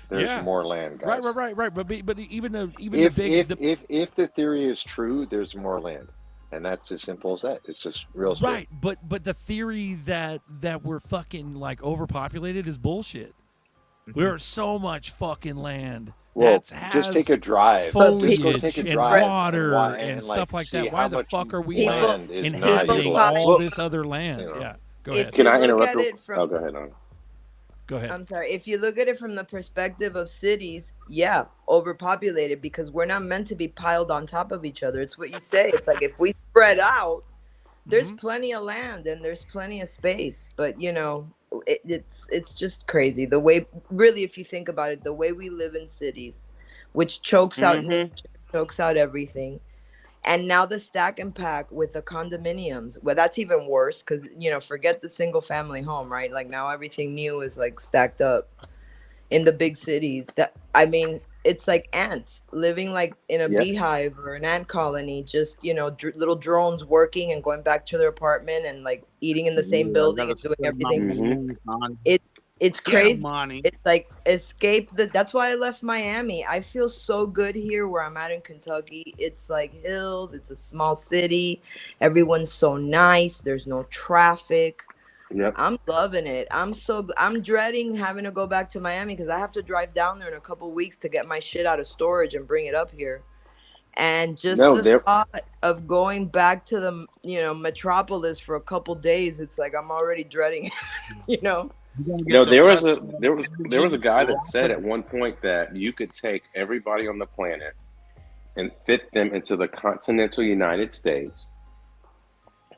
There's more land, guys. Right. But even if the theory is true, there's more land, and that's as simple as that. It's just real simple. Right, but the theory that we're fucking like overpopulated is bullshit. There's so much fucking land. Well, just take a drive. Foliage just go take a and drive water and stuff like that. Why the fuck are we inhabiting all this other land? Yeah, go ahead. Can I interrupt? Go ahead. Go ahead. I'm sorry. If you look at it from the perspective of cities, yeah, overpopulated, because we're not meant to be piled on top of each other. It's what you say. It's like if we spread out, there's plenty of land and there's plenty of space. But you know, it's just crazy the way, really, if you think about it, the way we live in cities, which chokes out nature, chokes out everything. And now the stack and pack with the condominiums, well, that's even worse because, you know, forget the single family home, right? Like now everything new is like stacked up in the big cities. That, I mean, it's like ants living like in a beehive or an ant colony, just, you know, little drones working and going back to their apartment and like eating in the same building and doing everything. It's crazy. It's like escape that's why I left Miami. I feel so good here where I'm at in Kentucky. It's like hills, it's a small city. Everyone's so nice. There's no traffic. Yep. I'm loving it. I'm dreading having to go back to Miami because I have to drive down there in a couple weeks to get my shit out of storage and bring it up here. And just the thought of going back to the, you know, metropolis for a couple days, it's like I'm already dreading it, you know. No, there was a guy that said at one point that you could take everybody on the planet and fit them into the continental United States,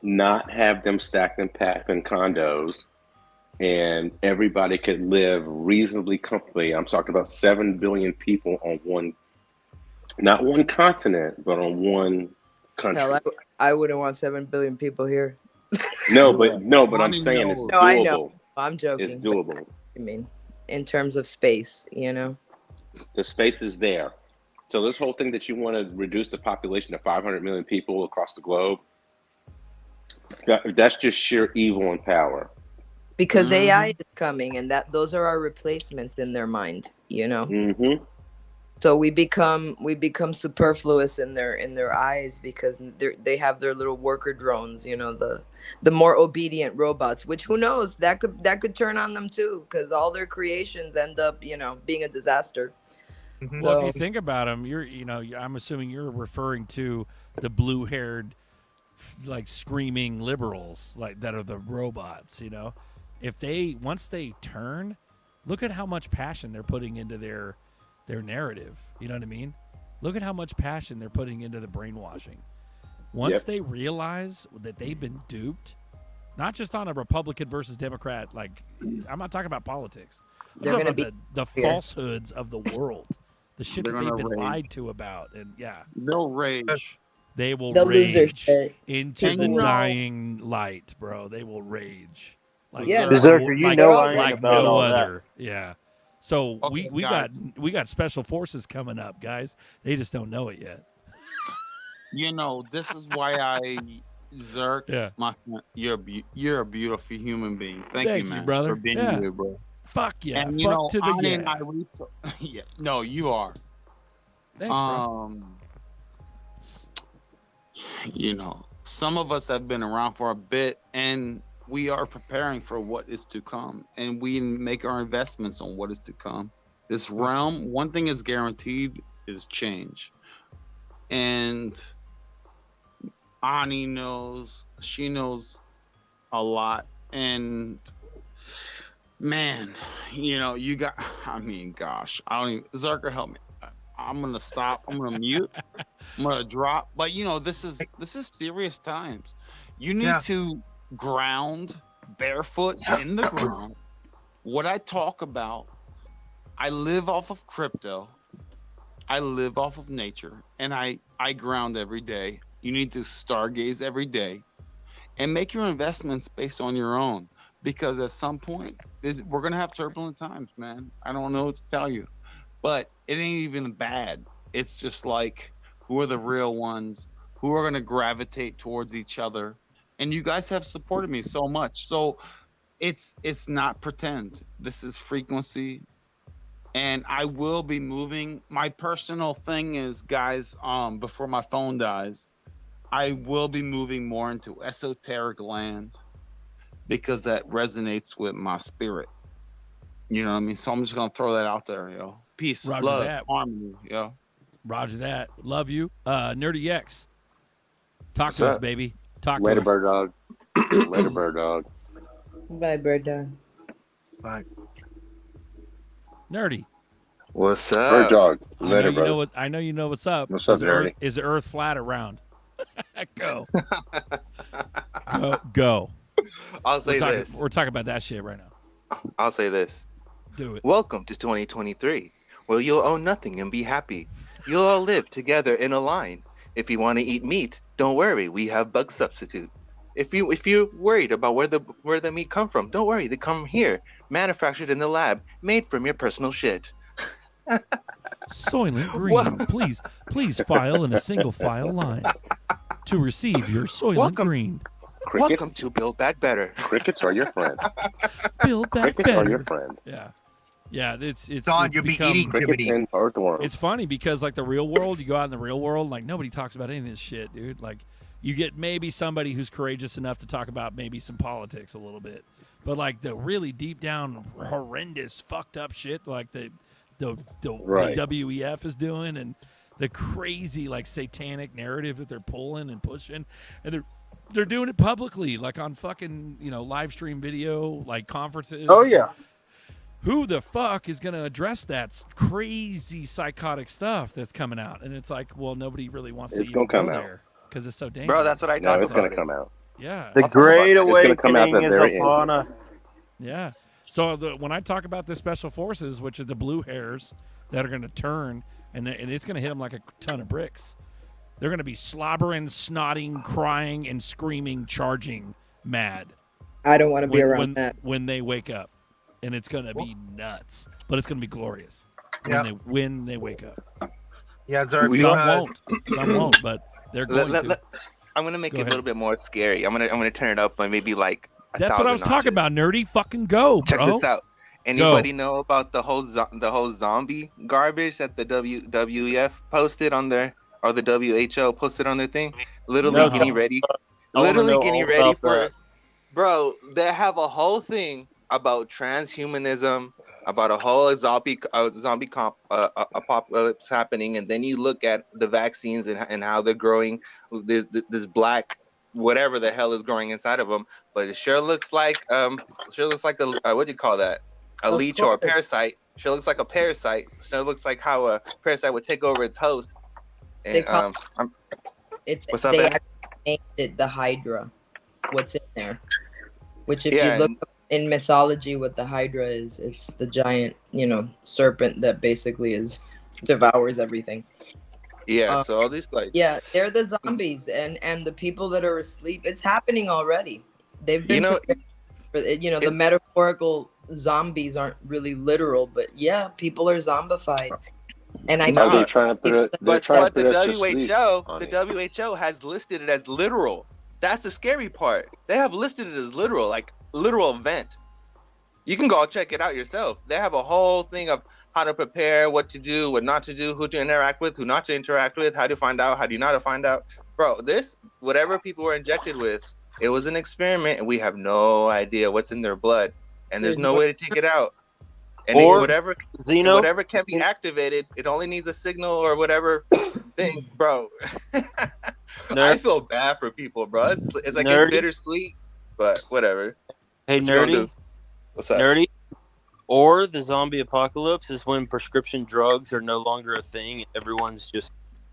not have them stacked and packed in condos, and everybody could live reasonably comfortably. I'm talking about 7 billion people on one, not one continent, but on one country. Hell, I wouldn't want 7 billion people here. No, but I'm saying it's doable. No, I know. I'm joking. It's doable. I mean, in terms of space, you know. The space is there. So this whole thing that you want to reduce the population to 500 million people across the globe, that's just sheer evil and power. Because AI is coming, and those are our replacements in their mind, you know. Mm-hmm. So we become superfluous in their eyes because they have their little worker drones, you know, the more obedient robots. Which who knows, that could turn on them too, because all their creations end up, you know, being a disaster. Well, if you think about them, I'm assuming you're referring to the blue-haired, like screaming liberals, like that are the robots. You know, once they turn, look at how much passion they're putting into their narrative. You know what I mean? Look at how much passion they're putting into the brainwashing. Once they realize that they've been duped, not just on a Republican versus Democrat, like I'm not talking about politics. I'm talking about the falsehoods of the world, the shit that they've been lied to about, and they'll rage. They will They'll lose their rage shit. into the dying light, bro. They will rage. Like Berserker, I ain't like about no all other. that. Yeah. So Okay, we guys. got special forces coming up, guys. They just don't know it yet. You know, this is why I Zerk. Yeah. My friend, you're a beautiful human being. Thank you, man, brother. for being Yeah. here, bro. Fuck yeah. And Fuck you know, to the Ani and yeah. I yeah. No, you are. Thanks, bro. You know, some of us have been around for a bit, and we are preparing for what is to come, and we make our investments on what is to come. This realm, one thing is guaranteed, is change. And Ani knows, she knows a lot. And man, you know, gosh, I don't even, Zerker, help me. I'm gonna stop. I'm gonna mute. I'm gonna drop. But you know, this is serious times. You need to ground barefoot in the ground. What I talk about, I live off of crypto. I live off of nature, and I ground every day. You need to stargaze every day and make your investments based on your own, because at some point we're gonna have turbulent times, man. I don't know what to tell you, but it ain't even bad. It's just like, who are the real ones? Who are gonna gravitate towards each other? And you guys have supported me so much. So it's not pretend. This is frequency. And I will be moving. My personal thing is, guys, before my phone dies, I will be moving more into esoteric land, because that resonates with my spirit. You know what I mean? So I'm just gonna throw that out there, yo. Peace, Roger love, that. harmony, yo. Roger that. Love you. Nerdy X. Talk What's to us, up? baby. Talk Later, to us. bird dog. Later, bird dog. Bye, bird dog. Bye. Nerdy. What's up? Bird dog. I know Later, you brother. know what. I know you know what's up. What's up, is the Earth, Nerdy? is the Earth flat or round? Go. Go. I'll say this. We're talking about that shit right now. I'll say this. Do it. Welcome to 2023, where you'll own nothing and be happy. You'll all live together in a line. If you want to eat meat, don't worry, we have Bug Substitute. If you're worried about where the meat come from, don't worry, they come here, manufactured in the lab, made from your personal shit. Soylent Green, please file in a single file line to receive your Soylent Green. Welcome to Build Back Better. Crickets are your friend. Build Back Crickets Better. are your friend. Yeah. Yeah, it's Don, it's you'll be become, eating Crickets Jiminy. and earthworms. It's funny because like the real world, you go out in the real world, like nobody talks about any of this shit, dude. Like you get maybe somebody who's courageous enough to talk about maybe some politics a little bit, but like the really deep down horrendous fucked up shit, like the WEF is doing, and the crazy like satanic narrative that they're pulling and pushing, and they're doing it publicly, like on fucking live stream video, like conferences. Oh yeah. Who the fuck is going to address that crazy psychotic stuff that's coming out? And it's like, well, nobody really wants to even go there because it's so dangerous. Bro, that's what I No, talk it's about. going to come out. Yeah. The Great It's gonna come out Awakening the is very upon end. us. Yeah. So when I talk about the special forces, which are the blue hairs that are going to turn, and it's going to hit them like a ton of bricks. They're going to be slobbering, snotting, crying, and screaming, charging mad. I don't want to be around that. When they wake up. And it's going to be nuts. But it's going to be glorious when they wake up. Yeah, Zerk, Some won't, but they're going to. I'm going to make it a little bit more scary. I'm going to turn it up by maybe like That's what I was talking about, nerdy. Fucking go, bro. Check this out. Anybody know about the whole zombie garbage that the WWF posted on their, or the WHO posted on their thing? Literally getting ready. Literally getting ready for. Bro, they have a whole thing about transhumanism, about a whole zombie apocalypse happening, and then you look at the vaccines and how they're growing this black whatever the hell is growing inside of them, but it sure looks like a what do you call that? A leech or a parasite. Sure looks like a parasite. Sure looks like how a parasite would take over its host. And what's up, they man? actually named it the Hydra. What's in there? Which if you look in mythology, what the Hydra is, it's the giant, serpent that basically devours everything. Yeah, so all these like they're the zombies and the people that are asleep. It's happening already. They've been the metaphorical zombies aren't really literal, but yeah, people are zombified. And I know they're trying to put it. But the WHO has listed it as literal. That's the scary part. They have listed it as literal, like literal event. You can go check it out yourself. They have a whole thing of how to prepare, what to do, what not to do, who to interact with, who not to interact with, how to find out, how do you not to find out. Bro, whatever people were injected with, it was an experiment, and we have no idea what's in their blood, and there's no way to take it out. And whatever can be activated, it only needs a signal or whatever thing, bro. I feel bad for people, bro. It's like it's bittersweet, but whatever. Hey, nerdy. What's up? Nerdy. Or the zombie apocalypse is when prescription drugs are no longer a thing. Everyone's just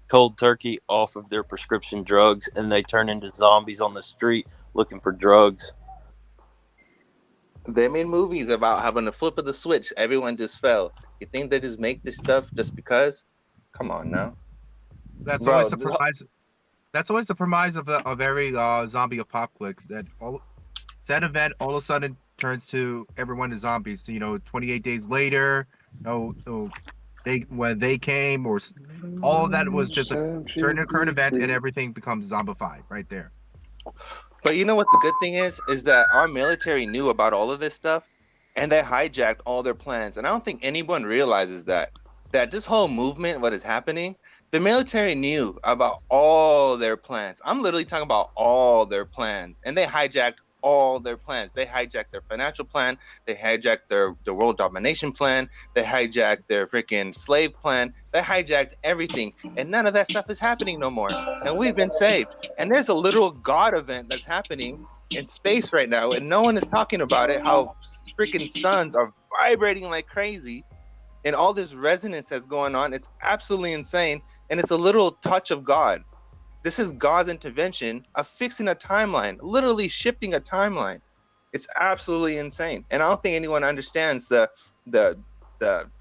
cold turkey off of their prescription drugs, and they turn into zombies on the street looking for drugs. They made movies about having a flip of the switch. Everyone just fell. You think they just make this stuff just because? Come on now. That's always the premise. That's always the premise of every zombie apocalypse. That event all of a sudden turns to everyone is zombies. 28 days later, when they came, or all of that was just a current event, and everything becomes zombified right there. But you know what the good thing is that our military knew about all of this stuff, and they hijacked all their plans. And I don't think anyone realizes that this whole movement, what is happening, the military knew about all their plans. I'm literally talking about all their plans, and they hijacked all their plans. They hijacked their financial plan. They hijacked their world domination plan. They hijacked their freaking slave plan. They hijacked everything, and none of that stuff is happening no more. And we've been saved. And there's a literal God event that's happening in space right now, and no one is talking about it. How freaking suns are vibrating like crazy, and all this resonance that's going on. It's absolutely insane, and it's a little touch of God. This is God's intervention of fixing a timeline, literally shifting a timeline. It's absolutely insane, and I don't think anyone understands the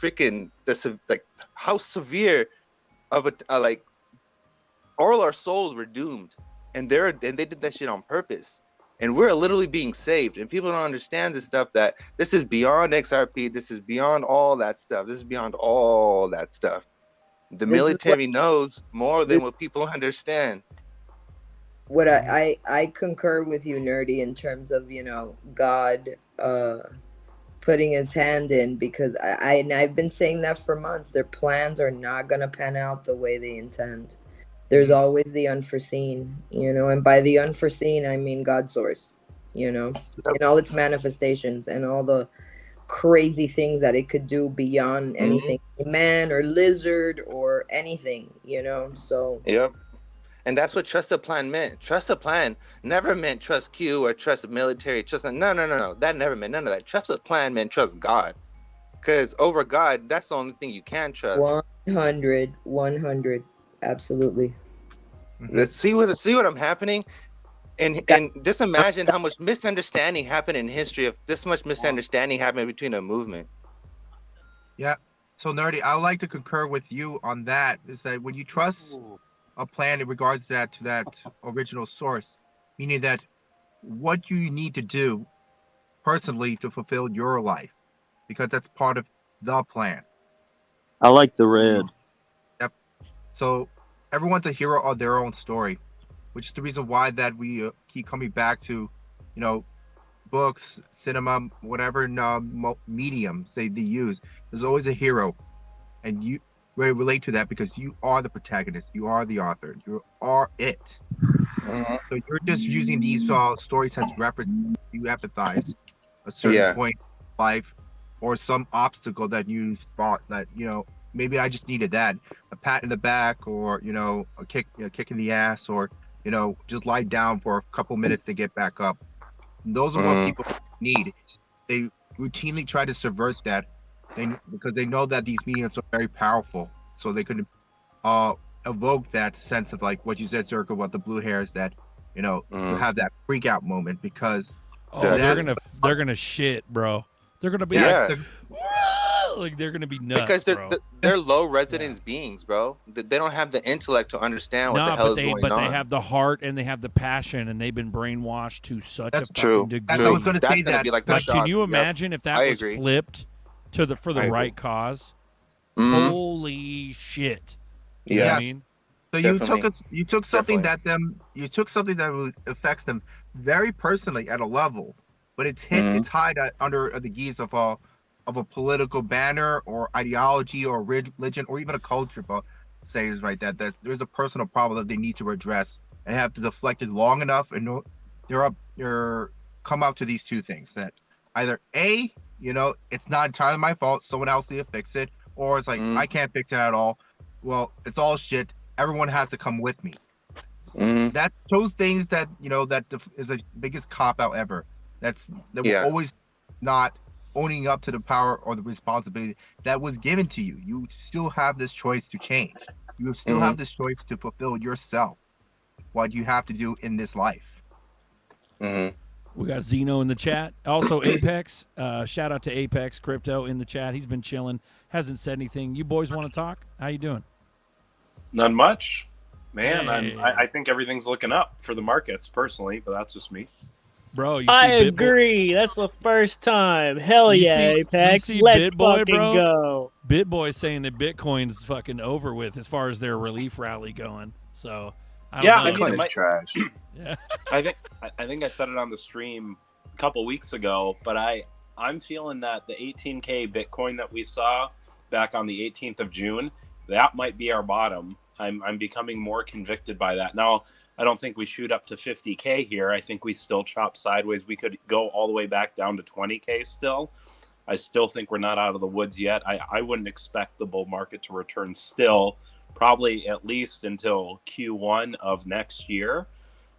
freaking like how severe of a like all our souls were doomed, and they did that shit on purpose, and we're literally being saved, and people don't understand this stuff, that this is beyond XRP, this is beyond all that stuff, the military knows more than what people understand. What I concur with you, Nerdy, in terms of, you know, God putting his hand in, because I've been saying that for months. Their plans are not gonna pan out the way they intend. There's always the unforeseen, you know, and by the unforeseen I mean God's source, you know, in all its manifestations and all the crazy things that it could do beyond anything man or lizard or anything, you know. So yep. And that's what trust the plan meant. Trust the plan never meant trust Q or trust the military. No. That never meant none of that. Trust the plan meant trust God. Because over God, that's the only thing you can trust. 100. Absolutely. Let's see what I'm happening. And just imagine how much misunderstanding happened in history, if this much misunderstanding happened between a movement. Yeah. So, Nerdy, I would like to concur with you on that, is that when you trust a plan in regards to that original source, meaning that what you need to do personally to fulfill your life, because that's part of the plan. I like the red. Yep. So everyone's a hero of their own story, which is the reason why that we keep coming back to, you know, books, cinema, whatever mediums they use. There's always a hero, and you relate to that because you are the protagonist, you are the author, you are it. So you're just using these stories as reference. You empathize a certain point in life or some obstacle that you thought that, you know, maybe I just needed that, a pat in the back, or, you know, a kick in the ass, or, you know, just lie down for a couple minutes to get back up. Those are what people need. They routinely try to subvert that, because they know that these mediums are very powerful, so they could evoke that sense of, like what you said, Circle, about the blue hairs, that, you know, to have that freak out moment, because they're gonna shit, bro. They're gonna be like they're gonna be nuts, because they're low resonance beings, bro. They don't have the intellect to understand what the hell is going on. But they have the heart and they have the passion, and they've been brainwashed to such a true. fucking degree. I was going to say that. Be like can you imagine if that was flipped for the right cause? Holy shit! You know what I mean? So you took something that affects them very personally at a level, but it's tied under the guise of a political banner or ideology or religion or even a culture, but says right that there's a personal problem that they need to address and have to deflect it long enough, and they're come out to these two things, that either A, you know, it's not entirely my fault, someone else need to fix it, or it's like I can't fix it at all. Well, it's all shit. Everyone has to come with me. That's those things that, you know, that is the biggest cop out ever. That will always not owning up to the power or the responsibility that was given to you. You still have this choice to change. You still have this choice to fulfill yourself, what you have to do in this life. We got Zeno in the chat. Also, Apex. Shout out to Apex Crypto in the chat. He's been chilling. Hasn't said anything. You boys want to talk? How you doing? None much. Man, Hey. I think everything's looking up for the markets personally, but that's just me. Bro, you see I BitBoy? agree. That's the first time. Hell You yeah, see- Apex. you see Let's BitBoy, fucking bro? go. BitBoy saying that Bitcoin's fucking over with as far as their relief rally going. So, I Yeah, don't know. I mean, trash. Yeah. I think I said it on the stream a couple weeks ago, but I'm feeling that the 18K Bitcoin that we saw back on the 18th of June, that might be our bottom. I'm becoming more convicted by that. Now, I don't think we shoot up to 50K here. I think we still chop sideways. We could go all the way back down to 20K still. I still think we're not out of the woods yet. I wouldn't expect the bull market to return still, probably at least until Q1 of next year.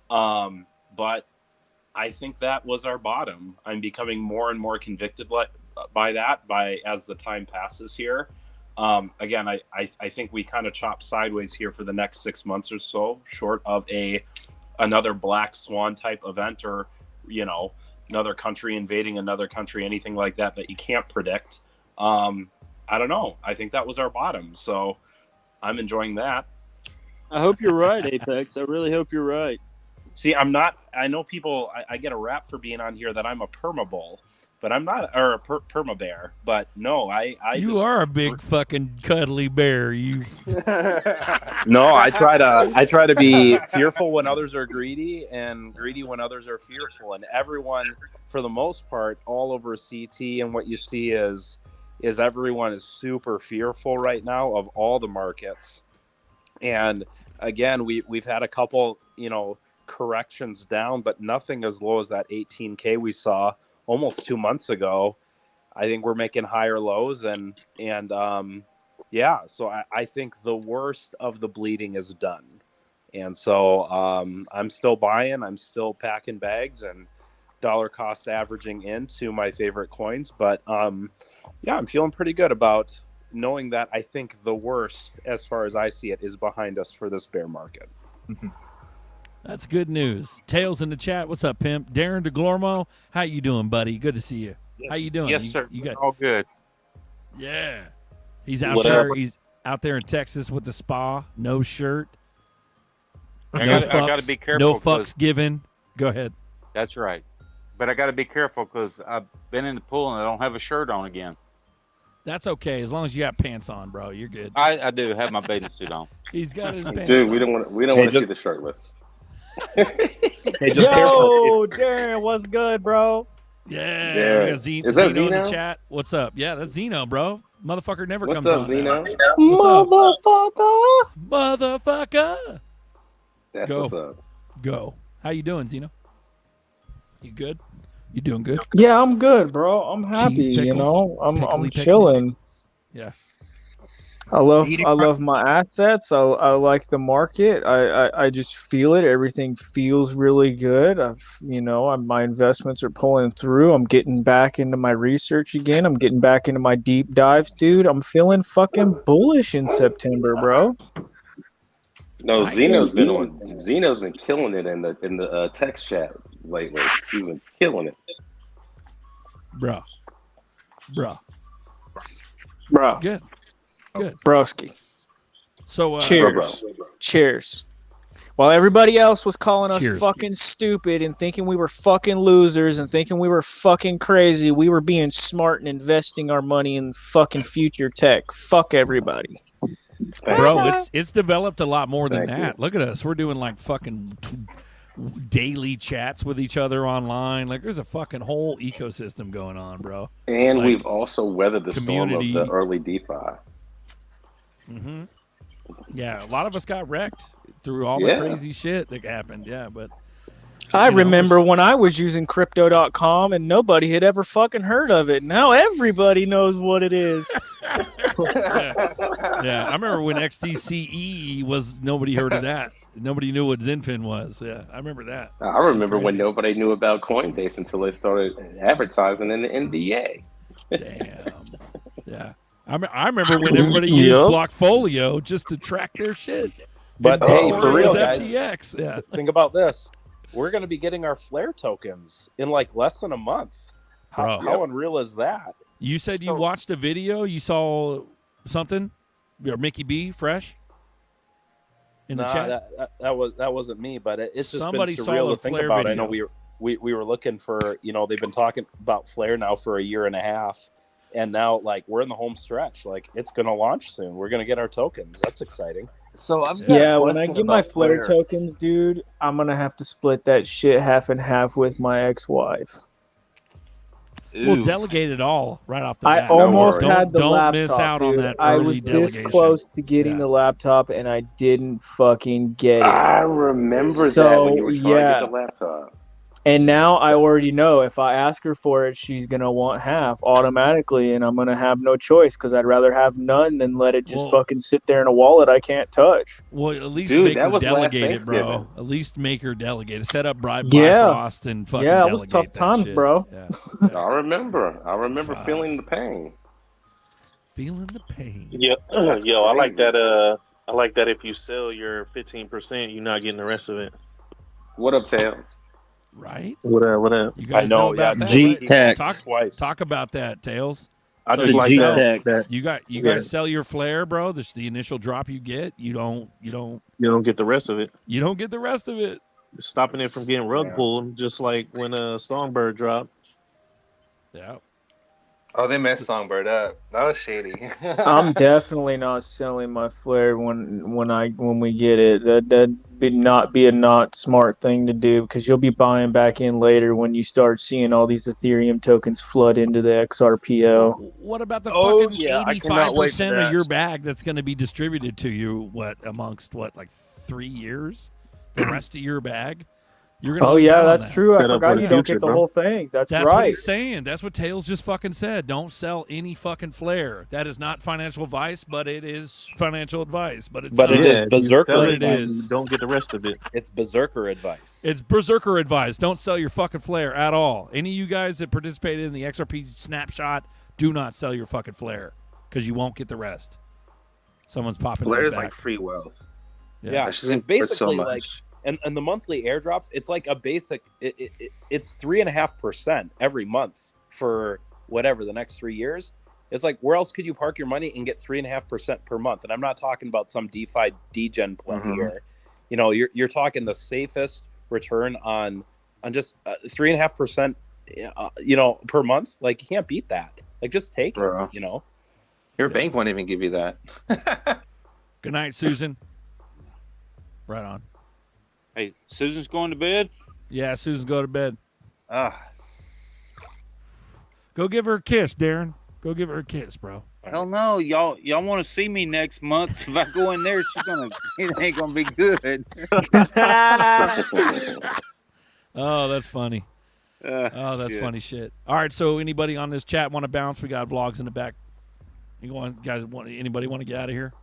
But I think that was our bottom. I'm becoming more and more convicted by that as the time passes here. Again, I think we kind of chop sideways here for the next 6 months or so, short of another Black Swan type event, or another country invading another country, anything like that you can't predict. I don't know. I think that was our bottom, so I'm enjoying that. I hope you're right, Apex. I really hope you're right. See, I'm not. I know people. I get a rap for being on here that I'm a permabull, but I'm not, or a perma bear. But no, I. You are a big fucking cuddly bear. You. No, I try to be fearful when others are greedy, and greedy when others are fearful. And everyone, for the most part, all over CT, and what you see is everyone is super fearful right now of all the markets. And again, we've had a couple, corrections down, but nothing as low as that 18K we saw almost 2 months ago. I think we're making higher lows, and so I think the worst of the bleeding is done. And so I'm still buying, I'm still packing bags and dollar cost averaging into my favorite coins. But I'm feeling pretty good about knowing that I think the worst, as far as I see it, is behind us for this bear market. That's good news. Tails in the chat. What's up, pimp? Darren DeGlormo, how you doing, buddy? Good to see you. Yes. How you doing? Yes, sir. You got all good. Yeah. He's out there. He's out there in Texas with the spa, no shirt. I got to be careful. No fucks given. Go ahead. That's right. But I got to be careful because I've been in the pool and I don't have a shirt on again. That's okay, as long as you got pants on, bro. You're good. I do have my bathing suit on. He's got his pants Dude, on. we don't want to see the shirtless. Hey, just careful. Darren, what's good, bro? Yeah. Yeah. We got Is that Zeno in the Zeno? chat. What's up? Yeah, that's Zeno, bro. Motherfucker never What's comes up, on. Zeno? Motherfucker. Motherfucker. That's Go. what's up. Go. How you doing, Zeno? You good? You doing good? Yeah, I'm good, bro. I'm happy. Cheese pickles, I'm pickly pickles. chilling. Yeah. I love my assets. I like the market. I just feel it. Everything feels really good. My investments are pulling through. I'm getting back into my research again. I'm getting back into my deep dives, dude. I'm feeling fucking bullish in September, bro. No, Zeno's been killing it in the text chat lately. He's been killing it. Bro. Good. Good. Broski. So cheers. Cheers. While everybody else was calling us Cheers. fucking stupid and thinking we were fucking losers and thinking we were fucking crazy, we were being smart and investing our money in fucking future tech. Fuck everybody. Bro, it's developed a lot more than Thank that. Look at us. We're doing like fucking daily chats with each other online. Like there's a fucking whole ecosystem going on, bro. And Like, we've also weathered the community. storm of the early DeFi. Mm-hmm. Yeah, a lot of us got wrecked through all the Yeah. crazy shit that happened. Yeah, but I you know, remember when I was using crypto.com and nobody had ever fucking heard of it. Now everybody knows what it is. yeah, I remember when XTCE was, nobody heard of that. Nobody knew what Zenfin was. Yeah, I remember that. I remember when nobody knew about Coinbase until they started advertising in the NBA. Damn. Yeah. I remember when everybody used Blockfolio just to track their shit. But And hey, before for it real, was guys, FTX. Yeah. think about this. We're going to be getting our Flare tokens in like less than a month. How unreal is that? You said you watched a video. You saw something? Or Mickey B, fresh? In the chat? That wasn't me, but it's just Somebody been saw surreal the to think Flare about. video. I know we were looking for, they've been talking about Flare now for a year and a half. And now, like, we're in the home stretch. Like, it's going to launch soon. We're going to get our tokens. That's exciting. So I've got Yeah, a when I question get my about Flare tokens, dude, I'm going to have to split that shit half and half with my ex-wife. We'll delegate it all right off the I bat. almost had the Don't laptop, miss out dude. on that I early was delegation. this close to getting the laptop, and I didn't fucking get it. I remember that when you were trying to get the laptop. And now I already know if I ask her for it, she's going to want half automatically, and I'm going to have no choice because I'd rather have none than let it just fucking sit there in a wallet I can't touch. Well, at least Dude, make that her was last delegate it, bro. Thanksgiving. At least make her delegate it. Set up Yeah. Bifrost and fucking Yeah, it was delegate tough times, shit. bro. Yeah. I remember feeling the pain. Feeling the pain. Yeah, yo, I like that. I like that. If you sell your 15%, you're not getting the rest of it. What up, Tails? Right? What up? You guys I know, about yeah, that? G-Tex. Talk about that, Tails. I So just you like sell- that. You Yeah. guys sell your flare, bro. This the initial drop you get. You don't You don't get the rest of it. get the rest of it. It's stopping it from getting rug Yeah. pulled, just like when a Songbird dropped. Yeah. Oh, they messed Songbird up. That was shady. I'm definitely not selling my flare when we get it. That'd be a not smart thing to do, because you'll be buying back in later when you start seeing all these Ethereum tokens flood into the XRPO. What about the Oh, fucking yeah, I cannot wait for 85% of that. your bag that's going to be distributed to you? Amongst like 3 years? The rest of your bag, you're going to. Oh lose yeah, out on that's that. true. I Set up forgot for the you don't future, get the bro. whole thing. That's That's what right. he's saying. That's what Tails just fucking said. Don't sell any fucking flare. That is not financial advice, but it is financial advice. But it's But not. it is you berserker sell it advice. is. You don't get the rest of it. It's berserker advice. It's berserker advice. Don't sell your fucking flare at all. Any of you guys that participated in the XRP snapshot, do not sell your fucking flare, because you won't get the rest. Someone's popping Flare it is back. like free wealth. Yeah, That's it's for basically so much. like, and the monthly airdrops, it's like a basic. It's 3.5% every month for whatever the next 3 years. It's like, where else could you park your money and get 3.5% per month? And I'm not talking about some DeFi degen play here. You know, you're talking the safest return on just 3.5%. Per month. Like, you can't beat that. Like, just take Bro. it. You know. Your bank won't even give you that. Good night, Susan. Right on. Hey, Susan's going to bed. Yeah, Susan, go to bed. Ah, Go give her a kiss, Darren. Go give her a kiss, bro. hell no, y'all want to see me next month? If I go in there, it ain't gonna be good. Oh, that's funny. Oh, that's funny shit. All right, so anybody on this chat want to bounce? We got vlogs in the back. Anybody want to get out of here?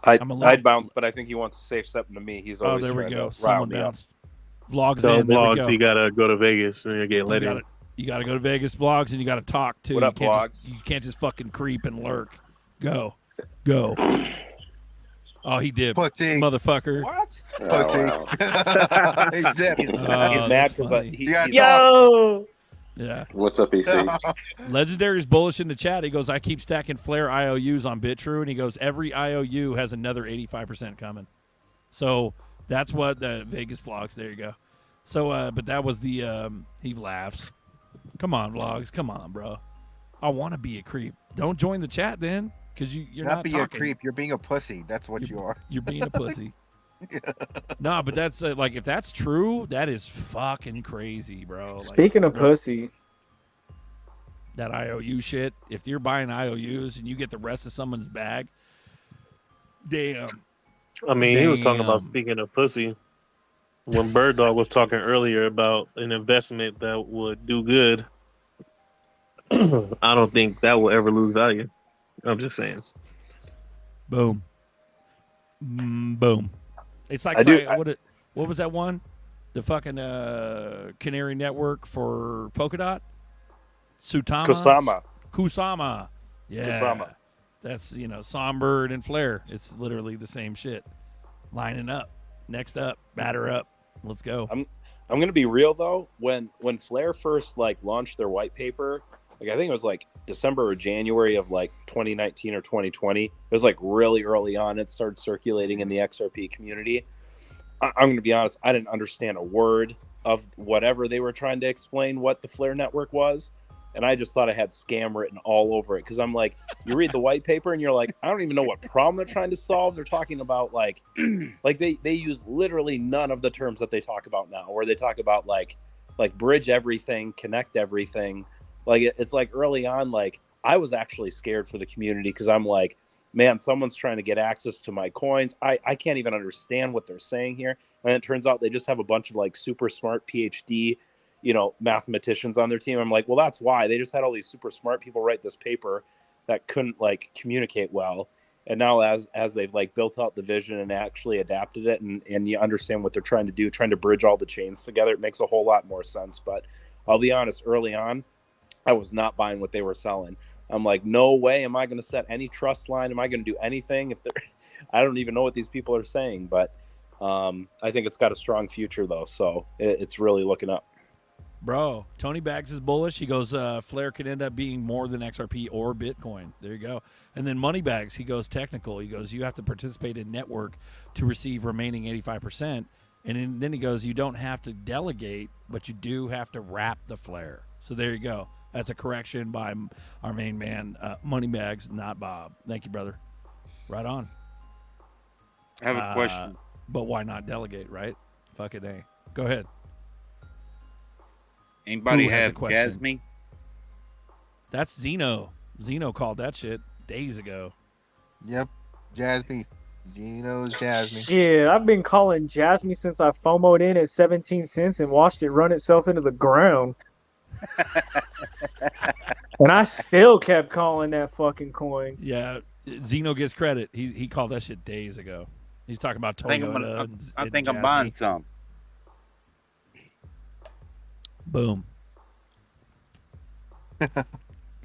I'd bounce, but I think he wants to say something to me. He's Oh, always there we trying go. to Someone rile me up. bounced. Vlogs So in. There we vlogs, go. you gotta go to Vegas and you get let in. You got to go to Vegas vlogs, and you got to talk too. What up, You can't just fucking creep and lurk. Go. Oh, he did. Pussy. Motherfucker. What? Pussy. He did. He's Oh, mad that's because funny. he's Yo. Yeah. What's up, EC? Legendary's bullish in the chat. He goes, I keep stacking Flare IOUs on BitTrue, and he goes, every IOU has another 85% coming. So that's what the Vegas vlogs. There you go. So, but that was the he laughs. Come on, vlogs. Come on, bro. I want to be a creep. Don't join the chat then, because you're not being talking. a creep. You're being a pussy. That's what you are. You're being a pussy. No, but that's like, if that's true, that is fucking crazy, bro. Like, Speaking of pussy, that IOU shit. If you're buying IOUs and you get the rest of someone's bag, damn. I mean, he was talking Damn. about, speaking of pussy, when Bird Dog was talking earlier about an investment that would do good. I don't think that will ever lose value. I'm just saying. Boom. Boom. It's like, what was that one? The fucking Canary Network for Polkadot? Kusama. Yeah. Kusama. That's, Songbird and Flare. It's literally the same shit. Lining up. Next up. Batter up. Let's go. I'm gonna be real though. When Flare first launched their white paper, I think it was December or January of 2019 or 2020. It was really early on. It started circulating in the XRP community. I'm gonna be honest. I didn't understand a word of whatever they were trying to explain what the Flare network was, and I just thought I had scam written all over it. Because I'm you read the white paper and you're I don't even know what problem they're trying to solve. They're talking about they use literally none of the terms that they talk about now, where they talk about bridge everything, connect everything. It's early on, I was actually scared for the community, because I'm man, someone's trying to get access to my coins. I can't even understand what they're saying here. And it turns out they just have a bunch of super smart PhD, mathematicians on their team. I'm well, that's why. They just had all these super smart people write this paper that couldn't communicate well. And now as they've built out the vision and actually adapted it, and you understand what they're trying to do, trying to bridge all the chains together, it makes a whole lot more sense. But I'll be honest, early on, I was not buying what they were selling. I'm like, no way am I going to set any trust line. Am I going to do anything? I don't even know what these people are saying, but I think it's got a strong future though. So it's really looking up. Bro, Tony Bags is bullish. He goes, Flare could end up being more than XRP or Bitcoin. There you go. And then Moneybags, he goes technical. He goes, you have to participate in network to receive remaining 85%. And then he goes, you don't have to delegate, but you do have to wrap the Flare. So there you go. That's a correction by our main man, Moneybags, not Bob. Thank you, brother. Right on. I have a question. But why not delegate, right? Fuck it, A. Go ahead. Anybody Who has a have question? Jasmine? That's Zeno. Zeno called that shit days ago. Yep, Jasmine. Dino's Jasmine. Shit, I've been calling Jasmine since I FOMO'd in at 17 cents and watched it run itself into the ground. And I still kept calling that fucking coin. Yeah, Zeno gets credit. He called that shit days ago. He's talking about Toyota. I think I'm buying some. Boom.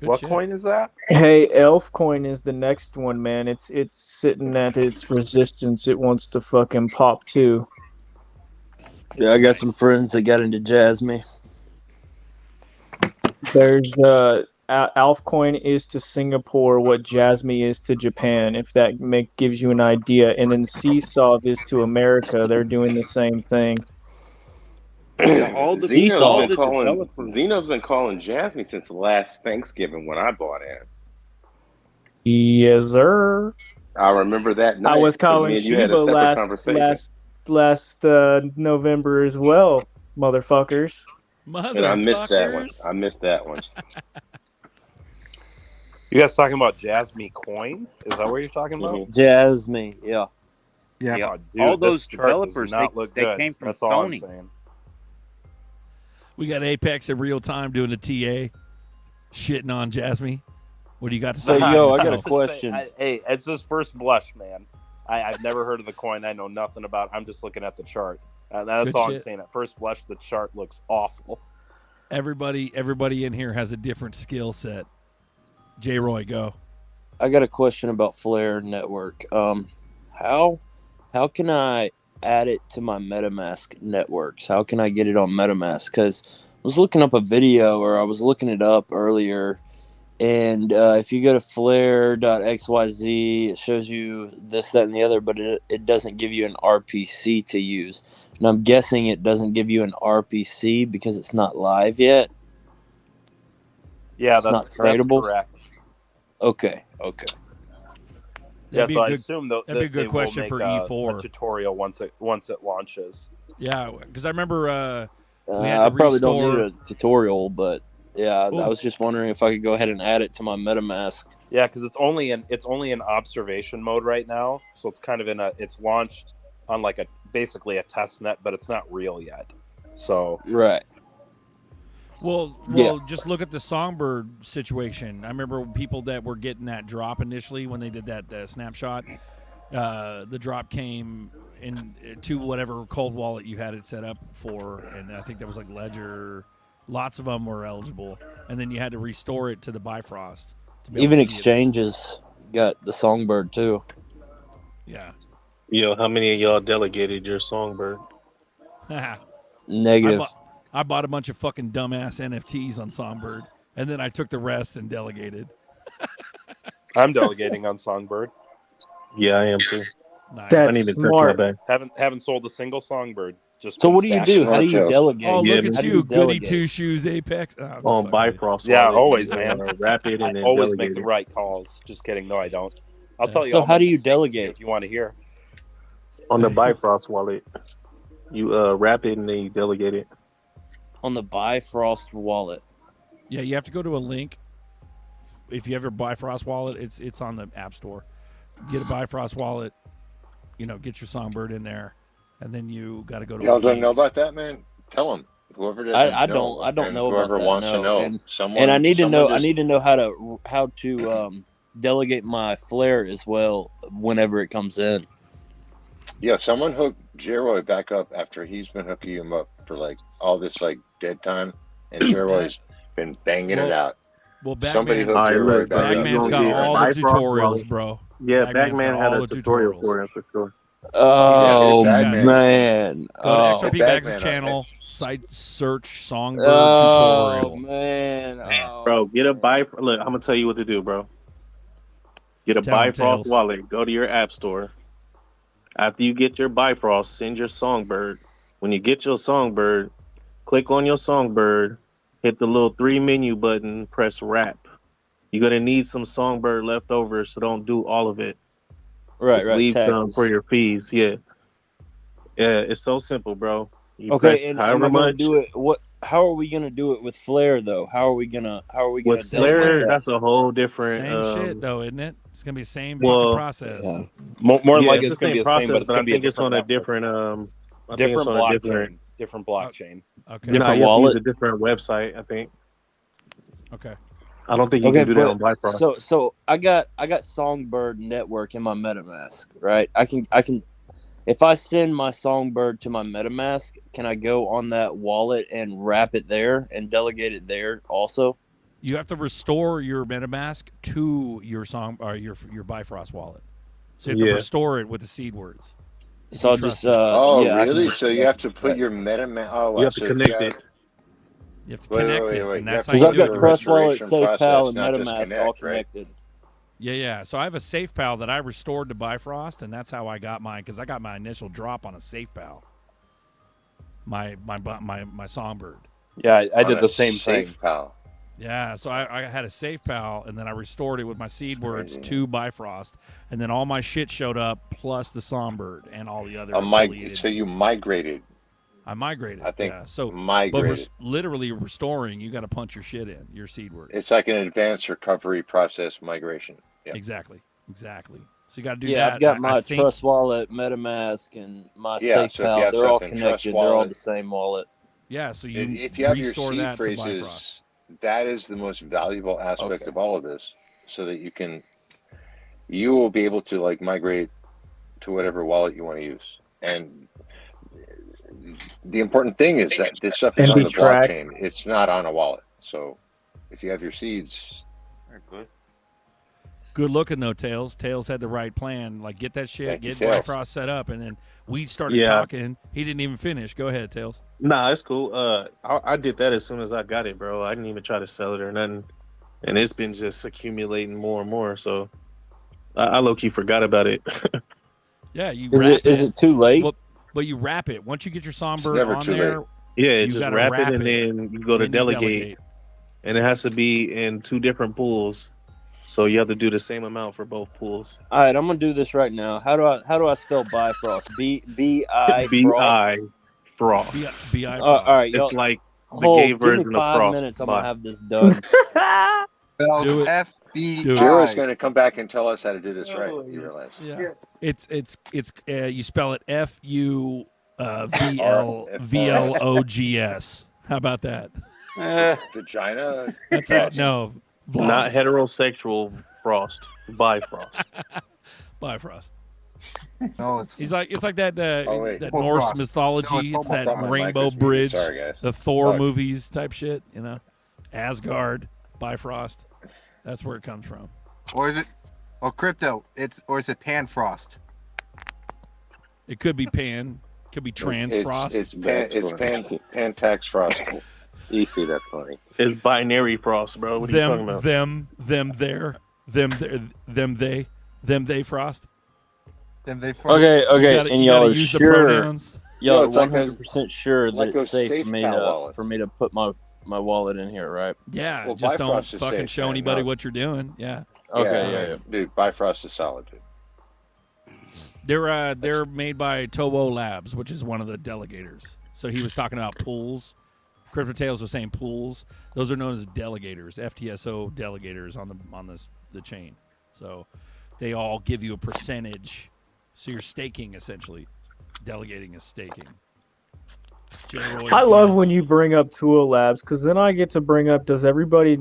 What shit. coin is that? Hey, Elf coin is the next one, man. It's sitting at its resistance. It wants to fucking pop too. Yeah, I got some friends that got into Jasmine. There's Alf coin is to Singapore what Jasmine is to Japan, if that gives you an idea. And then Seesaw is to America. They're doing the same thing. Zeno's been calling Jasmine since last Thanksgiving when I bought in. Yes, sir. I remember that night. I was 'cause calling me and you had a Shiba separate conversation. last November as well, motherfuckers. And I missed that one. You guys talking about Jasmine coin? Is that what you're talking about? Jasmine, yeah. Yeah, dude, all those this chart does developers, not they look good. came from That's all I'm Sony. saying. We got Apex in real time doing the TA, shitting on Jasmine. What do you got to say? So, yo, I got a yourself? question. Hey, it's his first blush, man. I've never heard of the coin. I know nothing about it. I'm just looking at the chart. That's Good all shit. I'm saying. At first blush, the chart looks awful. Everybody in here has a different skill set. J. Roy, go. I got a question about Flare Network. How can I add it to my MetaMask networks? How can I get it on MetaMask? Because I was looking up a video, or I was looking it up earlier, and if you go to flare.xyz, it shows you this, that, and the other, but it doesn't give you an RPC to use. And I'm guessing it doesn't give you an RPC because it's not live yet. Yeah, It's that's not tradable? correct. Okay. Yeah, That'd be so a I good- assume that'd be a they good will question make for a E4. tutorial once it launches. Yeah, because I remember we had to I probably don't restore. need a tutorial, but yeah, Ooh. I was just wondering if I could go ahead and add it to my MetaMask. Yeah, because it's only in observation mode right now, so it's kind of it's launched on like basically a test net, but it's not real yet. So Right. Well, Yeah. just look at the Songbird situation. I remember people that were getting that drop initially when they did that snapshot. The drop came to whatever cold wallet you had it set up for, and I think that was like Ledger. Lots of them were eligible, and then you had to restore it to the Bifrost. To be able Even to see it. exchanges got the Songbird too. Yeah. Yo, how many of y'all delegated your Songbird? Negative. I bought a bunch of fucking dumbass NFTs on Songbird, and then I took the rest and delegated. I'm delegating on Songbird. Yeah, I am too. Nice. I need to touch my bag. Haven't sold a single Songbird. Just So been what do you do? How do you stashed. delegate? Oh, Yeah, look man. at How do you, you goody delegate? two shoes, Apex. Oh, I'm just On fucking with you. Bifrost. Yeah, wallet, always, you man. Rapid I and then always make delegate the it. right calls. Just kidding. No, I don't. I'll tell you. So all how my do you mistakes here delegate? if you want to hear? On the Bifrost wallet, you wrap it and then you delegate it. On the Bifrost wallet. Yeah, you have to go to a link. If you have your Bifrost wallet, it's on the App Store. Get a Bifrost wallet, get your Songbird in there, and then you got to go to. Y'all a don't link. know about that, man? Tell them. Whoever doesn't I know, don't and know about whoever that. wants No. to know. And I need to know. someone I just- need to know how to delegate my Flare as well whenever it comes in. Yeah, someone hooked J-Roy back up after he's been hooking him up for like all this like dead time, and J-Roy's been banging it Well, out. Well, Somebody Bagman, hooked her right back up. Bagman's got all the tutorials, bro. Yeah, Bagman's Bagman got had all a the tutorial tutorials. for him for sure. Oh Bagman. man! Go to XRP Bags' Bagman, channel, site search Songbird Oh tutorial. man! Bro, get a Bifrost. Look, I'm gonna tell you what to do, bro. Get a Tell 'em, Bifrost Tails. wallet. Go to your app store. After you get your Bifrost, send your Songbird. When you get your Songbird, click on your Songbird, hit the little 3 menu button, press wrap. You're gonna need some Songbird left over, so don't do all of it. Right, Just right. leave some Taxes. for your fees. Yeah, it's so simple, bro. You Okay, press and am however I gonna much. do it? What? How are we gonna do it with Flare though? How are we gonna With Flare, delegate that? that's a whole different. Same shit though, isn't it? It's gonna be the same well, fucking process. Yeah. More yeah, likely it's it's the gonna be same the same, process, but it's but I gonna be a think it's on a different different. I think different it's on a blockchain, different. different blockchain. Okay. You know, you have to wallet. use a different website. I think. Okay. I don't think you Okay, can do that on but Bifrost. so I got Songbird Network in my MetaMask, right? I can if I send my Songbird to my MetaMask, can I go on that wallet and wrap it there and delegate it there also? You have to restore your MetaMask to your your Bifrost wallet. So you have to Yeah. restore it with the seed words. If So you I'll trust just it. Oh, yeah, I can really? just So you have to put your MetaMask. Oh, You have to so if connect you it. have, You have to wait, connect wait, it, wait. and You that's have how to because you I've do got it. the Trust Wallet, restoration SafePal, process, and not just MetaMask connect, all right? connected. Yeah. So I have a SafePal that I restored to Bifrost, and that's how I got mine because I got my initial drop on a SafePal. My Songbird. Yeah, I On did a the same thing. SafePal. Yeah, so I had a SafePal, and then I restored it with my seed words to Bifrost, and then all my shit showed up, plus the Songbird and all the other affiliated. So you migrated. I migrated. I think yeah. So, migrated. but literally restoring, you got to punch your shit in, your seed words. It's like an advanced recovery process migration. Yeah. Exactly. So you got to do Yeah, that. I've got I my think- Trust Wallet, MetaMask, and my Yeah, so if you SafePal. have They're all something, Trust connected. They're all Wallet. the same wallet. Yeah, so you If you have your restore seed that to Bifrost. phrases, that is the most valuable aspect Okay. of all of this, so that you will be able to like migrate to whatever wallet you want to use. And the important thing is that this stuff is And on be the tracked. blockchain. It's not on a wallet. So if you have your seeds, very good. Good looking though, Tails. Tails had the right plan. Like get that shit, Thank you, get Tails. Bifrost set up, and then we started Yeah. talking. He didn't even finish. Go ahead, Tails. Nah, it's cool. I did that as soon as I got it, bro. I didn't even try to sell it or nothing, and it's been just accumulating more and more. So I low key forgot about it. Yeah, you Is wrap it too late? But you wrap it once you get your Songbird never on too there. late. Yeah, You just gotta wrap wrap it and it, then you go to then you delegate, and it has to be in 2 different pools. So you have to do the same amount for both pools. All right, I'm gonna do this right now. How do I spell Bifrost? B-I B-I Frost. B.I. All right, It's y'all. like the Hold, gay give me version of 5 Frost. minutes. I'm Bye. gonna have this done. Spelled it. FBI. Jiro's going to come back and tell us how to do this right. You realize? Yeah. It's you spell it FUVLOGS. How about that? Vagina. That's how, no. Vlogs. Not heterosexual Frost. Bifrost. Bifrost. No, it's He's like it's like that Oh, wait. that Oh, Norse Frost. mythology. No, it's it's that almost- Rainbow my mic was muted. Bridge, Sorry, guys. the Thor Fuck. movies type shit. You know, Asgard, Bifrost. That's where it comes from. Or is it? Oh, crypto. Or is it Panfrost? It could be Pan, could be Trans Frost. It's Pantax Frost. EC, that's funny. It's binary Frost, bro. What are you talking about? Them, there, them, they Frost. Then they Okay, You gotta- and you y'all gotta are use the sure. pronouns. Y'all are it's like 100% sure that like it's those safe for me SafePal to wallets. put my wallet in here, right? Yeah, Well, just don't Bifrost is fucking safe, show man. anybody No. what you're doing. Yeah, Okay, yeah. Dude, Bifrost is solid, dude. they're made by Towo Labs, which is one of the delegators. So he was talking about pools. Crypto Tales was saying pools. Those are known as delegators, FTSO delegators on the chain. So they all give you a percentage. So you're staking essentially. Delegating is staking. Generally, I love when you bring up Tuo Labs because then I get to bring up. Does everybody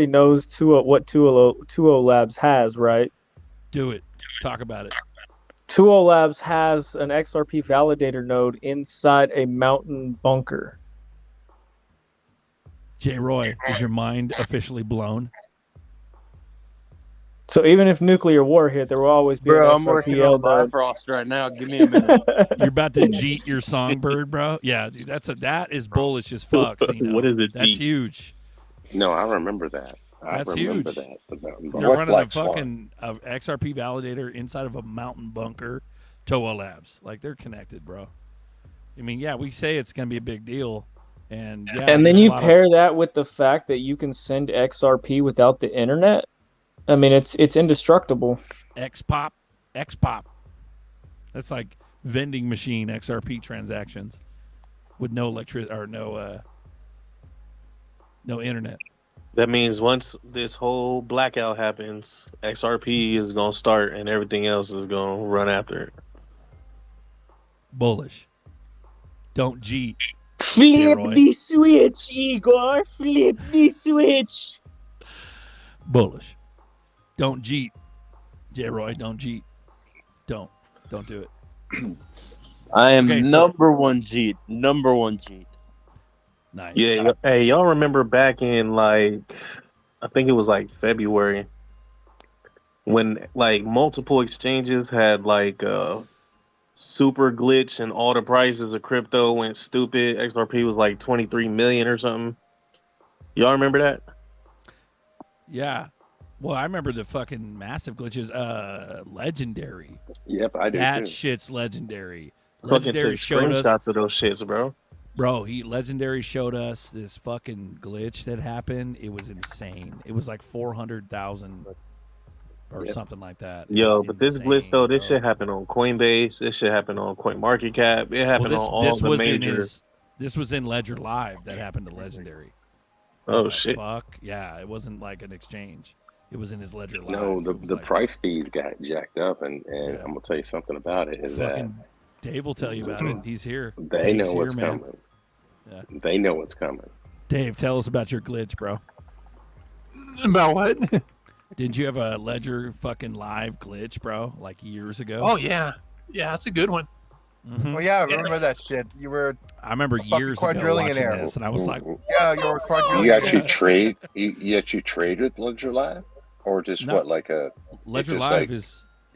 knows what Tuo Labs has, right? do it. Talk about it. Tuo Labs has an XRP validator node inside a mountain bunker. J. Roy, is your mind officially blown? So even if nuclear war hit, there will always be Bro, an I'm working XRP on Eldad. Bifrost right now. Give me a minute. You're about to jeet your songbird, bro. Yeah, dude, that is bullish as fuck. Cino. What is it? That's jeet? huge. No, I remember that. That's I remember huge. that. They're running a fucking XRP validator inside of a mountain bunker, Toa Labs. Like, they're connected, bro. I mean, yeah, we say it's gonna be a big deal, and yeah, And then there's a you lot pair of that with the fact that you can send XRP without the internet. I mean, it's indestructible. X-Pop. That's like vending machine XRP transactions with no electricity or no internet. That means once this whole blackout happens, XRP is gonna start, and everything else is gonna run after it. Bullish. Don't cheat. Flip Roy. the switch, Igor. Flip the switch. Bullish. Don't cheat. J. Roy, don't cheat. Don't do it. I am Okay, so- number one Jeet. Nice. Yeah. Hey, y'all remember back in I think it was like February, when like multiple exchanges had super glitch and all the prices of crypto went stupid. XRP was like 23 million or something. Y'all remember that? Yeah. Well, I remember the fucking massive glitches. Legendary. Yep, I do That too. shit's legendary. Fucking Legendary took showed us. screenshots of those shits, bro. Bro, Legendary showed us this fucking glitch that happened. It was insane. It was like 400,000 or Yep. something like that. Yo, but this glitch though, this shit happened on Coinbase. This shit happened on CoinMarketCap. It happened on all the major. This was in Ledger Live that happened to Legendary. Oh What the shit! Fuck yeah! It wasn't like an exchange. It was in his Ledger Live. No, It was the like- price feeds got jacked up, and I'm gonna tell you something about it. Is Fucking Dave will tell you about it. He's here. that they Dave's know what's here, man. coming. Yeah. They know what's coming. Dave, tell us about your glitch, bro. About what? Didn't you have a Ledger fucking Live glitch, bro? Like years ago? Oh yeah, that's a good one. Mhm. Oh yeah, I remember that shit. You were. I remember a fucking years ago watching quadrillionaire. this, and I was like, Yeah, you were a quadrillionaire. You actually trade? You actually trade with Ledger Live, or just No. what like a Ledger just Live like-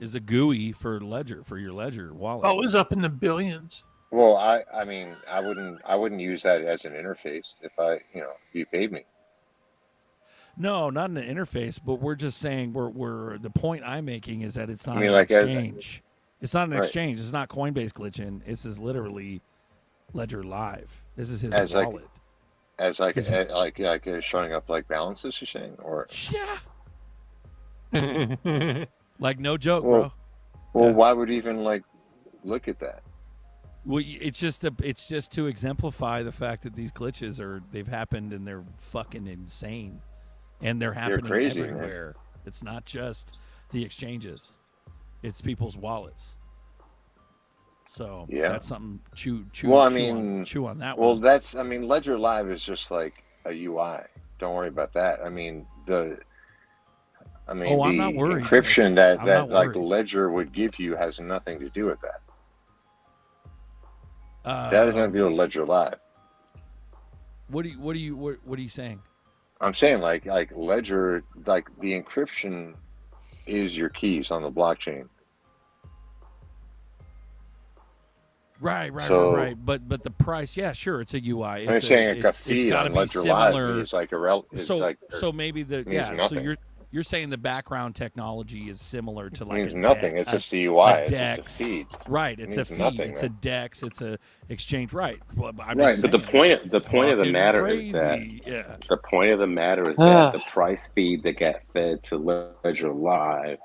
is a GUI for Ledger for your Ledger wallet. Oh, it was up in the billions. Well, I mean, I wouldn't use that as an interface if you paid me. No, not in the interface, but we're just saying we're the point I'm making is that it's not I mean, an like, exchange. It's not an Right. exchange. It's not Coinbase glitching. This is literally Ledger Live. This is his As like- wallet. As like Is- showing up like balances, you're saying, or Yeah. Like no joke, well, bro. well, why would you even like look at that? Well, it's just to exemplify the fact that these glitches they've happened and they're fucking insane, and they're happening crazy, man. everywhere. It's not just the exchanges; it's people's wallets. So Yeah. that's something chew Well, I chew mean, on that well, one. Ledger Live is just like a UI. Don't worry about that. I mean, Oh, I'm not worried. encryption I'm that not like worried. Ledger would give you has nothing to do with that. Uh, That doesn't have to do with Ledger Live. What are you saying? I'm saying like Ledger, like the encryption is your keys on the blockchain. Right. So- But the price, yeah, sure, it's a UI. I'm It's saying a it's feed gotta on be Ledger similar. Live is like it's so like so maybe means so nothing. you're saying the background technology is similar to like means a nothing. de- It's just a UI. It's just a DEX. feed. Right, It it's a means feed. nothing, It's a man. DEX. It's a exchange. Right. Well, I'm Right, just but the saying, point it's of the fucking matter crazy. is that Yeah. the point of the matter is that the price feed that got fed to Ledger Live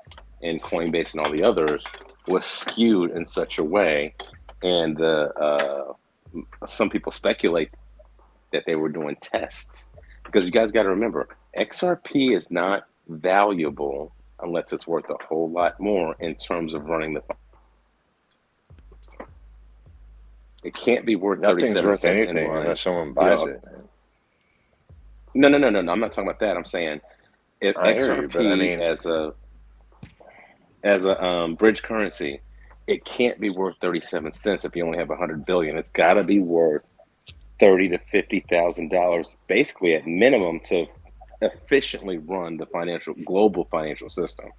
and Coinbase and all the others was skewed in such a way, and some people speculate that they were doing tests, because you guys got to remember, XRP is not valuable unless it's worth a whole lot more in terms of running the. It can't be worth Nothing's 37 worth cents anything in line. unless someone buys You know, it. Man. No. I'm not talking about that. I'm saying if I hear XRP you, but I mean- as a bridge currency, it can't be worth 37 cents if you only have 100 billion. It's got to be worth $30,000 to $50,000, basically at minimum, to efficiently run the global financial system.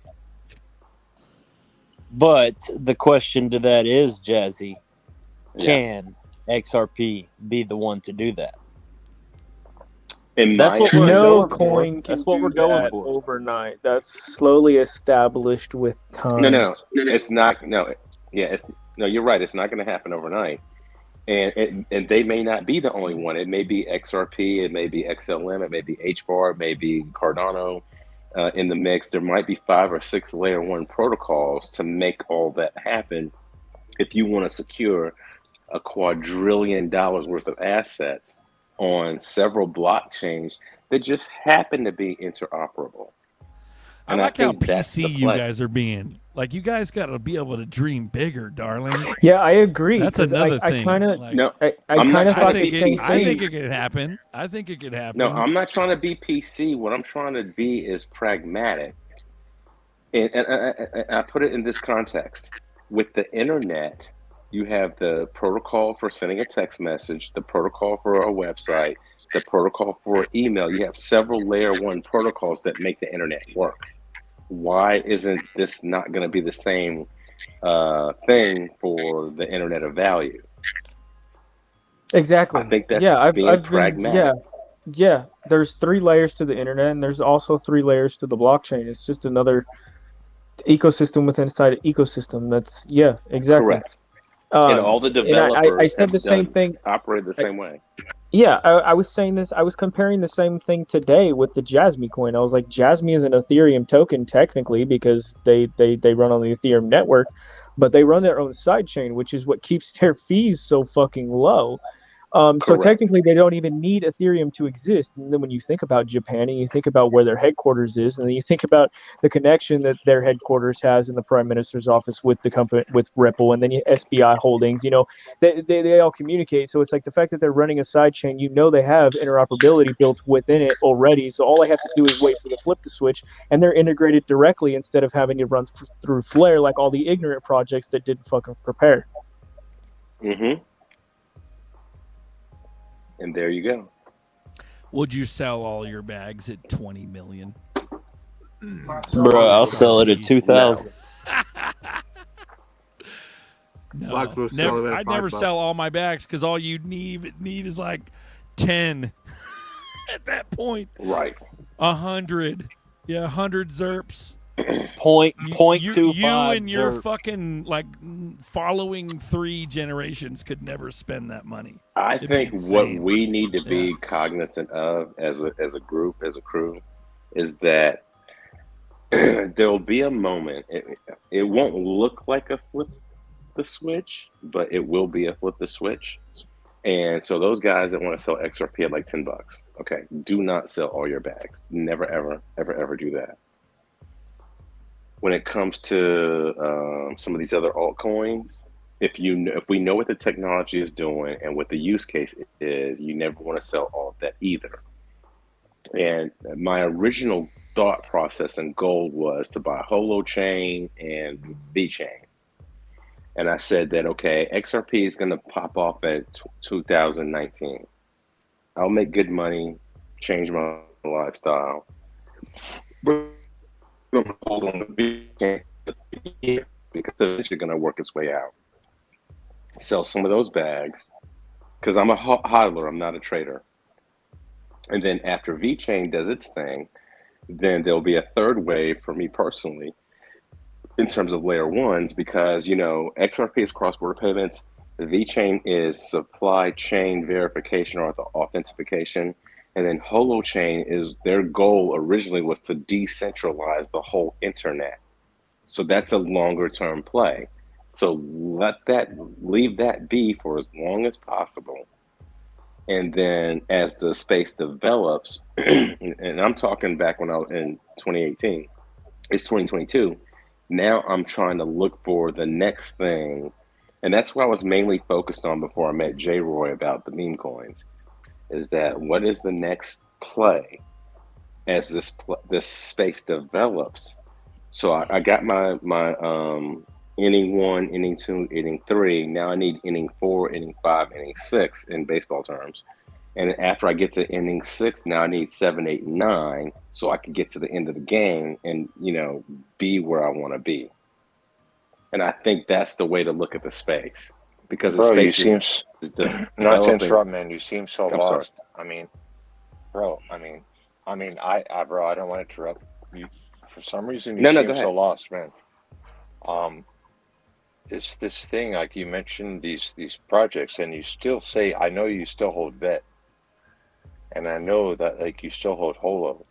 But the question to that is, Jazzy, Yeah. can XRP be the one to do that? That's what we're No going coin for. can That's what do we're going that for. overnight. That's slowly established with time. No, it's not. No, yeah, you're right. It's not going to happen overnight, and they may not be the only one. It may be XRP, it may be XLM, it may be HBAR, it may be Cardano in the mix. There might be 5 or 6 layer 1 protocols to make all that happen. If you want to secure $2 quadrillion worth of assets on several blockchains that just happen to be interoperable. I And like how think that's PC the you play. guys are being. Like, you guys got to be able to dream bigger, darling. Yeah, I agree. That's 'cause another I thing. kind of, Like, No, I I'm kind not of trying thought to the be same I think thing. it could happen. I think it could happen. No, I'm not trying to be PC. What I'm trying to be is pragmatic. And I put it in this context. With the internet, you have the protocol for sending a text message, the protocol for a website, the protocol for email. You have several layer 1 protocols that make the internet work. Why isn't this not going to be the same thing for the internet of value? Exactly. I think that's I've been, pragmatic. yeah. There's 3 layers to the internet, and there's also 3 layers to the blockchain. It's just another ecosystem within inside an ecosystem. That's exactly. Correct. And all the And developers I said have the same thing. operate the same way. Yeah, I was saying this. I was comparing the same thing today with the Jasmy coin. I was like, Jasmy is an Ethereum token technically because they run on the Ethereum network, but they run their own sidechain, which is what keeps their fees so fucking low. So Correct. technically, they don't even need Ethereum to exist. And then when you think about Japan and you think about where their headquarters is, and then you think about the connection that their headquarters has in the Prime Minister's office with the company, with Ripple, and then SBI Holdings, they all communicate. So it's like the fact that they're running a sidechain, they have interoperability built within it already. So all they have to do is wait for the flip to switch, and they're integrated directly instead of having to run through Flare like all the ignorant projects that didn't fucking prepare. Mm-hmm. And there you go. Would you sell all your bags at 20 million? Bro, I'll sell it at 2,000. No, Black will sell it at I'd never $5. sell all my bags because all you need is like 10 at that point. Right. 100. Yeah, 100 ZERPs. Point You 0.25 and your ZERP. fucking following 3 generations could never spend that money. I It'd be think what insane. we need to be cognizant of as a group, as a crew, is that there'll be a moment. It won't look like a flip the switch, but it will be a flip the switch. And so those guys that want to sell XRP at like $10, okay, do not sell all your bags. Never, ever do that. When it comes to some of these other altcoins, if we know what the technology is doing and what the use case is, you never want to sell all of that either. And my original thought process and goal was to buy Holochain and VeChain. And I said that, okay, XRP is going to pop off at 2019. I'll make good money, change my lifestyle. We're going to hold on to VeChain because eventually going to work its way out. Sell some of those bags because I'm a hodler, I'm not a trader. And then after VeChain does its thing, then there'll be a third wave for me personally in terms of layer 1s because, XRP is cross-border payments. VeChain is supply chain verification or the authentication. And then Holochain is their goal originally was to decentralize the whole internet. So that's a longer term play. So leave that be for as long as possible. And then as the space develops, and I'm talking back when I was in 2018, it's 2022. Now I'm trying to look for the next thing. And that's what I was mainly focused on before I met J. Roy about the meme coins, is that what is the next play as this space develops? So I got my inning 1, inning 2, inning 3. Now I need inning 4, inning 5, inning 6 in baseball terms. And after I get to inning 6, now I need 7, 8, 9 so I can get to the end of the game and, be where I want to be. And I think that's the way to look at the space. Because bro, the you space seem is the not to developing. interrupt, man. You seem so I'm sorry. lost. I mean, bro. Bro, I don't want to interrupt you. For some reason, you No, seem go so ahead. lost, man. It's this thing, like you mentioned these projects, and you still say, I know you still hold vet, and I know that like you still hold Holo,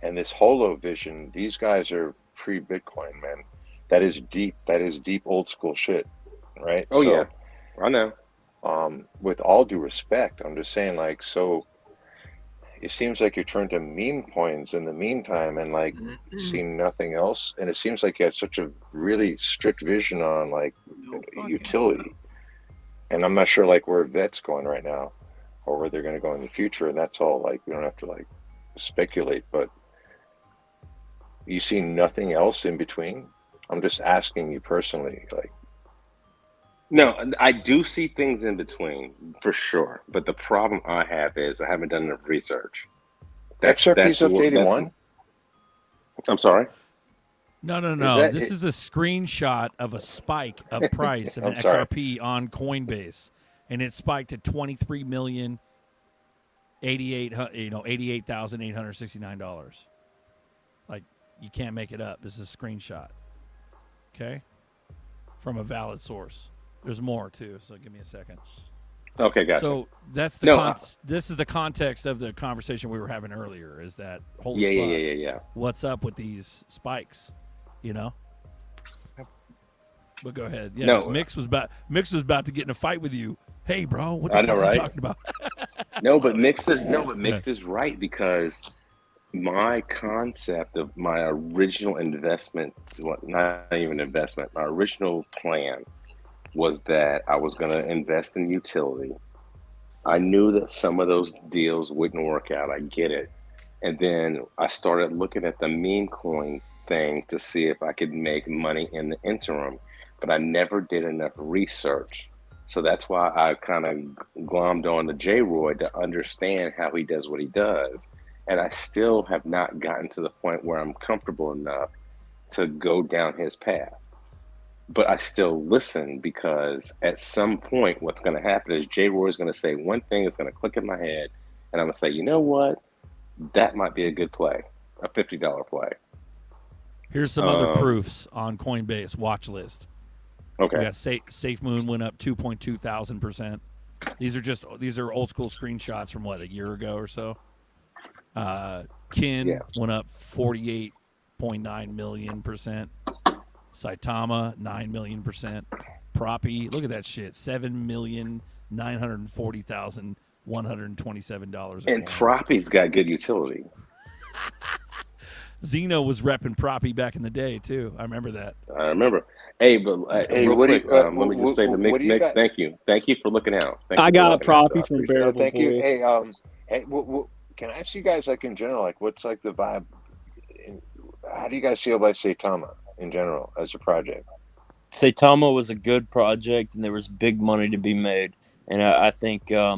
and this Holo vision. These guys are pre-Bitcoin, man. That is deep. That is deep old school shit, right? Oh, yeah. I know. With all due respect, I'm just saying, like, so it seems like you're turned to meme coins in the meantime and like seeing nothing else. And it seems like you had such a really strict vision on like utility. And I'm not sure like where vet's going right now or where they're going to go in the future. And that's all, like, we don't have to like speculate, but you see nothing else in between. I'm just asking you personally, like. No, I do see things in between for sure, but the problem I have is I haven't done enough research. XRP's up to 81? I'm sorry? No. that This it- is a screenshot of a spike of price of an I'm sorry. XRP on Coinbase, and it spiked to $88,869. Like, you can't make it up. This is a screenshot. Okay, from a valid source. There's more too, so give me a second. Okay, gotcha. So that's the No, this is the context of the conversation we were having earlier. Is that holy Yeah, fuck, yeah. what's up with these spikes? But go ahead. Yeah, No. Mix was about to get in a fight with you. Hey, bro, what the I fuck know, are you right? talking about? No, but Mixed is right, because my concept of my original investment, not even investment, my original plan was that I was going to invest in utility. I knew that some of those deals wouldn't work out. I get it. And then I started looking at the meme coin thing to see if I could make money in the interim, but I never did enough research. So that's why I kind of glommed on to J-Roy to understand how he does what he does. And I still have not gotten to the point where I'm comfortable enough to go down his path. But I still listen, because at some point what's going to happen is J-Roy is going to say one thing that's going to click in my head, and I'm going to say, you know what? That might be a good play, a $50 play. Here's some other proofs on Coinbase watch list. Okay. We got SafeMoon went up 2,200%. These are old school screenshots from a year ago or so. Kin went up 48.9 million%. Saitama 9 million%. Proppy, look at that shit, $7,940,127. And Proppy's got good utility. Zeno was repping Proppy back in the day too. I remember that. I remember. Hey, but Hey, real what do quick, you- let me just say the what Mix. do you got? Thank you for looking out. Thank I you for got looking out. Proppy from No, Bearable thank you. Boys. Hey, can I ask you guys, like, in general, like, what's like the vibe? How do you guys feel about Saitama in general as a project? Saitama was a good project, and there was big money to be made. And I think I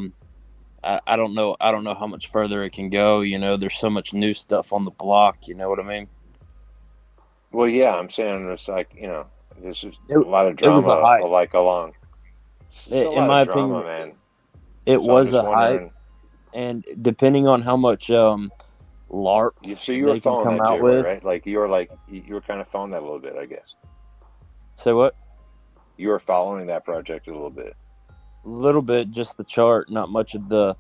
don't know how much further it can go. There's so much new stuff on the block. You know what I mean? Well, yeah, I'm saying it's like, this is a lot of it drama, was a hype. like along. It's a In lot my of drama, opinion, man. it So I'm was just a hype, wondering- and depending on how much LARP So you were they can following come that, out J-Roy, with. right? Like you were kind of following that a little bit, I guess. So what? You were following that project a little bit. A little bit, just the chart, not much of the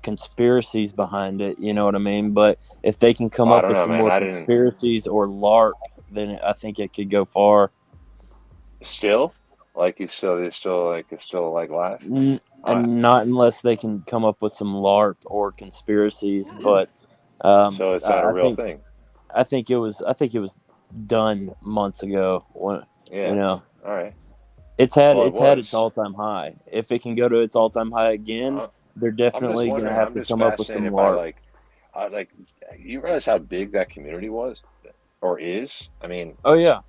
conspiracies behind it. You know what I mean? But if they can come I up don't with know, some man. more I didn't- conspiracies or LARP, then I think it could go far. Still, like it's still like live. And not unless they can come up with some LARP or conspiracies. But So it's not a I real think, thing. I think it was done months ago. When Yeah. All right. it's had Well, it was. its all time high. If it can go to its all time high again, they're I'm just definitely going to wondering. have I'm to just come up with some fascinated by LARP. like you realize how big that community was or is? I mean, Oh yeah.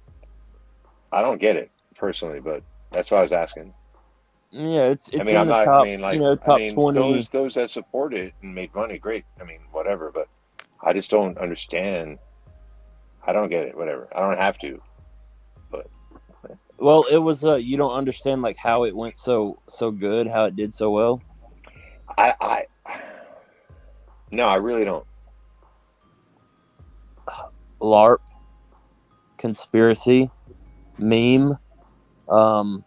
I don't get it personally, but that's why I was asking. Yeah, it's I mean, in I'm the not. top, I mean, like, top 20. those that support it and made money, great. I mean, whatever. But I just don't understand. I don't get it. Whatever. I don't have to. But Well, it was you don't understand like how it went so good, how it did so well. No, I really don't. LARP, conspiracy, meme, a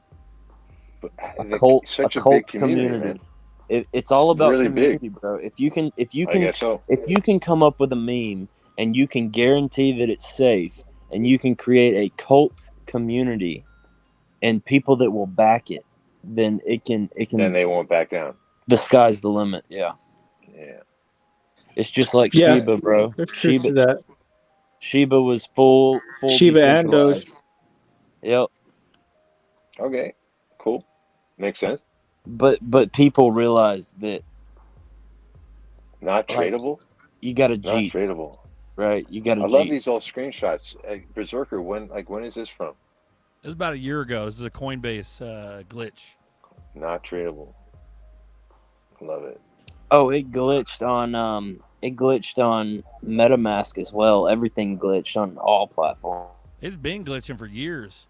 cult, such a cult big community, man. It's all about Really community, big. bro. If you can, guess so. if you can come up with a meme and you can guarantee that it's safe, and you can create a cult community and people that will back it, then it can. Then they won't back down. The sky's the limit. Yeah. Yeah. It's just like Yeah, Shiba, bro. there's truth to that. Shiba was full Shiba and Doge. decentralized. Yep. Okay. Cool. Makes sense. But people realize that Not like, tradable. you got a Not Jeep, tradable. right? You got a I love Jeep. these old screenshots. Berserker. When is this from? It was about a year ago. This is a Coinbase glitch. Not tradable. Love it. Oh, it glitched on MetaMask as well. Everything glitched on all platforms. It's been glitching for years.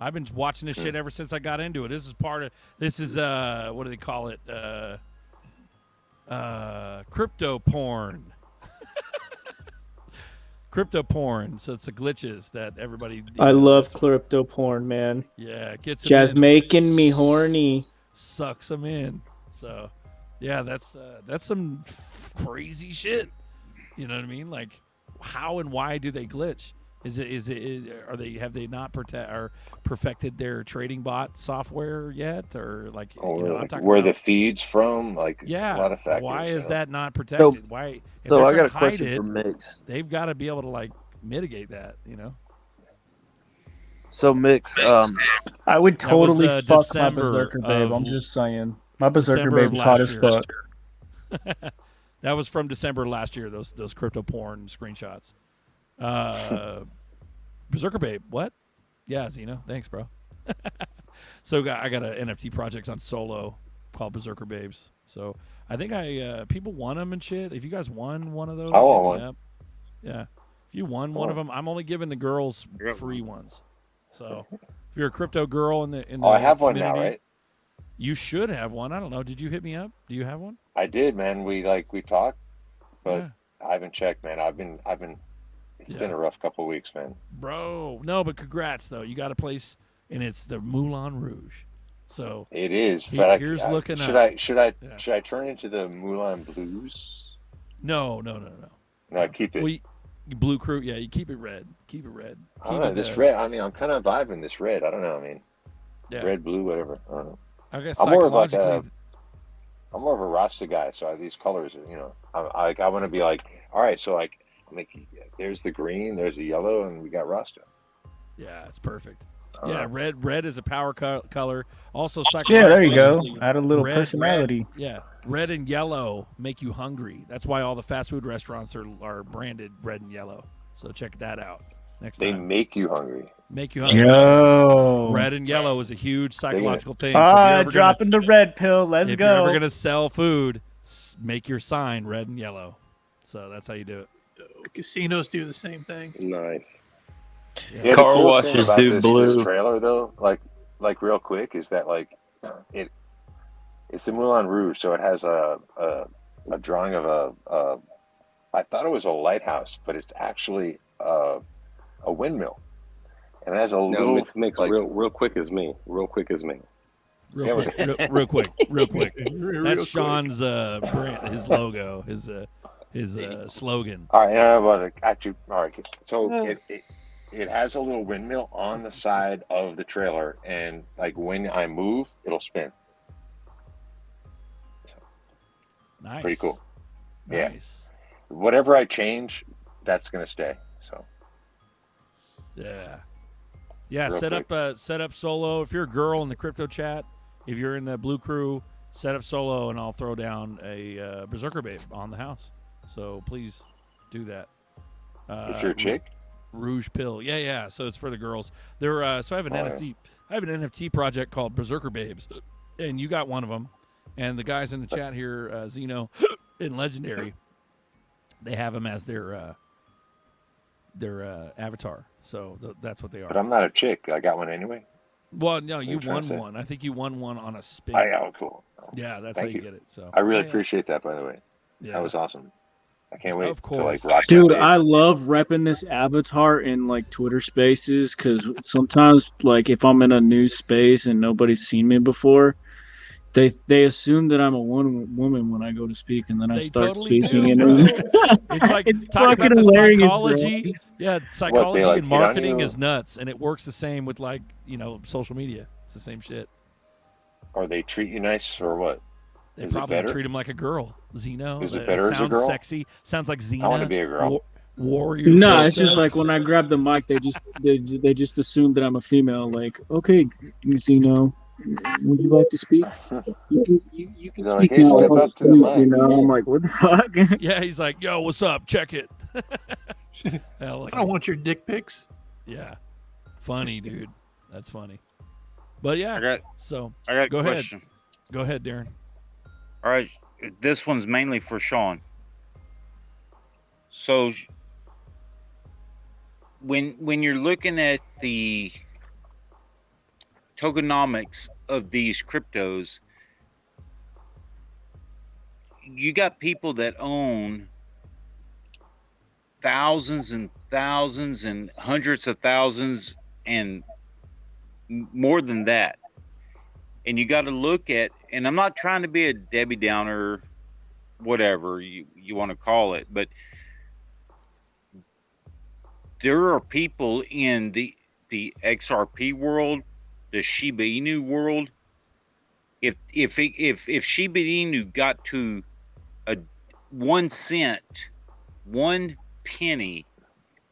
I've been watching this shit ever since I got into it. This is what do they call it? Crypto porn. Crypto porn. So it's the glitches that everybody. I love crypto porn, man. Yeah, it gets 'em just in. making me horny. Sucks them in. So, yeah, that's some crazy shit. You know what I mean? Like, how and why do they glitch? Have they not perfected their trading bot software yet, or like I'm talking where about, the feeds from? Like, yeah, a lot of factors. why is that not So, protected? Why? If so they're I trying got a to hide question it, for Mix. They've got to be able to like mitigate that. So Mix, I would That was, totally fuck December my Berserker babe. I'm of- just saying. My Berserker December of babe is hot last as fuck. year. That was from December last year. Those crypto porn screenshots. Berserker Babe, what? Yeah, Zeno. Thanks, bro. So I got a NFT projects on Solo called Berserker Babes. So I think people won them and shit. If you guys won one of those, I want one. Yeah. If you won one of them, I'm only giving the girls free ones. So if you're a crypto girl in the I have one now, community, right? You should have one. I don't know. Did you hit me up? Do you have one? I did, man. We talked, but Yeah. I haven't checked, man. It's been a rough couple of weeks, man. Bro, no, but congrats though. You got a place, and it's the Moulin Rouge. So It is. But here's I, looking should up. Should I turn into the Moulin Blues? No. No, I keep it. Well, Blue Crew, yeah, you keep it red. Keep it red. I don't know, this red. I mean, I'm kind of vibing this red. I don't know. I mean, Yeah. red, blue, whatever. I don't know. I guess I'm more of like psychologically, I'm more of a Rasta guy. So these colors, I want to be like, all right, so like, there's the green, there's the yellow, and we got Rasta. yeah, it's perfect. Yeah, red is a power color. Also, Yeah, there you go. psychologically, Add a little personality. Yeah, red and yellow make you hungry. That's why all the fast food restaurants are branded red and yellow. So check that out next They time. make you hungry. Make you hungry. Yo. Red and yellow is a huge psychological thing. So if you're ever Dropping the red pill. Let's if go. you're ever gonna sell food, make your sign red and yellow. So that's how you do it. Casinos do the same thing. Nice. Yeah, the Car cool washes thing about do this blue. trailer though, like real quick, is that it's the Moulin Rouge, so it has a drawing of I thought it was a lighthouse, but it's actually a windmill, and it has a little mix real quick as me. Real quick as me. Real quick. That's Sean's brand, his logo, his slogan. All right, I want to actually. All right, so it has a little windmill on the side of the trailer, and like when I move, it'll spin. Nice. Pretty cool. Nice. Yeah. Whatever I change, that's gonna stay. So. Yeah. Yeah. Real Set up Solo. If you're a girl in the crypto chat, if you're in the Blue Crew, set up Solo, and I'll throw down a Berserker Babe on the house. So please do that. If you're a chick. Rouge Pill. Yeah. So it's for the girls. They're so I have an NFT. I have an NFT project called Berserker Babes, and you got one of them. And the guys in the chat here, Zeno and Legendary, they have them as their avatar. So that's what they are. But I'm not a chick. I got one anyway. Well, no, you won one. I think you won one on a spin. Oh, cool. Yeah, that's Thank how you you. get it. So I really appreciate that, by the way. Yeah. That was awesome. I can't wait Of to like course. rock Dude, that I love repping this avatar in like Twitter Spaces because sometimes, like, if I'm in a new space and nobody's seen me before, they assume that I'm a woman when I go to speak, and then I start totally speaking. do, And It's like it's talking fucking about the hilarious, psychology. bro. Yeah, psychology like, and hit on marketing you? is nuts, and it works the same with like social media. It's the same shit. Or they treat you nice, or what? They Is it probably better? treat him like a girl. Zeno. Is it better as a sounds girl? Sexy. Sounds like Xena. I want to be a girl. Warrior. No, it's just princess. like when I grab the mic, they just assume that I'm a female. Like, okay, Zeno, would you like to speak? You can They're speak like, hey, now. step I'll up to the speak, mic. You know, I'm like, what the fuck? Yeah, he's like, yo, what's up? Check it. I don't want your dick pics. Yeah. Funny, dude. That's funny. But yeah. I got a go ahead. question. Go ahead, Darren. All right, this one's mainly for Sean. So, when you're looking at the tokenomics of these cryptos, you got people that own thousands and thousands and hundreds of thousands and more than that. And you got to look at, and I'm not trying to be a Debbie Downer, whatever you want to call it, but there are people in the XRP world, the Shiba Inu world. If Shiba Inu got to a 1 cent, 1 penny,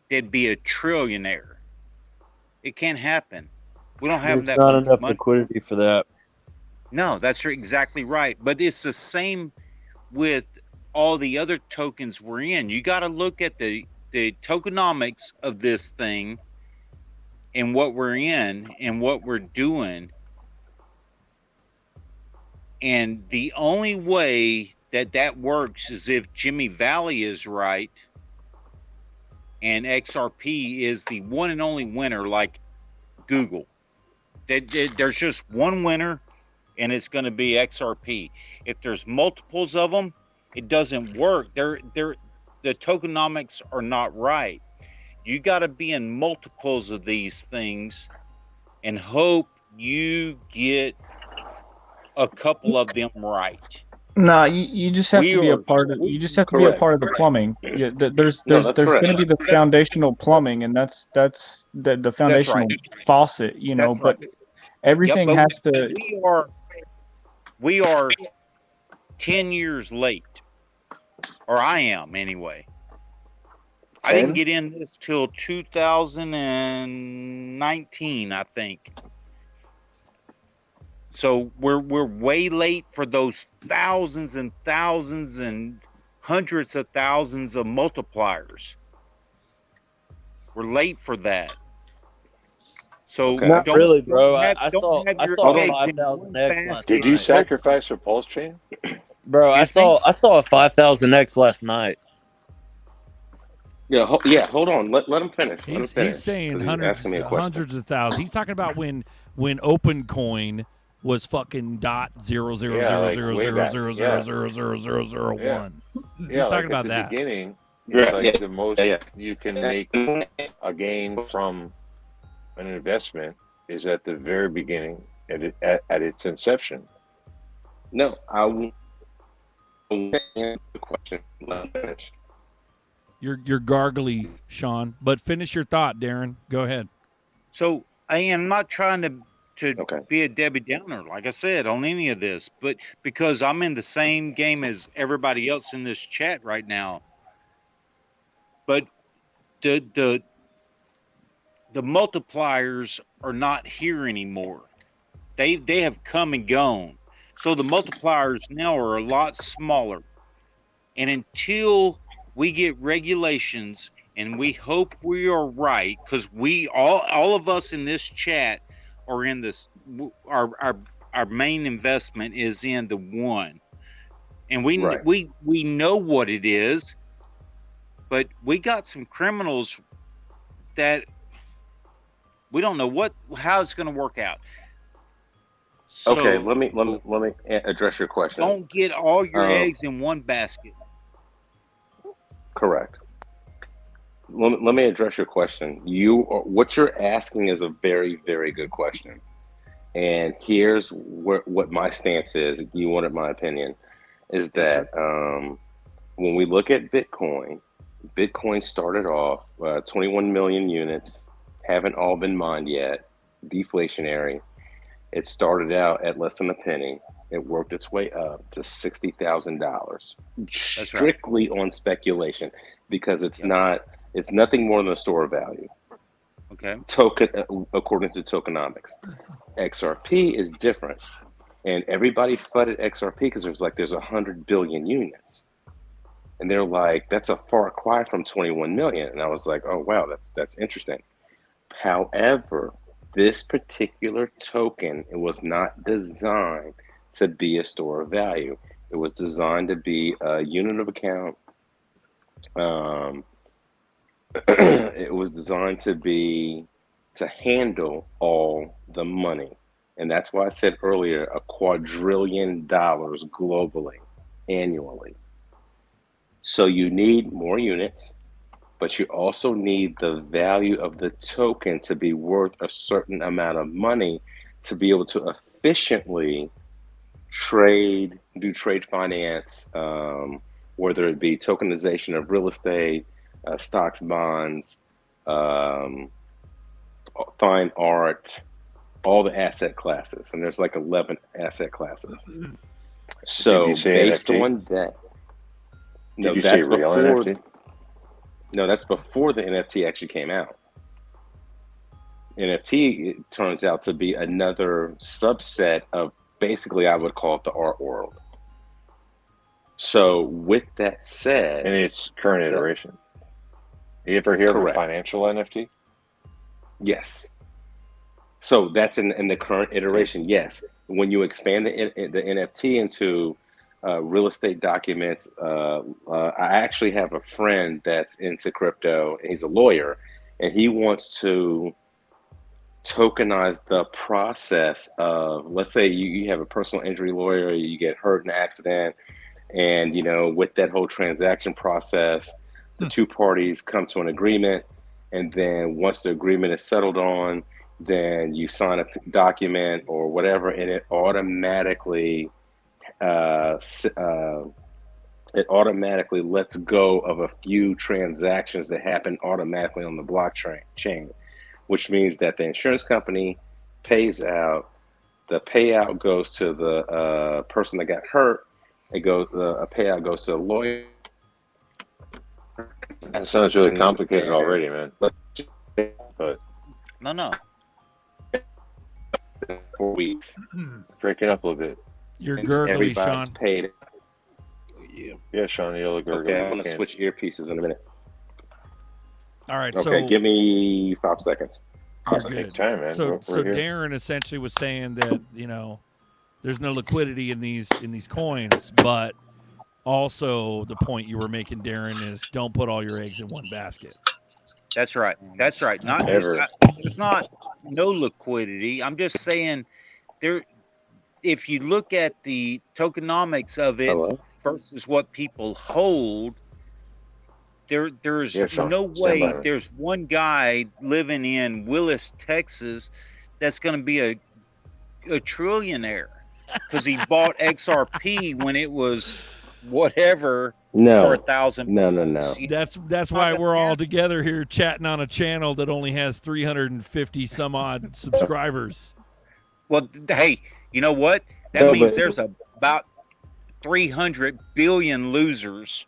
they'd be a trillionaire. It can't happen. We don't have There's that not much enough money. liquidity for that. No, that's exactly right. But it's the same with all the other tokens we're in. You got to look at the tokenomics of this thing and what we're in and what we're doing. And the only way that works is if Jimmy Valley is right and XRP is the one and only winner, like Google. There's just one winner, and it's going to be XRP. If there's multiples of them, it doesn't work. The tokenomics are not right. You got to be in multiples of these things and hope you get a couple of them right. Nah, you just have to be a part of. You just have to be a part of the plumbing. Yeah, there's going to be the foundational plumbing, and that's the foundational faucet. You know, but everything has to. We are 10 years late, or I am anyway. I didn't get in this till 2019, I think. So we're way late for those thousands and thousands and hundreds of thousands of multipliers. We're late for that. So Not really, bro. I don't saw have your 5,000x last Did you night. sacrifice for Pulse Chain? Bro, I saw a 5,000x last night. Yeah, hold on. Let him finish. He's saying hundreds of thousands. He's talking about when OpenCoin was fucking .0000000000001. He's talking about that. At the beginning, it's like the most you can make a gain from an investment is at the very beginning, at its inception. No, I won't answer the question. Let him finish. You're gargly, Sean. But finish your thought, Darren. Go ahead. So I am not trying to be a Debbie Downer, like I said, on any of this, but because I'm in the same game as everybody else in this chat right now. But the multipliers are not here anymore. They have come and gone. So the multipliers now are a lot smaller. And until we get regulations and we hope we are right, because we all of us in this chat are in this. Our main investment is in the one, and we know what it is, but we got some criminals that we don't know how it's going to work out. So okay, let me address your question. Don't get all your eggs in one basket. Correct. Let me address your question. What you're asking is a very, very good question. And here's what my stance is. If you wanted my opinion, is that when we look at Bitcoin started off 21 million units, haven't all been mined yet, deflationary. It started out at less than a penny. It worked its way up to $60,000, strictly on speculation, because it's nothing more than a store of value. Okay. Token, according to tokenomics. XRP is different, and everybody flooded XRP because there's 100 billion units, and they're like, that's a far cry from 21 million. And I was like, oh wow, that's interesting. However, this particular token, it was not designed to be a store of value. It was designed to be a unit of account. It was designed to handle all the money. And that's why I said earlier, $2 quadrillion globally, annually. So you need more units, but you also need the value of the token to be worth a certain amount of money to be able to efficiently do trade finance, whether it be tokenization of real estate, stocks, bonds, fine art, all the asset classes. And there's like 11 asset classes. So based on that, no, that's before. No, that's before the NFT actually came out. NFT, it turns out to be another subset of basically, I would call it the art world. So with that said, in its current iteration, you ever hear of a financial NFT? Yes. So that's in the current iteration. Yes. When you expand the NFT into real estate documents, I actually have a friend that's into crypto, and he's a lawyer, and he wants to tokenize the process of, let's say you have a personal injury lawyer, you get hurt in an accident, and with that whole transaction process, the two parties come to an agreement, and then once the agreement is settled on, then you sign a document or whatever, and it automatically lets go of a few transactions that happen automatically on the blockchain, which means that the insurance company pays out, the payout goes to the person that got hurt, a payout goes to the lawyer. That sounds really complicated already, man. But no. 4 weeks. Break it up a little bit. You're gurgly, Everybody's Sean. paid. Yeah, Sean, you'll look Okay, I'm gonna switch earpieces in a minute. All right. Okay, So give me 5 seconds. you're Take good. time, man. So We're here. Darren essentially was saying that there's no liquidity in these coins, but also the point you were making, Darren, is don't put all your eggs in one basket. That's right. That's right. Not Ever. It's not no liquidity. I'm just saying there. If you look at the tokenomics of it versus what people hold, there's Sean, no stand way by me. there's one guy living in Willis, Texas, that's going to be a trillionaire because he bought XRP when it was whatever for 1,000. No. That's why we're all together here chatting on a channel that only has 350 some odd subscribers. Well, hey, you know what? That means there's about 300 billion losers.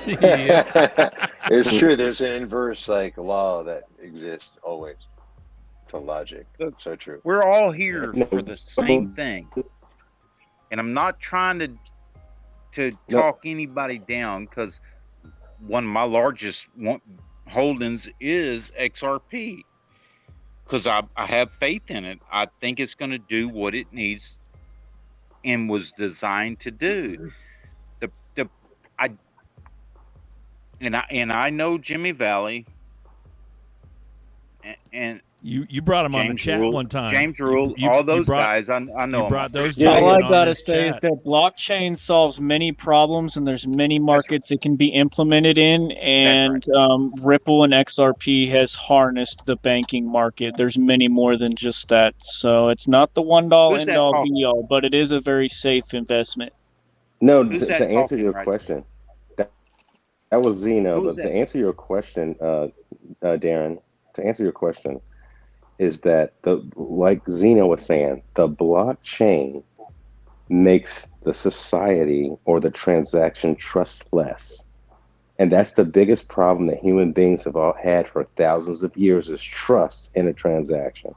It's true. There's an inverse law that exists always to logic. That's so true. We're all here for the same thing, and I'm not trying to talk anybody down because one of my largest holdings is XRP because I have faith in it. I think it's going to do what it needs and was designed to do. I know Jimmy Valley and you brought him on the chat Rule, one time. James Rule, all those guys, I know. You brought those All I gentlemen gotta on this say is chat. that blockchain solves many problems, and there's many markets it can be implemented in. And Ripple and XRP has harnessed the banking market. There's many more than just that. So it's not the one-all Who's that end-all talking? be-all, but it is a very safe investment. No, Who's to that answer talking your right question, that was Zeno. Who's But that? to answer your question, Darren, to answer your question, is that like Zeno was saying, the blockchain makes the society or the transaction trustless. And that's the biggest problem that human beings have all had for thousands of years is trust in a transaction.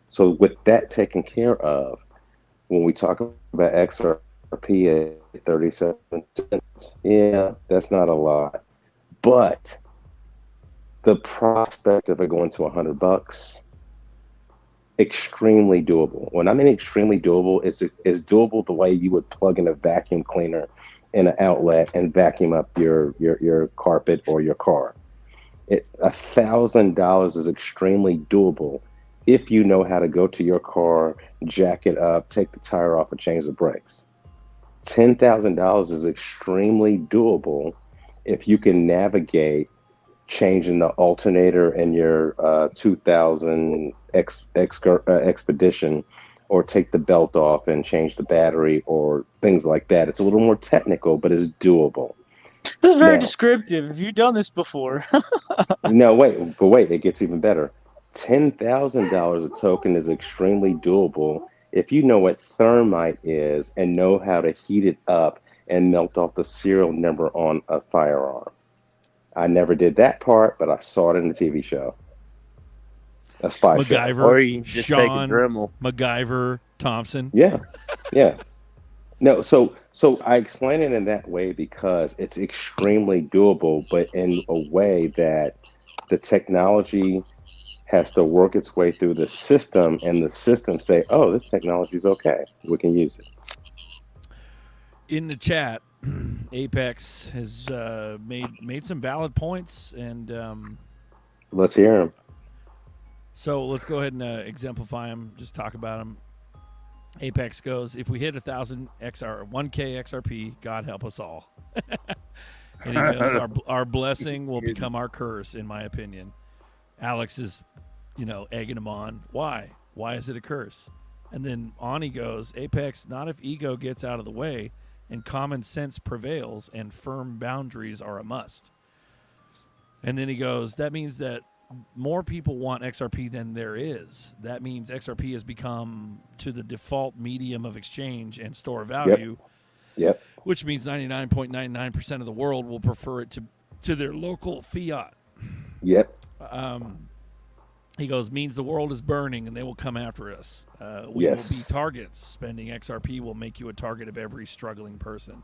So with that taken care of, when we talk about XRP at 37 cents, yeah, that's not a lot. But the prospect of it going to $100, extremely doable. When I mean extremely doable, it's doable the way you would plug in a vacuum cleaner in an outlet and vacuum up your carpet or your car. $1,000 is extremely doable if you know how to go to your car, jack it up, take the tire off, and change the brakes. $10,000 is extremely doable if you can navigate changing the alternator in your 2000 Expedition, or take the belt off and change the battery or things like that. It's a little more technical, but it's doable. This is very Now- descriptive. Have you done this before? No, wait, it gets even better. $10,000 a token is extremely doable if you know what thermite is and know how to heat it up and melt off the serial number on a firearm. I never did that part, but I saw it in the TV show. A spy show. MacGyver, Or you just take a Sean, Dremel. MacGyver, Thompson. Yeah. No, so I explain it in that way because it's extremely doable, but in a way that the technology has to work its way through the system, and the system say, "Oh, this technology is okay. We can use it." In the chat, Apex has made some valid points, and Let's hear them. so let's go ahead and exemplify them. Just talk about them. Apex goes, if we hit 1,000 1K XRP, God help us all. And he goes, our blessing will become our curse, in my opinion. Alex is, egging him on. Why? Why is it a curse? And then on he goes, Apex, not if ego gets out of the way and common sense prevails and firm boundaries are a must. And then he goes, that means that more people want XRP than there is. That means XRP has become to the default medium of exchange and store value. Yep. Which means 99.99% of the world will prefer it to their local fiat. Yep. He goes, means the world is burning and they will come after us. We will be targets. Spending XRP will make you a target of every struggling person.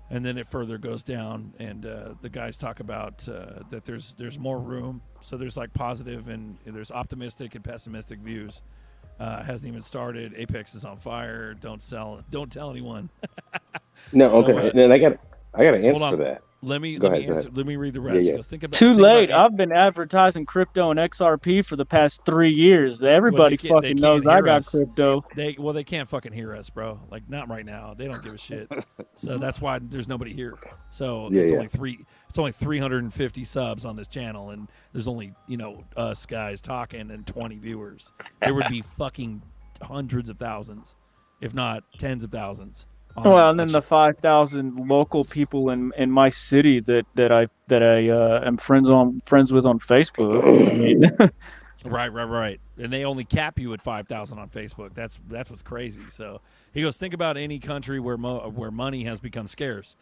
And then it further goes down, and the guys talk about that there's more room. So there's like positive and there's optimistic and pessimistic views. Hasn't even started. Apex is on fire. Don't tell anyone. No, So, okay. Then I got an hold answer on. for that. Let me Go answer. ahead. Let me read the rest. Yeah, He yeah. goes, think about Too think late. about I've been advertising crypto and XRP for the past 3 years. Everybody they fucking knows can't I hear got us. crypto. They can't fucking hear us, bro. Like not right now. They don't give a shit. So that's why there's nobody here. So Yeah, it's yeah. only 350 subs on this channel, and there's only us guys talking and 20 viewers. There would be fucking hundreds of thousands, if not tens of thousands. Well, and then the 5,000 local people in my city that I am friends with on Facebook. I mean, Right. And they only cap you at 5,000 on Facebook. That's what's crazy. So he goes, think about any country where money has become scarce.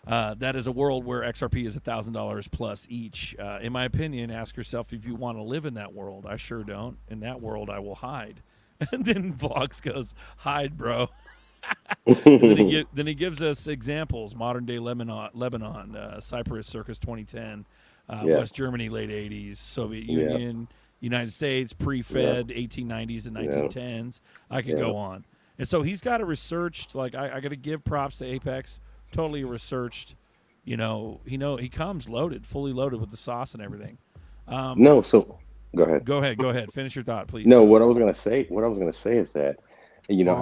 That is a world where XRP is $1,000 plus each. In my opinion, ask yourself if you want to live in that world. I sure don't. In that world, I will hide. And then Vlogs goes, hide, bro. And then he gives us examples: modern day Lebanon, Cyprus, Circus 2010, West Germany, late 80s, Soviet Union, United States, pre-Fed, 1890s and 1910s. I could go on. And so he's got it researched. Like I got to give props to Apex. Totally researched. You know, he comes loaded, fully loaded with the sauce and everything. No, so go ahead. Go ahead. Finish your thought, please. No, what I was gonna say is that, you know,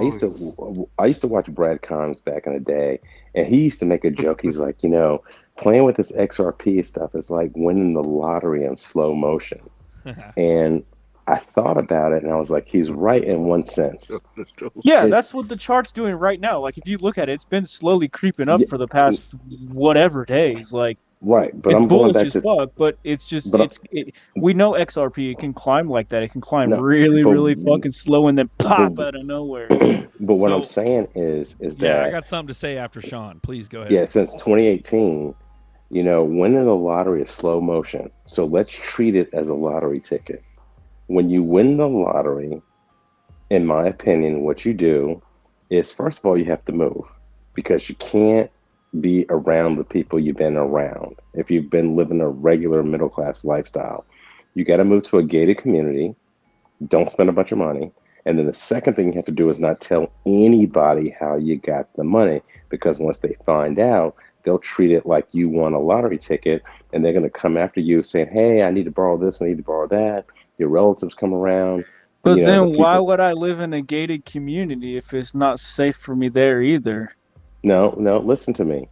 I used to watch Brad Combs back in the day, and he used to make a joke. He's like, you know, playing with this XRP stuff is like winning the lottery in slow motion. And I thought about it, and I was like, he's right in one sense. Yeah, that's what the chart's doing right now. Like, if you look at it, it's been slowly creeping up for the past whatever days. Like, right, but it's I'm going bullish back as to fuck, but it's just we know XRP, it can climb like that. It can climb really fucking slow and then pop out of nowhere. But what I'm saying is that I got something to say after Sean. Please go ahead. Yeah, since 2018, you know, winning the lottery is slow motion. So let's treat it as a lottery ticket. When you win the lottery, in my opinion, what you do is, first of all, you have to move, because you can't be around the people you've been around. If you've been living a regular middle class lifestyle, you got to move to a gated community. Don't spend a bunch of money. And then the second thing you have to do is not tell anybody how you got the money, because once they find out, they'll treat it like you won a lottery ticket, and they're going to come after you saying, hey, I need to borrow this, I need to borrow that. Your relatives come around. But then why would I live in a gated community if it's not safe for me there either? No, listen to me.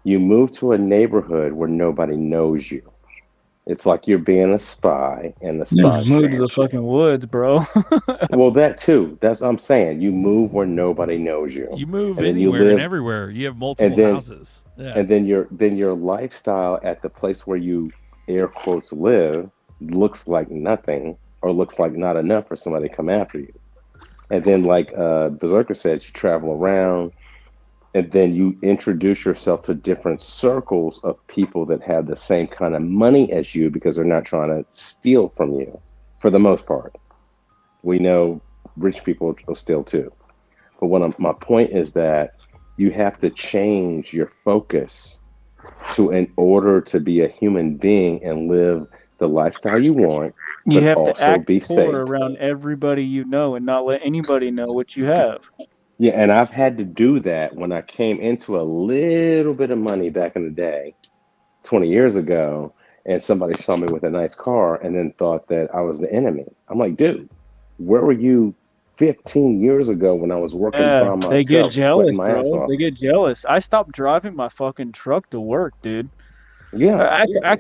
You move to a neighborhood where nobody knows you. It's like you're being a spy, and the spy move to the fucking woods, bro. Well, that too. That's what I'm saying. You move where nobody knows you. You move anywhere and everywhere. You have multiple houses. Yeah. And then your lifestyle at the place where you air quotes live looks like nothing, or looks like not enough for somebody to come after you. And then, like Berserker said, you travel around, and then you introduce yourself to different circles of people that have the same kind of money as you, because they're not trying to steal from you, for the most part. We know rich people will steal too. But my point is that you have to change your focus in order to be a human being and live the lifestyle you want. You have to also act be poor safe. around everybody you know and not let anybody know what you have. Yeah, and I've had to do that when I came into a little bit of money back in the day, 20 years ago, and somebody saw me with a nice car and then thought that I was the enemy. I'm like, dude, where were you 15 years ago when I was working by myself? They get jealous, sweating my ass bro. off? They get jealous. I stopped driving my fucking truck to work, dude. Yeah, I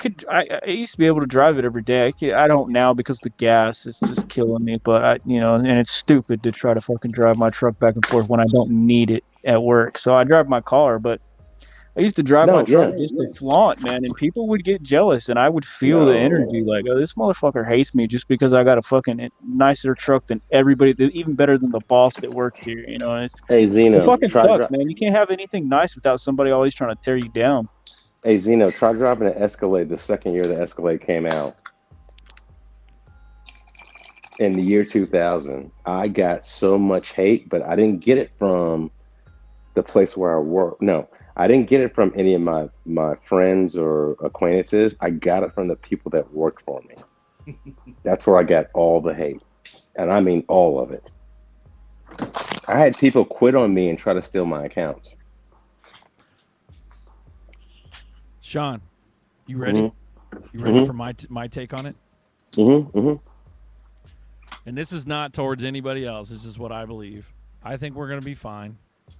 used to be able to drive it every day. I don't now because the gas is just killing me. But and it's stupid to try to fucking drive my truck back and forth when I don't need it at work. So I drive my car, but I used to drive my truck just to flaunt, man. And people would get jealous, and I would feel the energy like, oh, this motherfucker hates me just because I got a fucking nicer truck than everybody, even better than the boss that works here. And Hey, Zeno, it fucking sucks, man. You can't have anything nice without somebody always trying to tear you down. Hey, Zeno, try driving an Escalade the second year the Escalade came out. In the year 2000, I got so much hate, but I didn't get it from the place where I work. No, I didn't get it from any of my friends or acquaintances. I got it from the people that worked for me. That's where I got all the hate. And I mean all of it. I had people quit on me and try to steal my accounts. Sean, you ready? Mm-hmm. You ready for my take on it? Mm-hmm. Mm-hmm. And this is not towards anybody else. This is what I believe. I think we're going to be fine.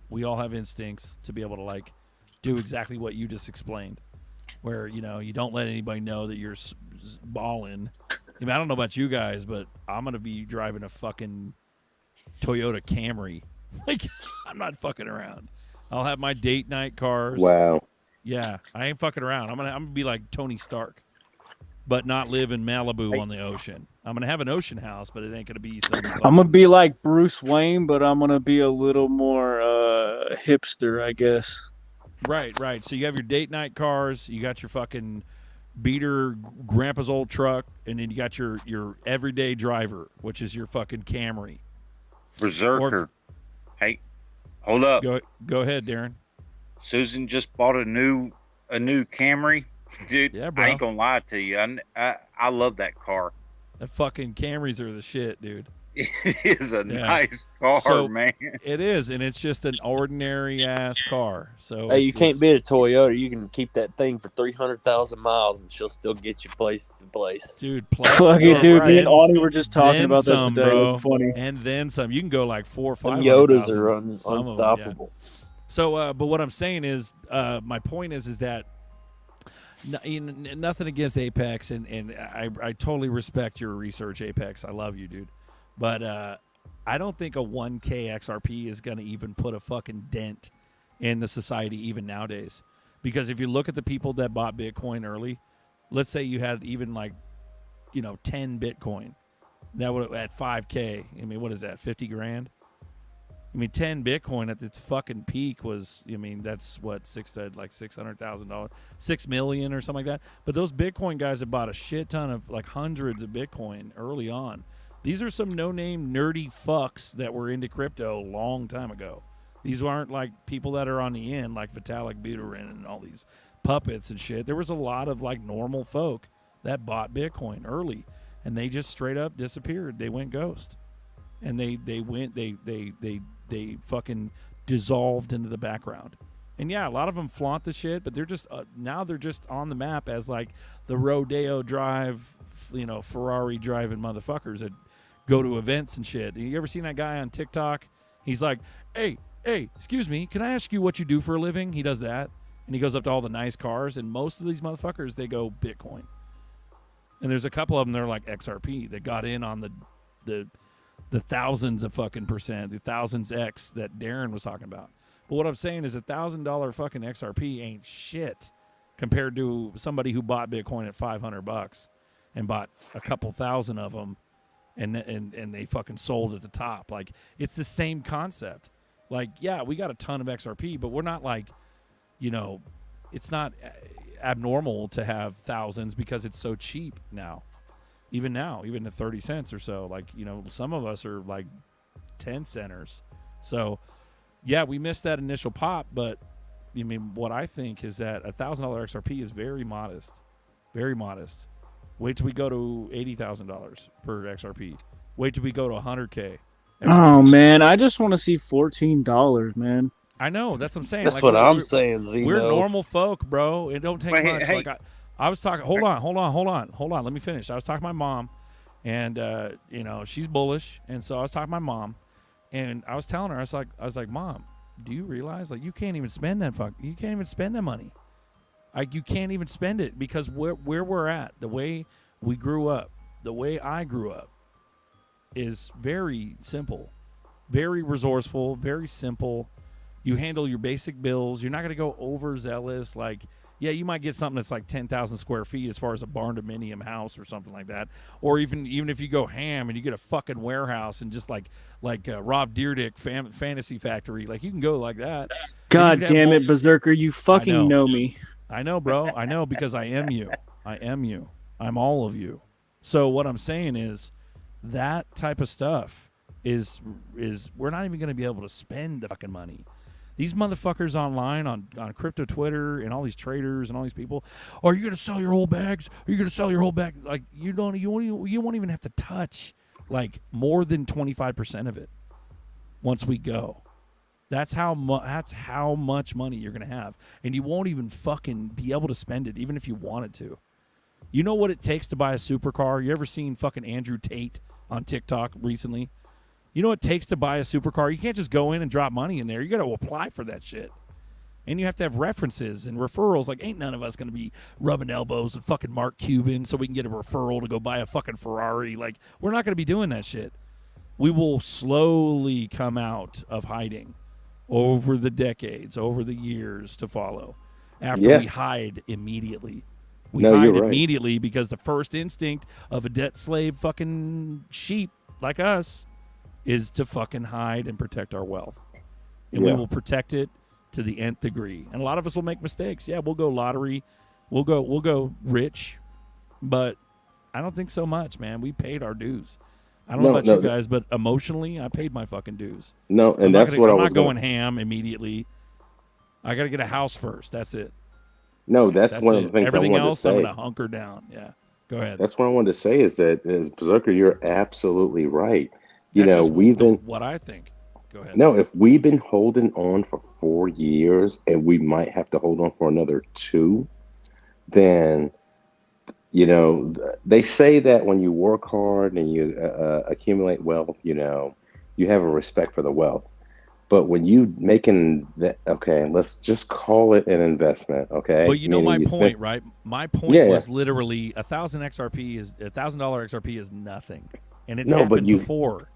We all have instincts to be able to do exactly what you just explained, where you don't let anybody know that you're balling. I mean, I don't know about you guys, but I'm going to be driving a fucking Toyota Camry. I'm not fucking around. I'll have my date night cars. Wow. Yeah, I ain't fucking around. I'm gonna be like Tony Stark, but not live in Malibu on the ocean. I'm gonna have an ocean house, but it ain't gonna be something. I'm gonna be like Bruce Wayne, but I'm gonna be a little more hipster, I guess. Right. So you have your date night cars, you got your fucking beater grandpa's old truck, and then you got your everyday driver, which is your fucking Camry. Berserker. Hey, Hold up. Go ahead, Darren. Susan just bought a new Camry. Dude, Yeah, bro. I ain't gonna lie to you. I love that car. The fucking Camrys are the shit, dude. It is a nice car, So, man. It is, and it's just an ordinary ass car. So Hey, you it's- can't beat a Toyota. You can keep that thing for 300,000 miles, and she'll still get you place to place. Dude, plus Fucking dude, me and then- Audie were just talking then about that some, today. bro. It's funny. And then some. You can go like 4 or 5. Them Yodas are unstoppable. So, but what I'm saying is, my point is that nothing against Apex, and I totally respect your research, Apex. I love you, dude. But I don't think a 1K XRP is going to even put a fucking dent in the society even nowadays. Because if you look at the people that bought Bitcoin early, let's say you had even 10 Bitcoin, that would at 5K. I mean, what is that? 50 grand? I mean, 10 Bitcoin at its fucking peak was, that's what, $600,000, 6 million or something like that. But those Bitcoin guys have bought a shit ton of hundreds of Bitcoin early on. These are some no-name nerdy fucks that were into crypto a long time ago. These aren't like people that are on the end, like Vitalik Buterin and all these puppets and shit. There was a lot of normal folk that bought Bitcoin early, and they just straight up disappeared. They went ghost, and they fucking dissolved into the background. And yeah, a lot of them flaunt the shit, but they're just now they're just on the map as the Rodeo Drive, Ferrari driving motherfuckers that go to events and shit. You ever seen that guy on TikTok? He's like, hey, excuse me, can I ask you what you do for a living? He does that, and he goes up to all the nice cars, and most of these motherfuckers, they go Bitcoin. And there's a couple of them that are like XRP that got in on the thousands of fucking percent, the thousands X that Darren was talking about. But what I'm saying is $1,000 fucking XRP ain't shit compared to somebody who bought Bitcoin at $500 and bought a couple thousand of them, and they fucking sold at the top. It's the same concept. Yeah, we got a ton of XRP, but we're not it's not abnormal to have thousands because it's so cheap now. Even at 30 cents or so, some of us are 10 centers. So yeah, we missed that initial pop, but what I think is that $1,000 XRP is very modest. Very modest. Wait till we go to $80,000 per XRP. Wait till we go to 100K. Oh man, I just want to see $14, man. I know, that's what I'm saying. That's what I'm saying, Zeno. We're normal folk, bro. It don't take Wait, much. hey. I was talking. Hold on. Let me finish. I was talking to my mom, and she's bullish, and so I was talking to my mom, and I was telling her, I was like, Mom, do you realize you can't even spend that you can't even spend that money. You can't even spend it because where we're at, the way we grew up, the way I grew up, is very simple, very resourceful, very simple. You handle your basic bills. You're not going to go overzealous. Yeah, you might get something that's 10,000 square feet as far as a barn dominium house or something like that. Or even if you go ham and you get a fucking warehouse and just like Rob Dyrdek Fantasy Factory, you can go like that. God damn it, Berserker, you fucking know me. I know, bro. I know because I am you. I am you. I'm all of you. So what I'm saying is that type of stuff is we're not even going to be able to spend the fucking money. These motherfuckers online on crypto Twitter and all these traders and all these people, are you going to sell your whole bags? Are you going to sell your whole bag? You won't even have to touch more than 25% of it once we go. That's how much money you're going to have, and you won't even fucking be able to spend it even if you wanted to. You know what it takes to buy a supercar? You ever seen fucking Andrew Tate on TikTok recently? You know what it takes to buy a supercar? You can't just go in and drop money in there. You got to apply for that shit. And you have to have references and referrals. Ain't none of us going to be rubbing elbows with fucking Mark Cuban so we can get a referral to go buy a fucking Ferrari. We're not going to be doing that shit. We will slowly come out of hiding over the decades, over the years to follow. After we hide immediately. We hide immediately because the first instinct of a debt slave fucking sheep like us is to fucking hide and protect our wealth. And we will protect it to the nth degree. And a lot of us will make mistakes. Yeah, we'll go lottery. We'll go rich. But I don't think so much, man. We paid our dues. I don't know about you guys, but emotionally, I paid my fucking dues. No, and that's what I was. I'm not going ham immediately. I got to get a house first. That's it. No, that's one of the things Everything I wanted else, to say. I'm going to hunker down. Yeah, go ahead. That's what I wanted to say is that, as Berserker, you're absolutely right. You That's know, just we've been what I think. Go ahead. no, if we've been holding on for 4 years and we might have to hold on for another 2, then you know they say that when you work hard and you accumulate wealth, you know, you have a respect for the wealth. But when you making that, okay, let's just call it an investment, okay? But you know my Meaning point, right? My point was literally $1,000 XRP is nothing, and it's happened before.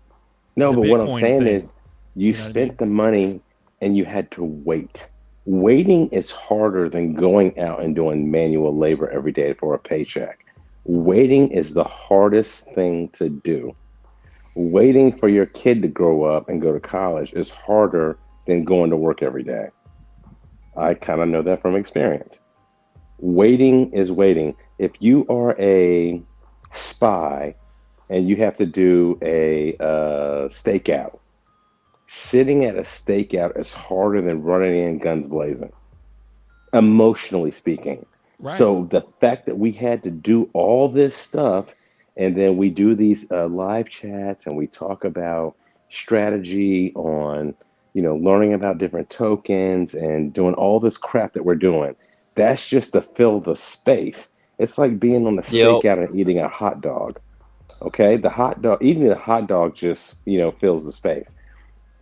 No, The but what I'm Bitcoin saying thing. is, you know what I spent the money and you had to wait. Waiting is harder than going out and doing manual labor every day for a paycheck. Waiting is the hardest thing to do. Waiting for your kid to grow up and go to college is harder than going to work every day. I kind of know that from experience. Waiting is waiting. If you are a spy and you have to do a stakeout, sitting at a stakeout is harder than running in guns blazing, emotionally speaking. Right. So the fact that we had to do all this stuff, and then we do these live chats and we talk about strategy on, you know, learning about different tokens and doing all this crap that we're doing. That's just to fill the space. It's like being on the stakeout and eating a hot dog. Okay, the hot dog, eating the hot dog just, you know, fills the space.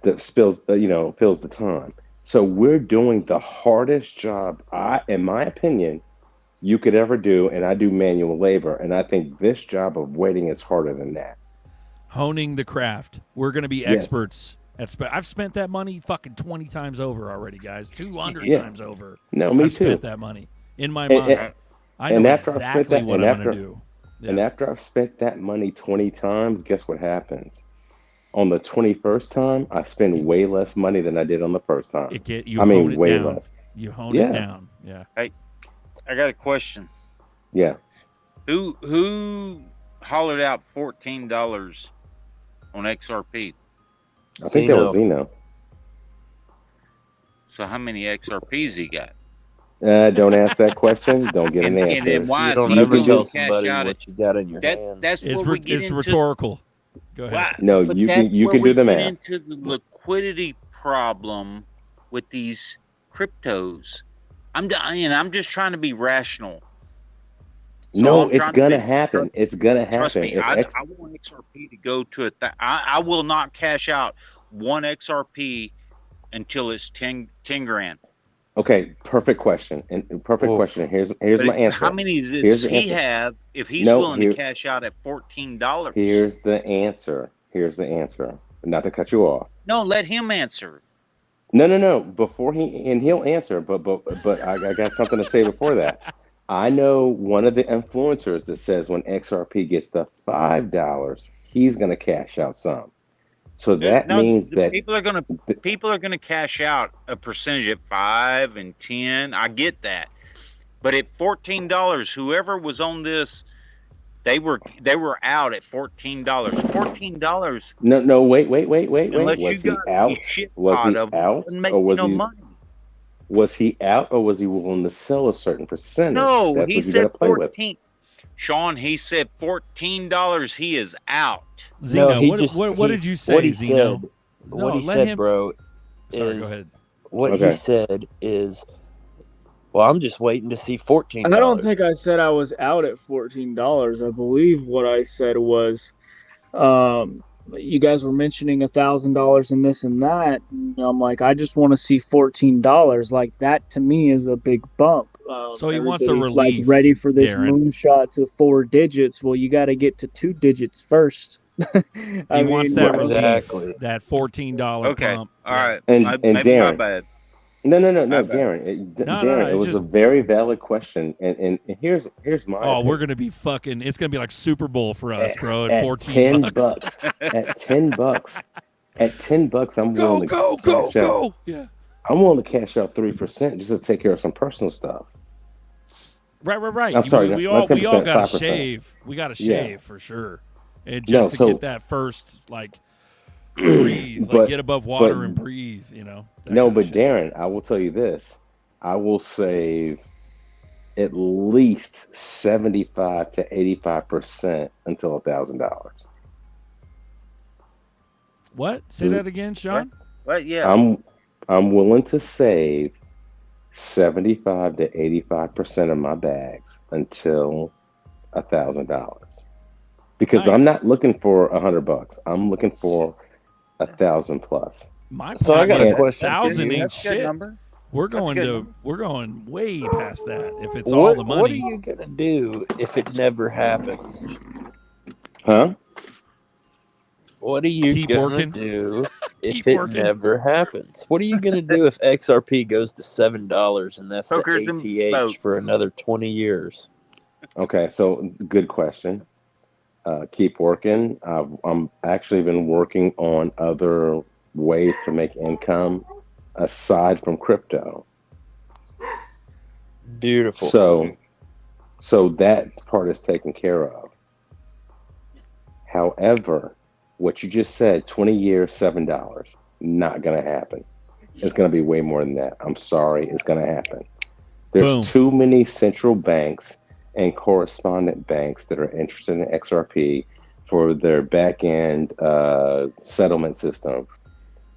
That fills the time. So we're doing the hardest job, in my opinion, you could ever do, and I do manual labor, and I think this job of waiting is harder than that. Honing the craft. We're going to be Yes. experts at I've spent that money fucking 20 times over already, guys. 200 Yeah. times over. No, me I've too. spent that money in my mind. I know exactly what I'm going to do. And after I've spent that money 20 times, guess what happens? On the 21st time, I spend way less money than I did on the first time. Hone it way down. less. You hone it down. Yeah. Hey, I got a question. Yeah. Who hollered out $14 on XRP? I think that was Zeno. So how many XRPs he got? Don't ask that question. Don't get an And answer. then why You is don't he ever going tell to cash somebody out what you got in your hand. That's It's, where we get it's into rhetorical. Go ahead. Why- No, but you that's can where do we the get math. into the liquidity problem with these cryptos. I'm just trying to be rational. So No, I'm it's trying to gonna be- happen. It's gonna Trust happen. me, If I X, want XRP to go to I will not cash out one XRP until it's 10 grand. okay, perfect question. And perfect question. Here's But my answer. How many does Here's the he answer. have if he's No, willing here- to cash out at $14? Here's the answer. Not to cut you off. No, let him answer. No. Before he'll answer, but I got something to say before that. I know one of the influencers that says when XRP gets to $5, he's gonna cash out some. So that No, means that people are gonna cash out a percentage at 5 and 10. I get that, but at $14, whoever was on this, they were out at $14. $14. no. Wait. Unless Was you he got out? a shit Was pot he of them, out, doesn't make or was no he? money. Was he out, or was he willing to sell a certain percentage? No, That's he what you got said to play with. 14. Sean, he said $14. He is out. Zeno, No, he what, just- what he- did you say, what he Zeno? said- No, what he let said, him- bro, Sorry, is go ahead. what Okay. he said is, well, I'm just waiting to see $14. I don't think I said I was out at $14. I believe what I said was, you guys were mentioning $1,000 and this and that. And I'm like, I just want to see $14. Like that to me is a big bump. So he wants a Everybody's, relief, like ready for this Darren. moonshot to 4 digits. Well, you got to get to 2 digits first. He wants that relief, Exactly. that $14 Okay, pump. all right. And Maybe my Darren, bad. no, My bad. Darren, No, Darren, it was just- a very valid question, and here's my. Oh, we're opinion. gonna be fucking. It's gonna be like Super Bowl for us, bro. At At 14 $10, bucks. at $10, I'm Go, willing to go, cash out. go. Yeah. I'm willing to cash out 3% just to take care of some personal stuff. Right. I'm sorry, We not all 10%, gotta 5%. shave. We gotta Yeah. shave for sure. and just to get that first breathe, get above water and breathe. No, but Darren, I will tell you this: I will save at least 75 to 85% until $1,000. What? Say that again, Sean. What? Yeah. I'm willing to save 75 to 85% of my bags until $1,000, because I'm not looking for $100. I'm looking for 1,000 plus. So I got a question. 1,000 ain't That's a good shit. number. We're going way past that. If it's all the money. What are you gonna do if it never happens? Huh? What are you Keep gonna working. do if Keep it working. never happens? What are you gonna do if XRP goes to $7 and that's Hookers the and ATH boats. for another 20 years? Okay, so good question. Keep working. I'm actually been working on other ways to make income aside from crypto. Beautiful. So that part is taken care of. However, what you just said, 20 years, $7, not going to happen. It's going to be way more than that. I'm sorry, it's going to happen. There's too many central banks and correspondent banks that are interested in XRP for their back-end settlement system.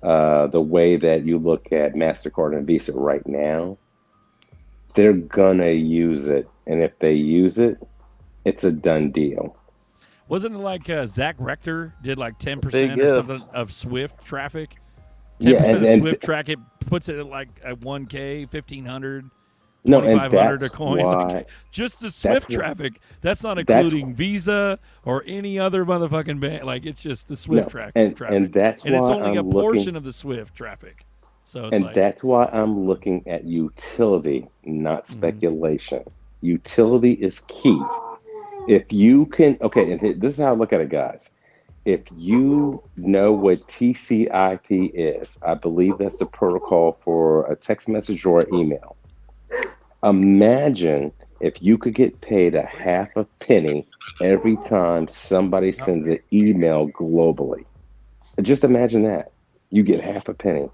The way that you look at MasterCard and Visa right now, they're going to use it. And if they use it, it's a done deal. Wasn't it like Zach Rector did like 10% Big or if. something of Swift traffic? 10% Yeah, of and Swift traffic puts it at like at 1K, 1,500, No, and 2,500 a that's coin. why- Just the that's Swift wh- traffic. That's not that's- including Visa or any other motherfucking bank. Like, it's just the Swift No, traffic. and that's and it's why only a I'm portion looking- of the Swift traffic. So it's And like, that's why I'm looking at utility, not Mm-hmm. speculation. Utility is key. If you can, okay, and this is how I look at it, guys. If you know what TCP is, I believe that's the protocol for a text message or an email. Imagine if you could get paid a half a penny every time somebody sends an email globally. Just imagine that. You get half a penny.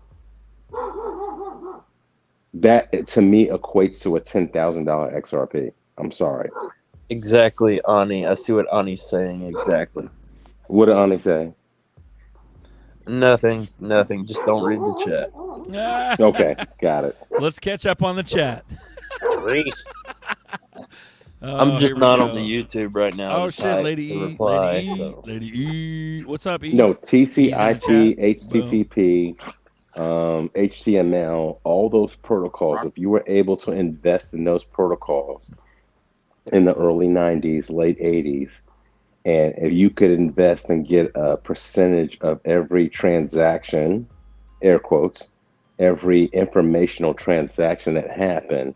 That, to me, equates to a $10,000 XRP. I'm sorry. Exactly, Ani. I see what Ani's saying exactly. What did Ani say? Nothing. Just don't read the chat. Okay, got it. Let's catch up on the chat. Reese. Oh, I'm here just we not go. on the YouTube right now. Oh to shit, type Lady to E, reply, Lady E, so. Lady E. What's up, E? No, E's in the TCP, chat. HTTP, HTML, all those protocols. If you were able to invest in those protocols in the early 90s, late 80s, and if you could invest and get a percentage of every transaction, air quotes, every informational transaction that happened,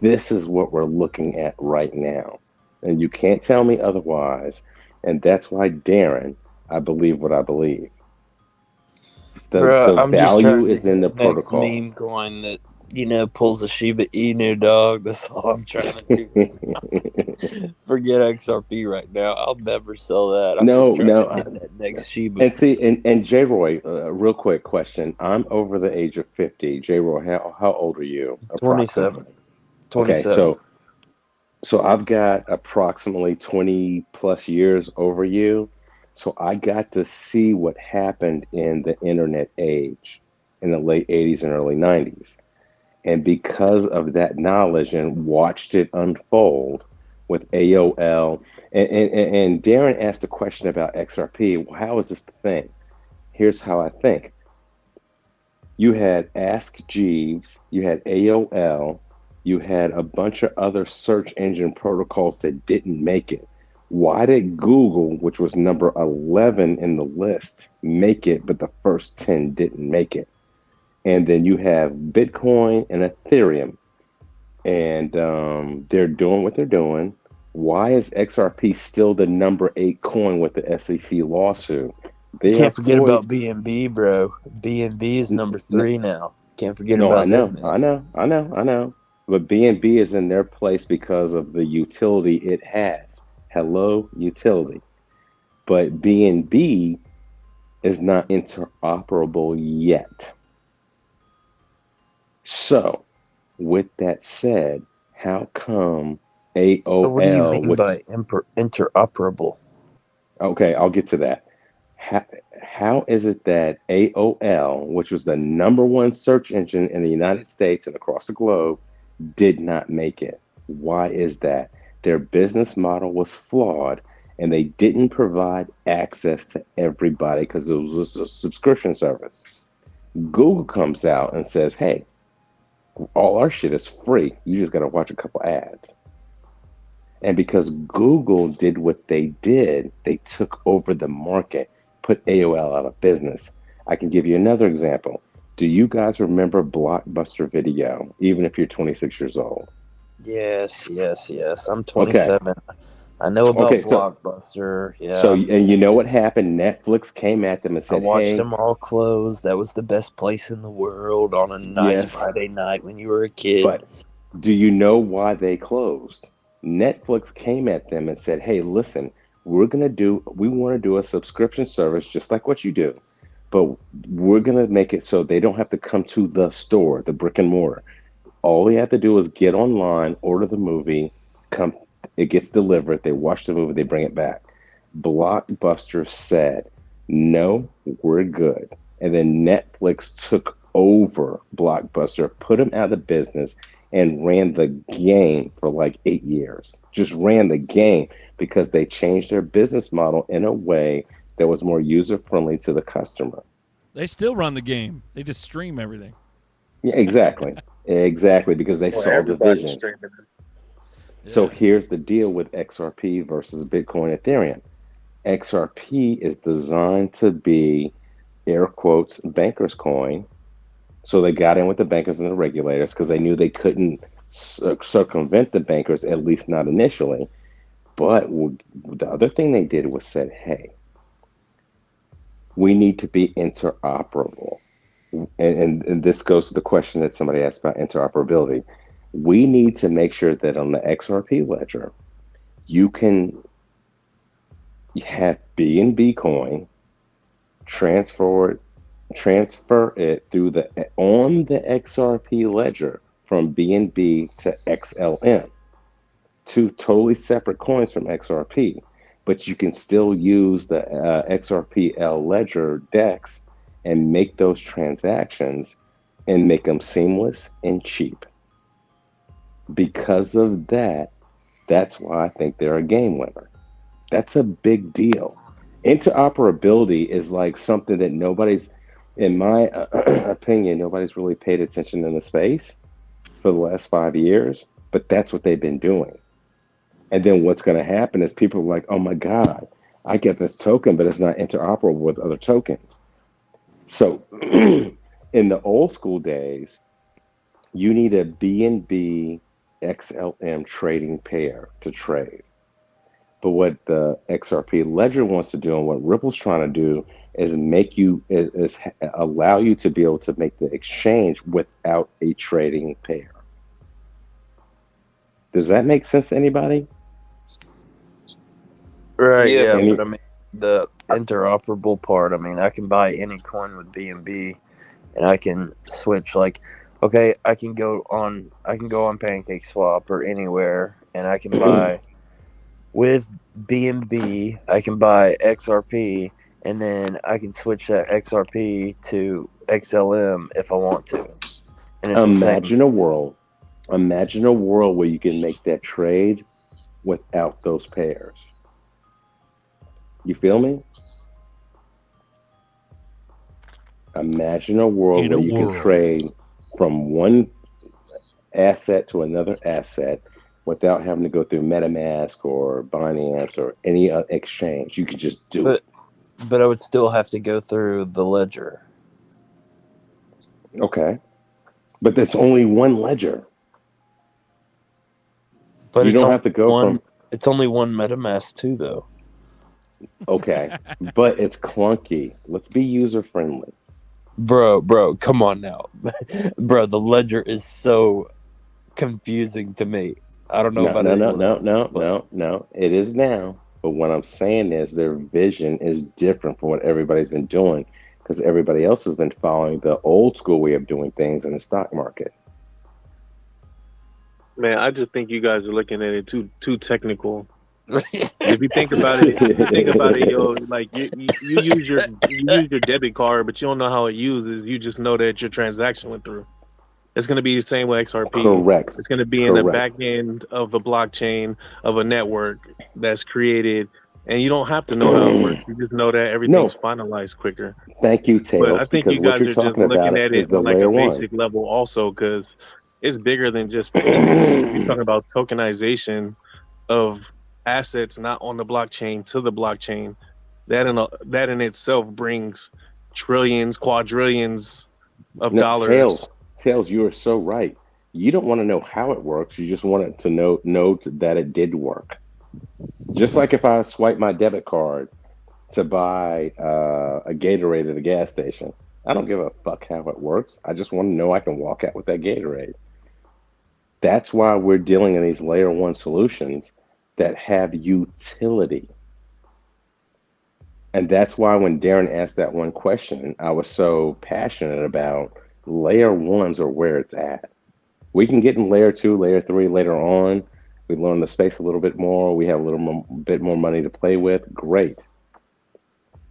this is what we're looking at right now. And you can't tell me otherwise. And that's why, Darren, I believe what I believe. The I'm just trying value to is in the get next protocol. meme coin that pulls a Shiba Inu dog. That's all I'm trying to do. Forget XRP right now. I'll never sell that. I'm No, just trying no. to hit that next Shiba. And see, and J. Roy, real quick question. I'm over the age of 50. J. Roy, how old are you? 27. Okay, so I've got approximately 20 plus years over you. So I got to see what happened in the internet age in the late 80s and early 90s. And because of that knowledge and watched it unfold with AOL, and Darren asked a question about XRP. Well, how is this the thing? Here's how I think. You had Ask Jeeves, you had AOL, you had a bunch of other search engine protocols that didn't make it. Why did Google, which was number 11 in the list, make it, but the first 10 didn't make it? And then you have Bitcoin and Ethereum, and they're doing what they're doing. Why is XRP still the number 8 coin with the SEC lawsuit? They Can't are forget about poised- BNB, bro. BNB is number 3 now. Can't forget No, about I know, that. I know. But BNB is in their place because of the utility it has. Hello, utility. but BNB is not interoperable yet. So, with that said, how come AOL? So what do you mean by interoperable? Okay, I'll get to that. How is it that AOL, which was the number one search engine in the United States and across the globe, did not make it? Why is that? Their business model was flawed, and they didn't provide access to everybody because it was a subscription service. Google comes out and says, hey, all our shit is free. You just got to watch a couple ads. And because Google did what they did, they took over the market, put AOL out of business. I can give you another example. Do you guys remember Blockbuster Video, even if you're 26 years old? Yes. I'm 27. Okay. I know about Blockbuster. Yeah. So, and you know what happened? Netflix came at them and said, I watched them all close. That was the best place in the world on a nice Friday night when you were a kid. But do you know why they closed? Netflix came at them and said, hey, listen, we want to do a subscription service just like what you do, but we're going to make it so they don't have to come to the store, the brick and mortar. All we have to do is get online, order the movie, it gets delivered, they watch the movie, they bring it back. Blockbuster said, no, we're good. And then Netflix took over Blockbuster, put them out of business, and ran the game for like 8 years. Just ran the game because they changed their business model in a way that was more user-friendly to the customer. They still run the game. They just stream everything. Yeah, exactly. Exactly, because they saw the vision. So here's the deal with XRP versus Bitcoin Ethereum. XRP is designed to be, air quotes, banker's coin. So they got in with the bankers and the regulators because they knew they couldn't circumvent the bankers, at least not initially. But the other thing they did was said, hey, we need to be interoperable. And this goes to the question that somebody asked about interoperability. We need to make sure that on the XRP ledger, you can have BNB coin, transfer it through on the XRP ledger from BNB to XLM. Two totally separate coins from XRP, but you can still use the XRPL ledger DEX and make those transactions and make them seamless and cheap. Because of that, that's why I think they're a game winner. That's a big deal. Interoperability is like something that nobody's, in my opinion, nobody's really paid attention in the space for the last 5 years, but that's what they've been doing. And then what's going to happen is people are like, oh my God, I get this token, but it's not interoperable with other tokens. So in the old school days, you need a BNB XLM trading pair to trade. But what the XRP ledger wants to do and what Ripple's trying to do is allow you to be able to make the exchange without a trading pair. Does that make sense to anybody? Right, yeah, but I mean, the interoperable part, I mean, I can buy any coin with BNB and I can switch, like, okay, I can go on PancakeSwap or anywhere and I can buy with BNB, I can buy XRP, and then I can switch that XRP to XLM if I want to. And Imagine a world where you can make that trade without those pairs. You feel me? Imagine a world where you can trade from one asset to another asset without having to go through MetaMask or Binance or any exchange. You could just do it. But I would still have to go through the ledger. Okay. But there's only one ledger. But you don't have to go from... It's only one MetaMask too, though. Okay. But it's clunky. Let's be user-friendly. Bro, come on now. Bro, the ledger is so confusing to me. I don't know about No. It is now. But what I'm saying is their vision is different from what everybody's been doing, because everybody else has been following the old school way of doing things in the stock market. Man, I just think you guys are looking at it too technical. If you think about it, yo, like you use your debit card, but you don't know how it uses. You just know that your transaction went through. It's going to be the same with XRP. Correct. It's going to be in the back end of a blockchain of a network that's created, and you don't have to know how it works. You just know that everything's finalized quicker. Thank you, Tails. But I think because you guys what you're are just talking about looking at is it the on like a layer one. basic level also, because it's bigger than just you're talking about tokenization of assets not on the blockchain to the blockchain. That in itself brings trillions, quadrillions of dollars. Tails, you are so right. You don't want to know how it works. You just want it to know that it did work. Just like if I swipe my debit card to buy a Gatorade at a gas station, I don't give a fuck how it works. I just want to know I can walk out with that Gatorade. That's why we're dealing in these layer one solutions that have utility. And that's why when Darren asked that one question, I was so passionate about layer ones are where it's at. We can get in layer 2, layer 3 later on. We learn the space a little bit more. We have a little bit more money to play with. Great.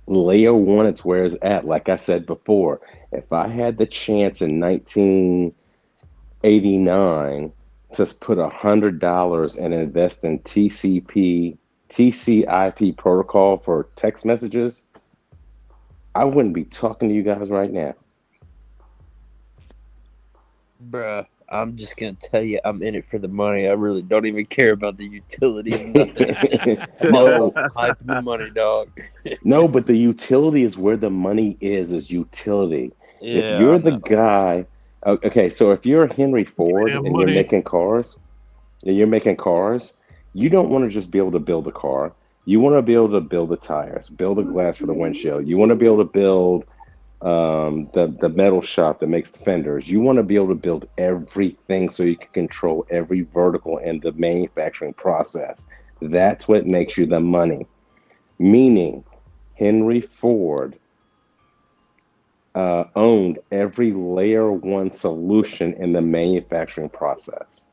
Layer 1, it's where it's at. Like I said before, if I had the chance in 1989 to put $100 and invest in TCP protocol for text messages, I wouldn't be talking to you guys right now. Bruh, I'm just gonna tell you, I'm in it for the money. I really don't even care about the utility of nothing. No, hype the money, dog. No, but the utility is where the money is utility. Yeah, if you're I the know. guy, okay, so if you're Henry Ford Damn and money. you're making cars, you don't want to just be able to build a car. You want to be able to build the tires, build the glass for the windshield. You want to be able to build the metal shop that makes the fenders. You want to be able to build everything so you can control every vertical in the manufacturing process. That's what makes you the money. Meaning, Henry Ford owned every layer one solution in the manufacturing process.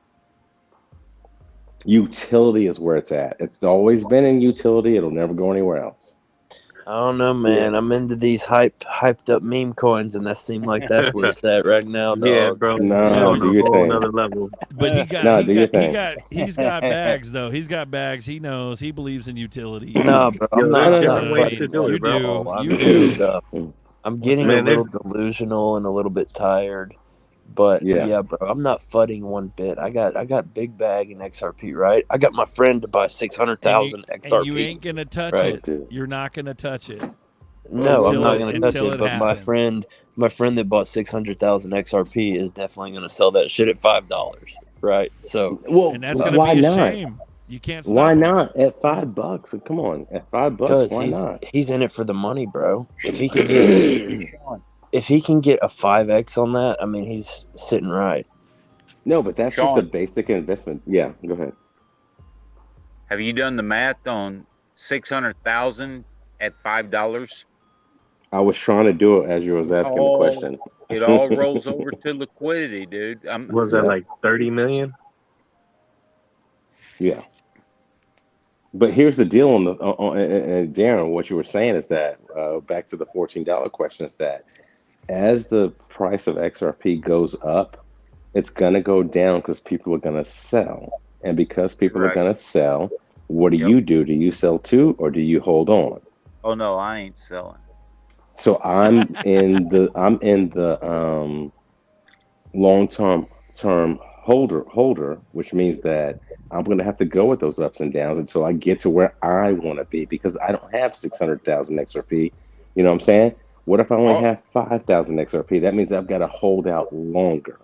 Utility is where it's at. It's always been in utility. It'll never go anywhere else. I don't know, man. I'm into these hyped up meme coins, and that seems like that's where it's at right now, dog. Yeah, bro. No, do your thing. Another level. But he's got bags though. He's got bags. He knows. He believes in utility. No, bro. I'm there's not different ways to do it, bro. I'm getting a little delusional and a little bit tired. But yeah, bro, I'm not fudding one bit. I got big bag in XRP, right? I got my friend to buy 600,000 XRP. And you ain't gonna touch it. You're not gonna touch it. No, I'm not gonna touch it. But happens. my friend that bought 600,000 XRP is definitely gonna sell that shit at $5, right? So, and that's gonna be a shame. You can't stop Why him. not at $5? Come on, at $5, why not? He's in it for the money, bro. If he can get if he can get a 5x on that, I mean, he's sitting right. No, but that's Sean. just a basic investment. Yeah, go ahead. Have you done the math on 600,000 at $5? I was trying to do it as you was asking the question. It all rolls over to liquidity, dude. Was that like 30 million? Yeah. But here's the deal on and Darren, what you were saying is that back to the $14 question is that as the price of XRP goes up, it's gonna go down because people are gonna sell, and because people are gonna sell, what do you do? Do you sell too, or do you hold on? Oh no, I ain't selling. So I'm in the long-term holder, which means that I'm going to have to go with those ups and downs until I get to where I want to be, because I don't have 600,000 XRP. You know what I'm saying? What if I only have 5,000 XRP? That means I've got to hold out longer.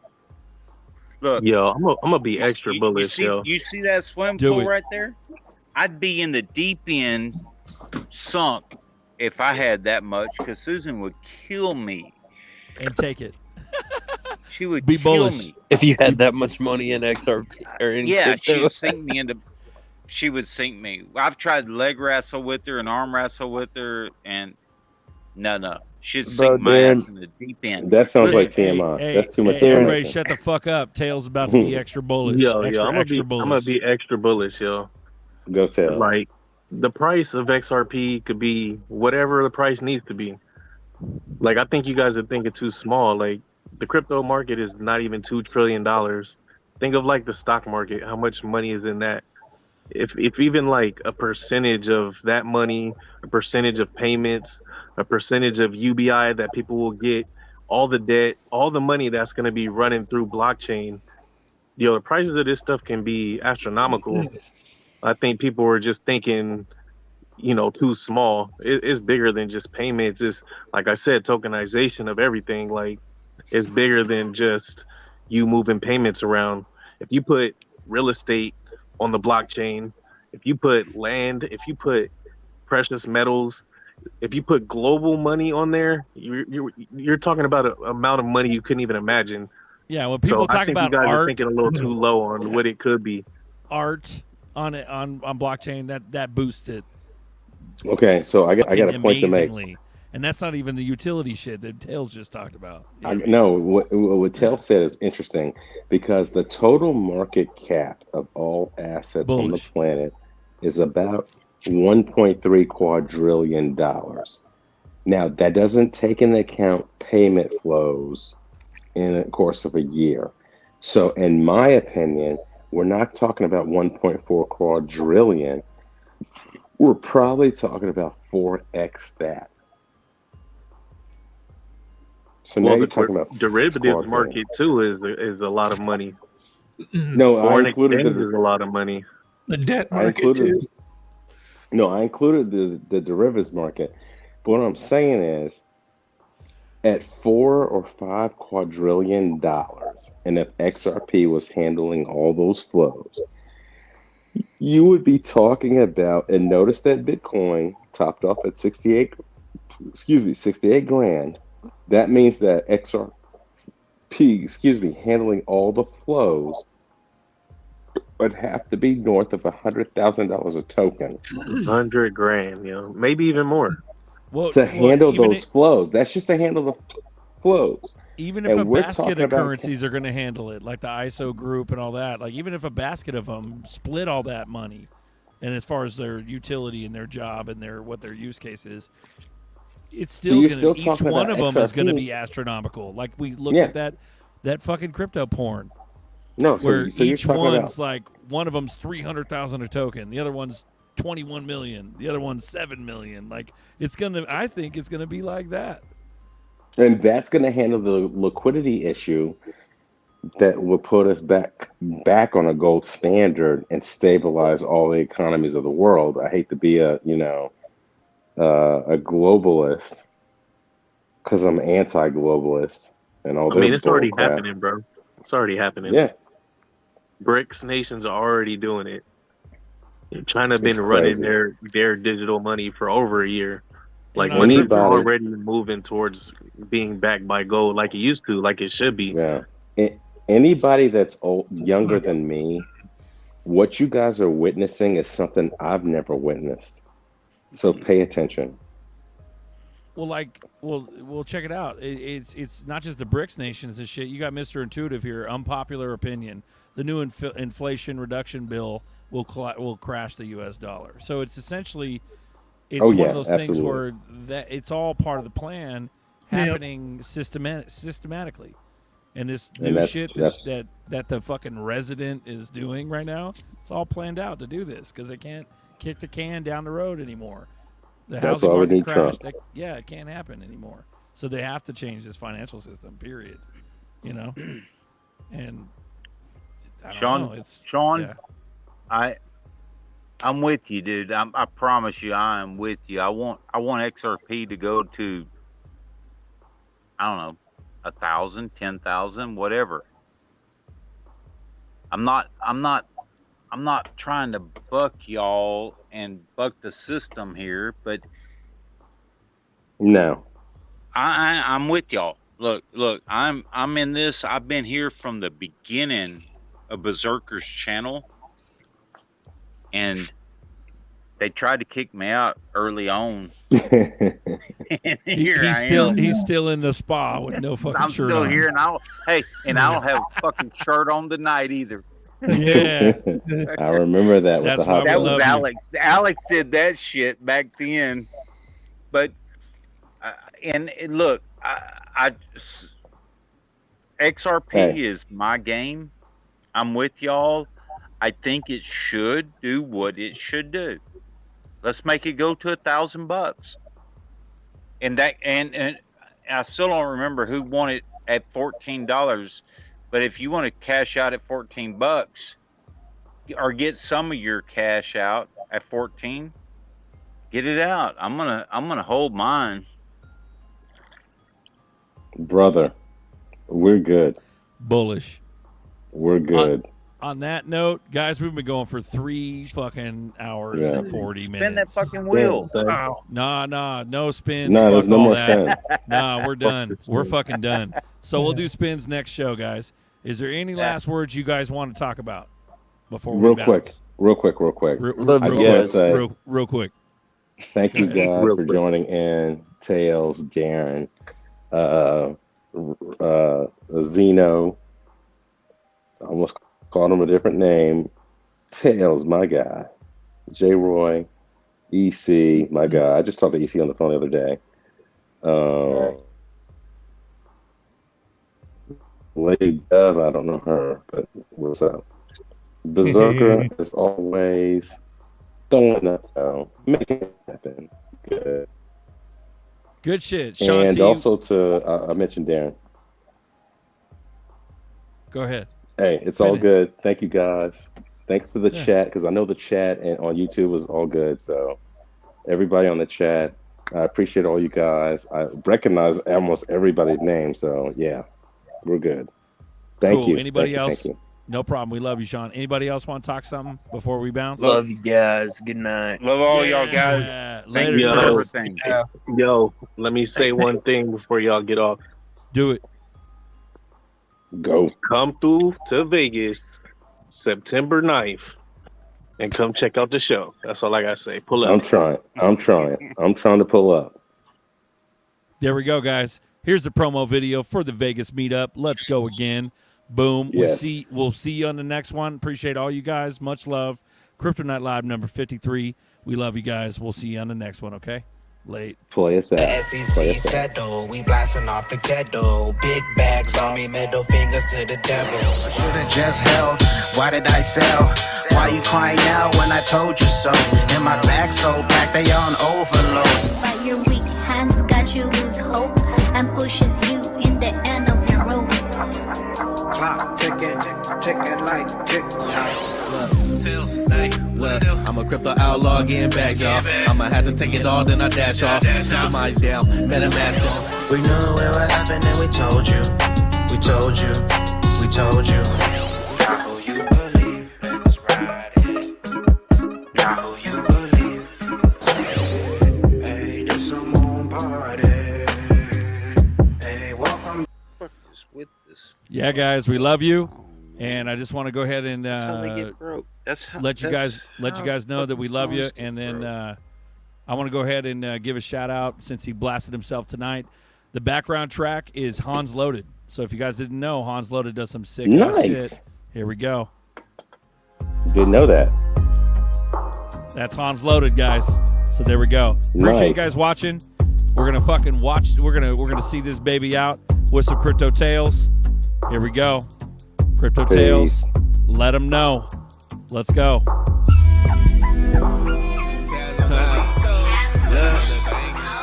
Look, yo, I'm gonna be extra bullish, yo. You see that swim Do pool it. right there? I'd be in the deep end, sunk, if I had that much, because Susan would kill me. And take it. She would Be kill bullish. me. If you had that much money in XRP or in Yeah, crypto. she'd she would sink me. I've tried leg wrestle with her and arm wrestle with her, and no, she'd sink my ass in the deep end. That sounds like Hey, TMI. hey, That's too much hey, everybody information. shut the fuck up. Tails about to be extra bullish. Yo, extra, I'm extra gonna bullish. be extra bullish, yo. Go tell. Like the price of XRP could be whatever the price needs to be. Like I think you guys are thinking too small. Like the crypto market is not even $2 trillion. Think of like the stock market. How much money is in that? If even like a percentage of that money, a percentage of payments, a percentage of UBI that people will get, all the debt, all the money that's going to be running through blockchain, the prices of this stuff can be astronomical. I think people were just thinking, too small. It's bigger than just payments. It's, like I said, tokenization of everything. Like, it's bigger than just you moving payments around. If you put real estate on the blockchain, if you put land, if you put precious metals, if you put global money on there, you're talking about an amount of money you couldn't even imagine. Yeah, when people talk about you guys are art, thinking a little too low on what it could be. Art on blockchain that boosts it. Okay, so I got a point to make. Amazingly. And that's not even the utility shit that Tails just talked about. No, what Tails said is interesting because the total market cap of all assets on the planet is about $1.3 quadrillion. Now, that doesn't take into account payment flows in the course of a year. So, in my opinion, we're not talking about 1.4 quadrillion. We're probably talking about 4x that. So now you're talking about derivatives market too is a lot of money. No, foreign I included exchange is a lot of money. The debt market too. No, I included the derivatives market. But what I'm saying is, at $4 or $5 quadrillion, and if XRP was handling all those flows, you would be talking about, and notice that Bitcoin topped off at 68 grand. That means that XRP, handling all the flows would have to be north of $100,000 a token. 100 grand, maybe even more. To handle those flows. That's just to handle the flows. Even if a basket of currencies are going to handle it, like the ISO group and all that, like even if a basket of them split all that money, and as far as their utility and their job and what their use case is, it's still going to, each one of them XRP is going to be astronomical. Like we look at that fucking crypto porn. No, where so each one's like, one of them's 300,000 a token, the other one's 21 million, the other one's 7 million. Like I think it's gonna be like that. And that's gonna handle the liquidity issue that will put us back on a gold standard and stabilize all the economies of the world. I hate to be a globalist because I'm anti-globalist and all. I mean, it's already happening, bro. It's already happening. Yeah, BRICS nations are already doing it. China been running their digital money for over a year. Like money's already moving towards being backed by gold, like it used to, like it should be. Yeah. Anybody that's younger than me, what you guys are witnessing is something I've never witnessed. So pay attention. Well, check it out. It's not just the BRICS nations and shit. You got Mr. Intuitive here. Unpopular opinion: the new Inflation Reduction Bill will crash the U.S. dollar. So it's essentially, one of those things where that it's all part of the plan happening systematically. And this new shit that the fucking resident is doing right now, it's all planned out to do this because they can't kick the can down the road anymore. The housing market crash, it can't happen anymore. So they have to change this financial system, period. And I don't know. Sean, I'm with you, dude. I promise you, I am with you. I want XRP to go to, I don't know, 1,000, 10,000, whatever. I'm not trying to buck y'all and buck the system here, but no, I'm with y'all. Look, I'm in this. I've been here from the beginning of Berserker's channel, and they tried to kick me out early on. And here I am. He's still in the spa with no fucking I'm shirt still on. here, and I don't have a fucking shirt on tonight either. Yeah, I remember that with the hot That dog. was Alex. Alex did that shit back then. But and look, XRP is my game. I'm with y'all. I think it should do what it should do. Let's make it go to $1,000. And I still don't remember who won it at $14. But if you want to cash out at $14 or get some of your cash out at 14, get it out. I'm gonna hold mine. Brother, we're good. Bullish. We're good. On that note, guys, we've been going for 3 fucking hours and 40 minutes. Spin that fucking wheel. Nah, no spins. No, there's Fuck no all more that. spins. Nah, we're done. We're fucking done. So we'll do spins next show, guys. Is there any last words you guys want to talk about before we Real bounce? quick. Real quick. Thank you guys for joining in. Tails, Darren, Zeno. I almost called him a different name. Tails, my guy. J. Roy, EC, my guy. I just talked to EC on the phone the other day. Lady Dove, I don't know her, but what's up? Berserker, as always, throwing that down, making it happen. Good shit. Sean And T, also to, I mentioned Darren. go ahead. Hey, it's all Finish. good. Thank you guys. Thanks to the Yeah. chat, because I know the chat and on YouTube was all good. So everybody on the chat, I appreciate all you guys. I recognize almost everybody's name. So yeah, we're good. Thank Cool. you. Anybody Thank you, else? thank you. No problem. We love you, Sean. Anybody else want to talk something before we bounce? Love you guys. Good night. Love all y'all guys. Yeah. Thank Later, you for Tails. everything. Yo, let me say one thing before y'all get off. Do it. Go. Come through to Vegas September 9th and come check out the show. That's all I got to say. Pull up. I'm trying to pull up. There we go, guys. Here's the promo video for the Vegas meetup. Let's go again. Boom. Yes. We'll see you on the next one. Appreciate all you guys. Much love. Kryptonite Live number 53. We love you guys. We'll see you on the next one, okay? Late. Play us out. Play SEC us out. settle, we blasting off the ghetto. Big bags on me, middle fingers to the devil. I should've just held. Why did I sell? Why you crying now when I told you so? And my back so packed, they on overload. But your weak hands got you lose hope and pushes you in the end of your rope. Clock ticking like tick-tock. Look, I'm a crypto outlaw getting back, y'all. I'ma have to take it all, then I dash off. Supermise down, MetaMask on. We knew it would happen and we told you. We told you. We told you. Now who you believe is riding? Now who you believe? Hey, this some moon party. Hey, welcome. Yeah, guys, we love you. And I just want to go ahead and how they get broke. let you guys know that we love you. And then I want to go ahead and give a shout out since he blasted himself tonight. The background track is Hans Loaded. So if you guys didn't know, Hans Loaded does some sick Nice. shit. Here we go. Didn't know that. That's Hans Loaded, guys. So there we go. Appreciate you Nice. guys watching. We're gonna fucking watch. We're gonna see this baby out with some Crypto Tales. Here we go. Crypto Peace. Tales. Let them know. Let's go.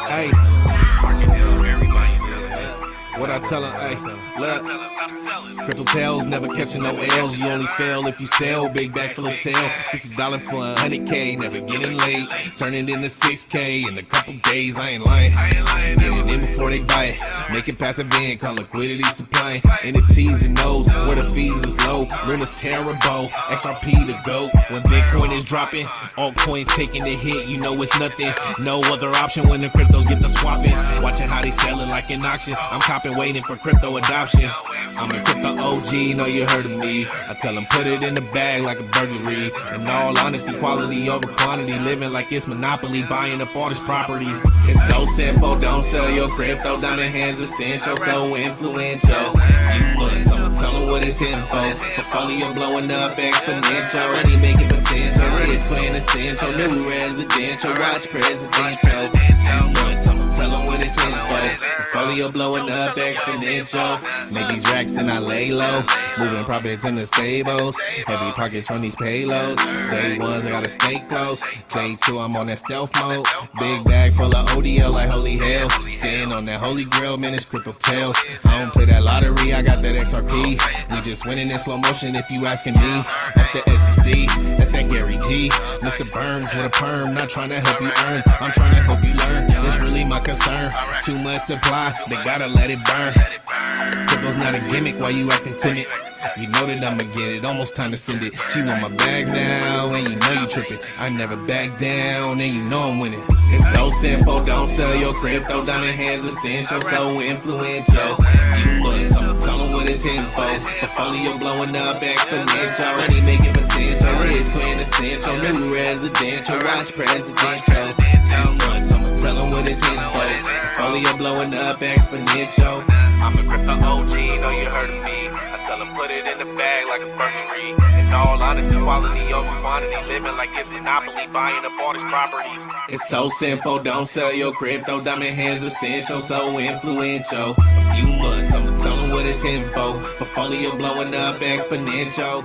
Hey. What I tell her, hey, look. Crypto Tales never catching no L's. You only fail if you sell. Big bag full of tail. $60 for 100K. Never getting late. Turning into 6K in a couple days. I ain't lying. Get it in before they buy it. Making passive income. Liquidity supply. NFTs and those where the fees is low. Luna's terrible. XRP to go. When Bitcoin is dropping, altcoins taking the hit. You know it's nothing. No other option when the cryptos get the swapping. Watching how they selling like an auction. I'm copping way waiting for crypto adoption. I'm a crypto OG, know you heard of me. I tell them put it in the bag like a burglary. In all honesty, quality over quantity. Living like it's monopoly, buying up all this property. It's so simple, don't sell your crypto. Diamond hands essential, so influential. Few months, I'ma tell them what it's hitting for. Portfolio blowing up exponential. Already making potential, it's quintessential. New residential, watch presidential. Few months, I'ma tell them what it's hitting for. Portfolio blowing up exponential. Make these racks, then I lay low. Moving profits in the stables. Heavy pockets from these payloads. Day ones, I gotta stay close. Day two, I'm on that stealth mode. Big bag full of ODL like holy hell. Sitting on that holy grail, man, it's crypto tails. I don't play that lottery, I got that XRP. We just winning in slow motion if you asking me. At the SEC, that's that Gary G. Mr. Burns with a perm, not trying to help you earn. I'm trying to help you learn. It's really my concern. Too much supply, they gotta let it burn. Crypto's not a gimmick, why you acting timid? You know that I'ma get it, almost time to send it. She want my bags now, and you know you tripping. I never back down, and you know I'm winning. It's so simple, don't sell your crypto. Diamond hands essential, so influential. Few months, I'ma tell them what it's hitting for. Portfolio blowing up exponential. Money making potential, it's quintessential. New residential, watch presidential. Few months, I'ma tell them what it's hitting for. Portfolio blowing up exponential. I'm a crypto OG, know you heard of me. I tell them put it in the bag like a burglary. In all honesty, quality over quantity. Living like it's monopoly, buying up all this property. It's so simple, don't sell your crypto. Diamond hands essential, so influential. A few months, I'ma tell them what it's hitting for. Portfolio blowing up exponential.